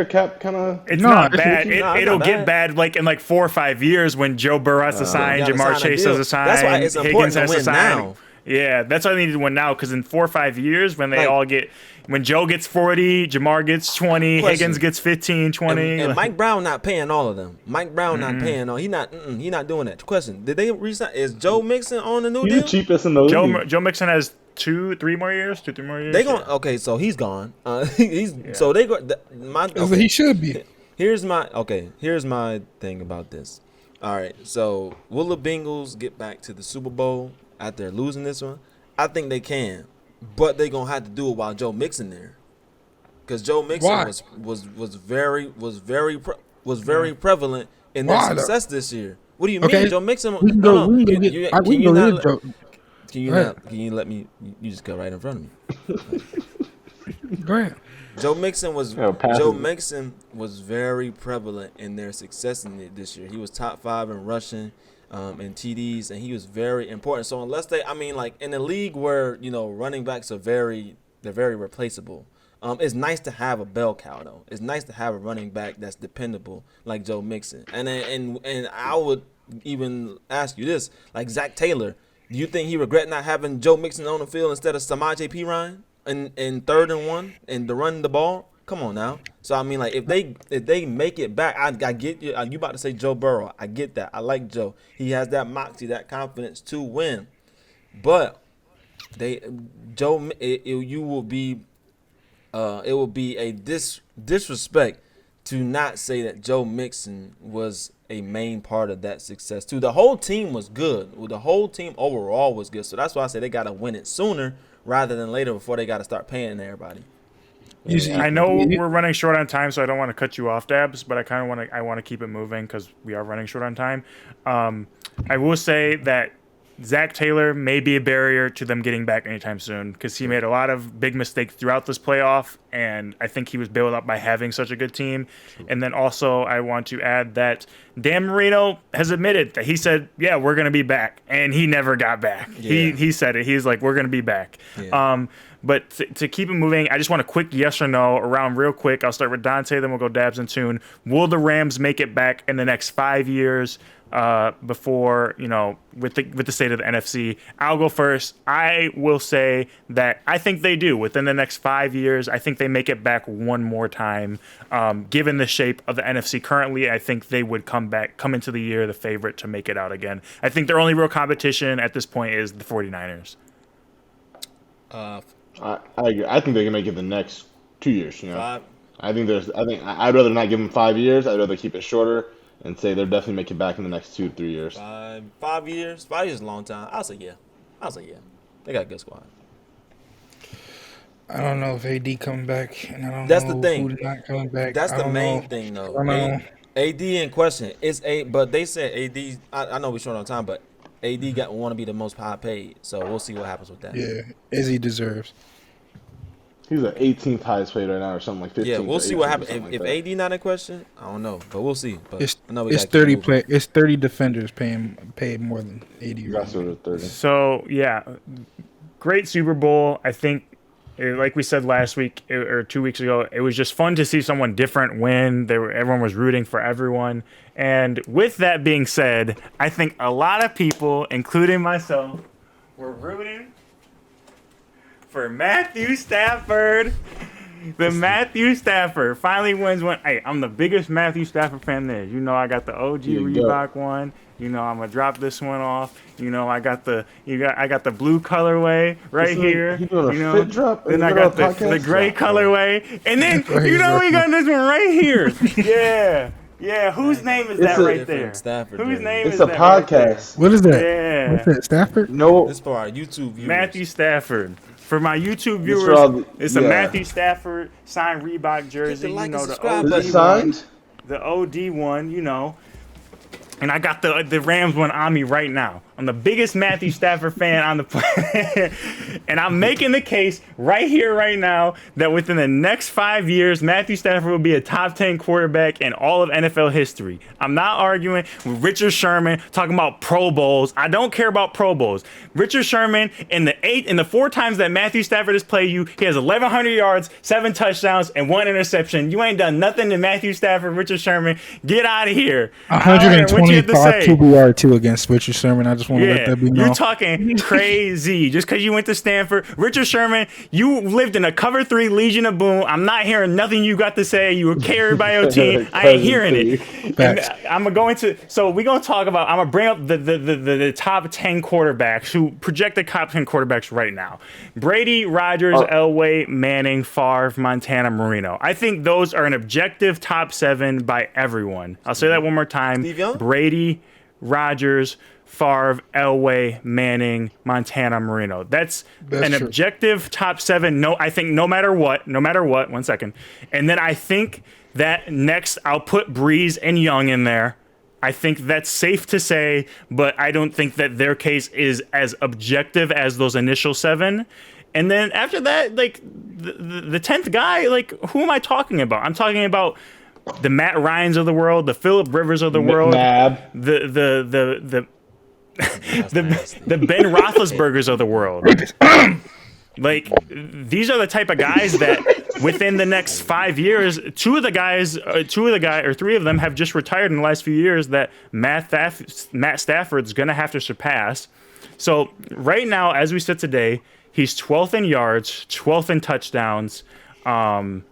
cap kind of? It's not bad. It'll get bad like in like 4 or 5 years when Joe Burrow has to sign, Jamar Chase has to sign, that's why it's important Higgins to has win to sign. now. Yeah, that's why they need to win now because in 4 or 5 years when they all get, when Joe gets 40, Jamar gets 20, Higgins gets 15, 20. And Mike Brown not paying all of them. Mike Brown not paying all. He not doing that. Question: did they resign? Is Joe Mixon on the new deal? He's the cheapest in the league. Joe Mixon has 2-3 more years. They going okay, so he's gone. So they go. He should be. Here's my thing about this. All right, so will the Bengals get back to the Super Bowl after losing this one? I think they can, but they gonna have to do it while Joe Mixon there, because Joe Mixon was very prevalent in their success this year. What do you mean, Joe Mixon? Can you let me? You just got right in front of me. Go ahead. Joe Mixon was very prevalent in their success this year. He was top 5 in rushing, and TDs, and he was very important. So unless like in a league where running backs are very replaceable. It's nice to have a bell cow though. It's nice to have a running back that's dependable like Joe Mixon. And I would even ask you this, like Zach Taylor. Do you think he regret not having Joe Mixon on the field instead of Samaje Perine in 3rd and 1 and to run the ball? Come on now. So I mean, like if they make it back, I get you. You about to say Joe Burrow? I get that. I like Joe. He has that moxie, that confidence to win. But it will be a disrespect to not say that Joe Mixon was a main part of that success too. The whole team was good. Well, the whole team overall was good. So that's why I say they got to win it sooner rather than later before they got to start paying everybody. I know we're running short on time, so I don't want to cut you off, Dabs, but I want to keep it moving because we are running short on time. I will say that Zach Taylor may be a barrier to them getting back anytime soon because he made a lot of big mistakes throughout this playoff and I think he was bailed out by having such a good team. And then also I want to add that Dan Marino has admitted that he said, yeah, we're going to be back, and he never got back. Yeah. He said it. He's like, we're going to be back. Yeah. But to keep it moving, I just want a quick yes or no around real quick. I'll start with Dante, then we'll go Dabs and Tune. Will the Rams make it back in the next 5 years before, with the state of the NFC? I'll go first. I will say that I think they do. Within the next 5 years, I think they make it back one more time. Given the shape of the NFC currently, I think they would come into the year the favorite to make it out again. I think their only real competition at this point is the 49ers. I agree. I think they can make it the next 2 years. 5. I think I'd rather not give them 5 years. I'd rather keep it shorter and say they'll definitely make it back in the next 2 to 3 years. 5 years. 5 years is a long time. I'll say yeah. They got a good squad. I don't know if AD coming back, and I don't That's know the thing. who's not coming back. That's I the don't main know. thing, though. I don't know. AD in question. But they said AD. I know we're short on time, but AD want to be the most high paid. So we'll see what happens with that. Yeah, as he deserves. He's the 18th highest paid right now, or something like 15th. Yeah, we'll or see what 18th or happens. something If like that. AD not in question, I don't know, but we'll see. But It's I know we it's gotta keep 30 moving. It's 30 defenders paid more than 80. That's what it's 30. So, yeah, great Super Bowl. I think, like we said last week or 2 weeks ago, it was just fun to see someone different win. Everyone was rooting for everyone. And with that being said, I think a lot of people, including myself, were rooting for Matthew Stafford. Matthew Stafford finally wins one. Hey, I'm the biggest Matthew Stafford fan there. I got the OG Reebok one. I'm gonna drop this one off. I got the blue colorway right here. He's doing a fit drop in Then the I middle got of the podcast? gray colorway, and then we got this one right here. Yeah. Whose name is that right there? Stafford Whose jersey. name It's is a that right there? podcast. What is that? Yeah. What's that? Stafford? No, This for our YouTube viewers. Matthew Stafford. For my YouTube This for viewers, all the- it's a yeah. Matthew Stafford signed Reebok jersey. like and the subscribe is OD it button. signed? the OD one, And I got the Rams one on me right now. I'm the biggest Matthew Stafford fan on the planet. And I'm making the case right here, right now, that within the next 5 years, Matthew Stafford will be a top 10 quarterback in all of NFL history. I'm not arguing with Richard Sherman talking about Pro Bowls. I don't care about Pro Bowls. Richard Sherman, in the 4 times that Matthew Stafford has played you, he has 1,100 yards, 7 touchdowns, and 1 interception. You ain't done nothing to Matthew Stafford, Richard Sherman. Get out of here. I don't care what you have to 125 say. QBR 2 against Richard Sherman. I just want to let that be known. You're talking crazy. Just because you went to Stanford. Richard Sherman, you lived in a cover 3 Legion of Boom. I'm not hearing nothing you got to say. You were carried by your team. I ain't hearing it. And I'm going to go into, so we're going to talk about, I'm going to bring up the top 10 quarterbacks who projected top 10 quarterbacks right now. Brady, Rodgers, Elway, Manning, Favre, Montana, Marino. I think those are an objective top 7 by everyone. I'll say that one more time. Steve Young? Brady, Rodgers, Favre, Elway, Manning, Montana, Marino. That's an true. objective top 7. No, I think no matter what, 1 second. And then I think that next I'll put Breeze and Young in there. I think that's safe to say, but I don't think that their case is as objective as those initial 7. And then after that, like the 10th guy, like who am I talking about? I'm talking about the Matt Ryans of the world, the Phillip Rivers of the world, McNabb. the Ben Roethlisbergers of the world. Like, these are the type of guys that within the next 5 years, 3 of them have just retired in the last few years that Matt Stafford's going to have to surpass. So right now, as we sit today, he's 12th in yards, 12th in touchdowns. On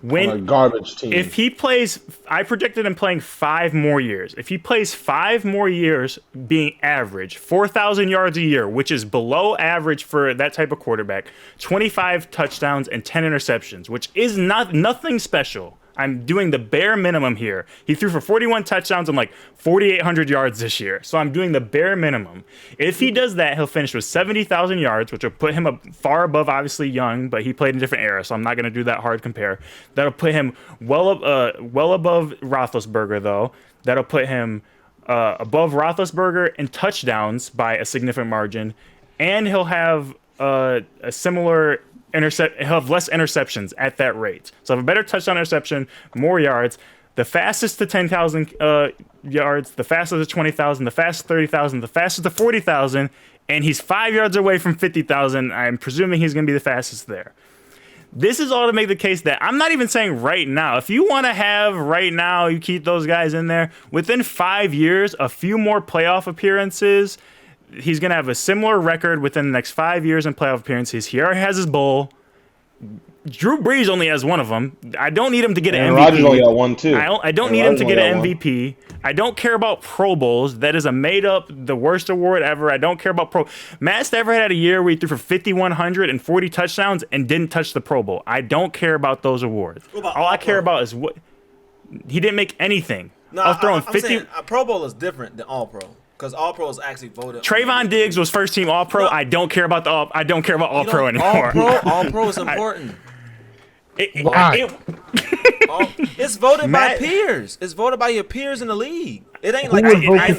a garbage team. If he plays, I predicted him playing 5 more years. If he plays 5 more years being average, 4,000 yards a year, which is below average for that type of quarterback, 25 touchdowns and 10 interceptions, which is nothing special. I'm doing the bare minimum here. He threw for 41 touchdowns and like 4,800 yards this year. So I'm doing the bare minimum. If he does that, he'll finish with 70,000 yards, which will put him up far above, obviously, Young, but he played in a different era, so I'm not going to do that hard compare. That'll put him well above Roethlisberger, though. That'll put him above Roethlisberger in touchdowns by a significant margin. And he'll have a similar he'll have less interceptions at that rate. So have a better touchdown interception, more yards, the fastest to 10,000 yards, the fastest to 20,000, the fastest to 30,000, the fastest to 40,000, and he's 5 yards away from 50,000. I'm presuming he's going to be the fastest there. This is all to make the case that I'm not even saying right now. If you want to have right now, you keep those guys in there. Within 5 years, a few more playoff appearances, he's going to have a similar record within the next 5 years in playoff appearances. He already has his bowl. Drew Brees only has one of them. I don't need him to get an MVP. Rodgers only got one too. I don't need him to get an MVP. I don't care about Pro Bowls. That is a made-up, the worst award ever. I don't care about Matt Stafford had a year where he threw for 5,140 touchdowns and didn't touch the Pro Bowl. I don't care about those awards. All I care about is what he didn't make anything. No, I'm saying a Pro Bowl is different than All Pro. Because All Pro is actually voted. Trayvon Diggs was first team All Pro. No. I don't care about All Pro anymore. All Pro is important. Why? It's voted by peers. It's voted by your peers in the league. It ain't like I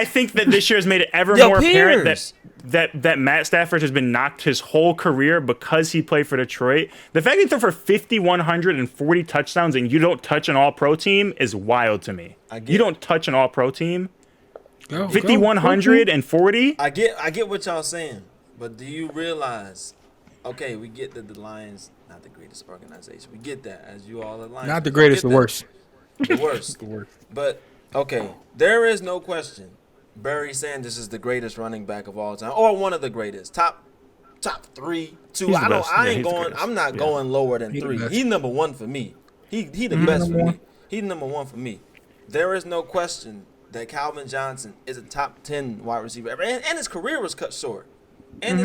think that this year has made it ever more apparent that Matt Stafford has been knocked his whole career because he played for Detroit. The fact that he threw for 5,140 touchdowns and you don't touch an All-Pro team is wild to me. You don't touch an All-Pro team. 5,140. I get what y'all saying, but do you realize? Okay, we get that the Lions not the greatest organization. We get that, as you all align. Not the greatest, the worst. The worst. The worst. But okay, there is no question. Barry Sanders is the greatest running back of all time, or one of the greatest. Top 3, 2. I'm not going lower than 3. He's number 1 for me. He the best for me. He's number 1 for me. There is no question that Calvin Johnson is a top 10 wide receiver ever, and his career was cut short. And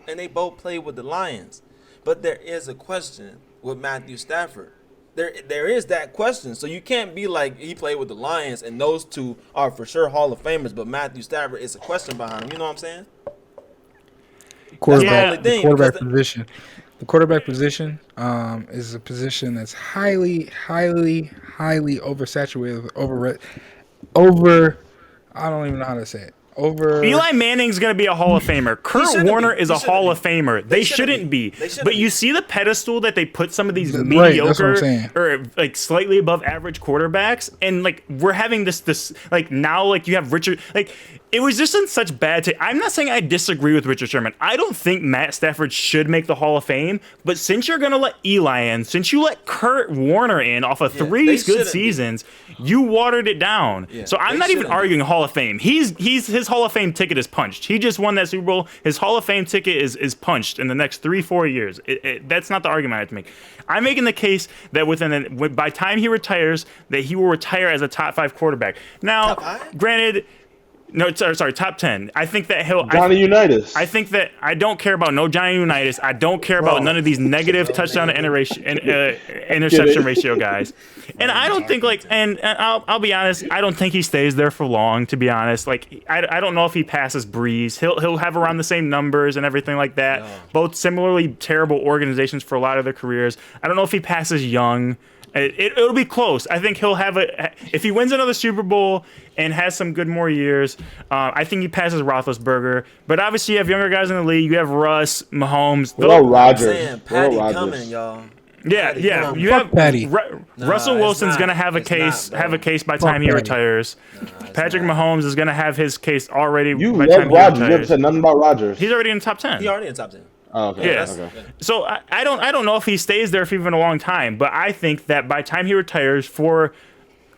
they both played with the Lions. But there is a question with Matthew Stafford. There is that question. So you can't be like he played with the Lions and those two are for sure Hall of Famers, but Matthew Stafford is a question behind him. You know what I'm saying? Quarterback position. The quarterback position is a position that's highly oversaturated. I don't even know how to say it. Eli Manning's going to be a Hall of Famer. Kurt Warner is a Hall of Famer. They shouldn't be. But you see the pedestal that they put some of these mediocre or like slightly above average quarterbacks, and like we're having this like now like you have Richard like. It was just in such bad taste. I'm not saying I disagree with Richard Sherman. I don't think Matt Stafford should make the Hall of Fame. But since you're going to let Eli in, since you let Kurt Warner in off of 3 good seasons, you watered it down. Yeah, so I'm not even arguing Hall of Fame. His Hall of Fame ticket is punched. He just won that Super Bowl. His Hall of Fame ticket is punched in the next 3-4 years. That's not the argument I have to make. I'm making the case that by time he retires, that he will retire as a top 5 quarterback. Now, granted. No, sorry, top 10. I think that Johnny Unitas. I think that I don't care about no Johnny Unitas. I don't care about none of these negative touchdown to interception ratio guys. And I don't think and I'll be honest, I don't think he stays there for long. To be honest, like I don't know if he passes Breeze. He'll have around the same numbers and everything like that. Yeah. Both similarly terrible organizations for a lot of their careers. I don't know if he passes Young. It'll be close. I think he'll have if he wins another Super Bowl and has some good more years, I think he passes Roethlisberger. But obviously, you have younger guys in the league. You have Russ, Mahomes. Rodgers. Patty coming, y'all. Yeah. You have Patty. Russell Wilson's gonna have a case by the time he retires. Patrick Mahomes is gonna have his case already. You love Rodgers. You haven't said nothing about Rodgers. He's already in the top 10. He's already in the top 10. Oh, okay. Yes. Okay. So I don't know if he stays there for even a long time, but I think that by the time he retires, for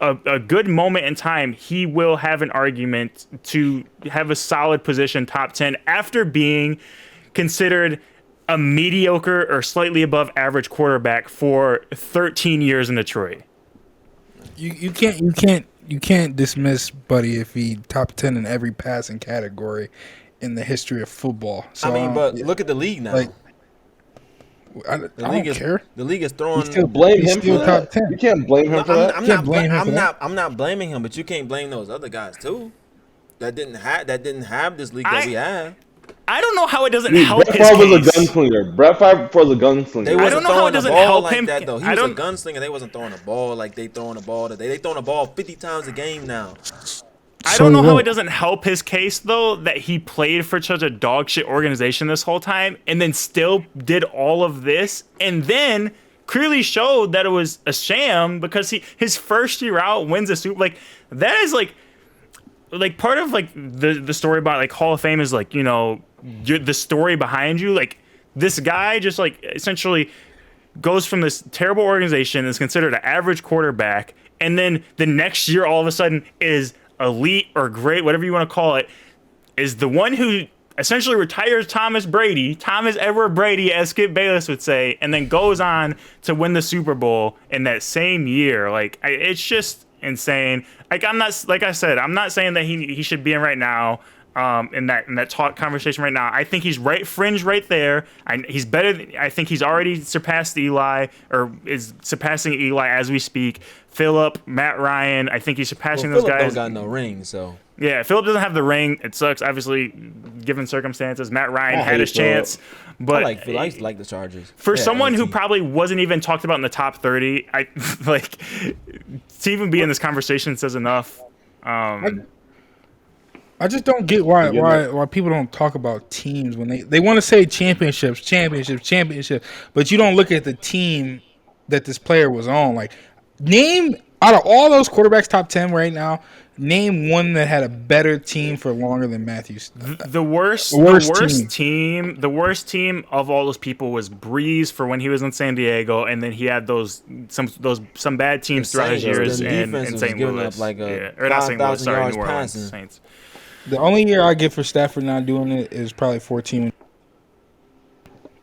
a good moment in time, he will have an argument to have a solid position, top 10, after being considered a mediocre or slightly above average quarterback for 13 years in Detroit. You can't dismiss Buddy if he top 10 in every passing category in the history of football. So, look at the league now. Like, I don't care. The league is throwing. You still blame him for that? 10. You can't blame him for that. I'm not blaming him, but you can't blame those other guys too. That didn't have this league that we have. I don't know how it doesn't help his case. Brett Favre was a gunslinger. Brett Favre was a gunslinger. I don't know how it doesn't help him. That, though. He was a gunslinger. They wasn't throwing the ball like they throwing the ball today. They throwing the ball 50 times a game now. I don't know how it doesn't help his case though that he played for such a dog shit organization this whole time and then still did all of this and then clearly showed that it was a sham because his first year out wins a Super. Like that is like part of like the story about like Hall of Fame is like, you know, the story behind you. Like this guy just like essentially goes from this terrible organization is considered an average quarterback, and then the next year all of a sudden is elite or great, whatever you want to call it, is the one who essentially retires Thomas Edward Brady, as Skip Bayless would say, and then goes on to win the Super Bowl in that same year. Like it's just insane. Like I'm not, like I said, I'm not saying that he should be in right now. In that talk conversation right now, I think he's right fringe right there. He's better. I think he's already surpassed Eli, or is surpassing Eli as we speak. Phillip, Matt Ryan. I think he's surpassing those guys. Phillip don't got no ring, so yeah. Phillip doesn't have the ring. It sucks, obviously, given circumstances. Matt Ryan had his chance, but I used to like the Chargers. For someone who probably wasn't even talked about in the top 30, I like to even be in this conversation says enough. I just don't get why people don't talk about teams when they want to say championships, but you don't look at the team that this player was on. Like, name out of all those quarterbacks top 10 right now, name one that had a better team for longer than Matthews. The worst team of all those people was Breeze for when he was in San Diego, and then he had some bad teams throughout his years in St. Louis. Like or not St. Louis, sorry, New Orleans Saints. The only year I give for Stafford not doing it is probably 14.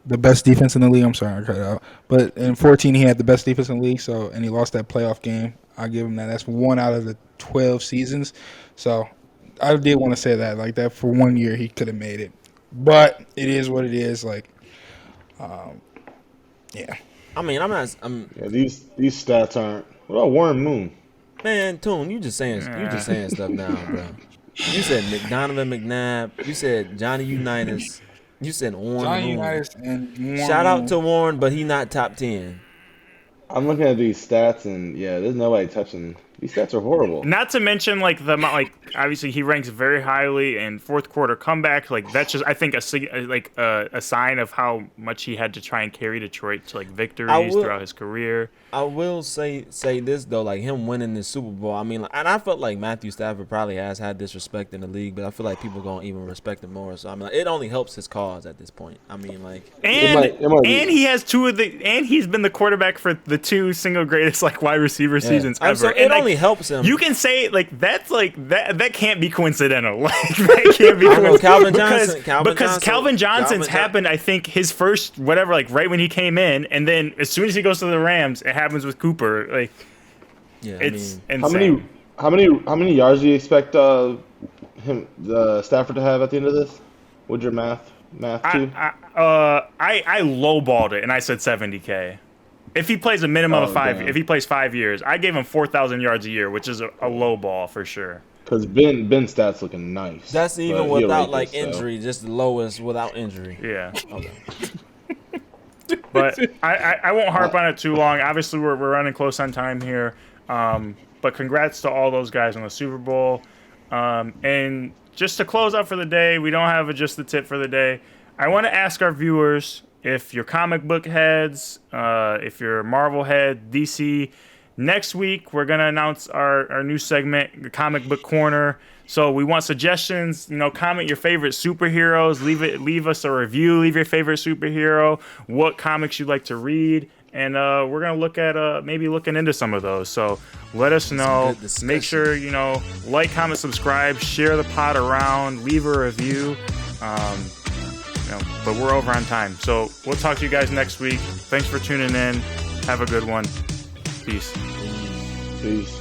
The best defense in the league. I'm sorry, I cut it out. But in 14, he had the best defense in the league, and he lost that playoff game. I give him that. That's 1 out of the 12 seasons. So I did want to say that. Like that, for 1 year, he could have made it. But it is what it is. Like, yeah. I mean, these stats aren't. What about Warren Moon? Man, Toon, you just saying stuff now, bro. You said McDonovan McNabb. You said Johnny Unitas. You said Warren. Johnny Unitas and Warren. Shout out to Warren, but he not top 10. I'm looking at these stats, and there's nobody touching. These stats are horrible. Not to mention, like obviously he ranks very highly in fourth quarter comeback. Like that's just, I think, a sign of how much he had to try and carry Detroit to like victories throughout his career. I will say this though, like him winning the Super Bowl. I mean, and I felt like Matthew Stafford probably has had disrespect in the league, but I feel like people gonna even respect him more. So I mean, like, it only helps his cause at this point. I mean, like, he has he's been the quarterback for the 2 single greatest like wide receiver seasons ever. So it only helps him. You can say like that's like that can't be coincidental. Like that can't be coincidental because Calvin Johnson's happened. I think his first whatever, like right when he came in, and then as soon as he goes to the Rams, it happens with Cooper. Like, it's insane. How many yards do you expect Stafford to have at the end of this? What'd your math to? I lowballed it and I said 70K. If he plays a minimum of 5, if he plays 5 years, I gave him 4,000 yards a year, which is a low ball for sure. Because Ben stats looking nice. That's even without like injury, just the lowest without injury. Yeah. Okay. But I won't harp on it too long. Obviously, we're running close on time here. But congrats to all those guys on the Super Bowl. And just to close out for the day, we don't have just the tip for the day. I want to ask our viewers, if you're comic book heads, if you're Marvel head, DC, next week we're going to announce our new segment, the Comic Book Corner. So we want suggestions, comment your favorite superheroes, leave us a review, leave your favorite superhero, what comics you'd like to read, and we're going to look at maybe looking into some of those. So let us know. Make sure, like, comment, subscribe, share the pod around, leave a review. But we're over on time. So we'll talk to you guys next week. Thanks for tuning in. Have a good one. Peace. Peace.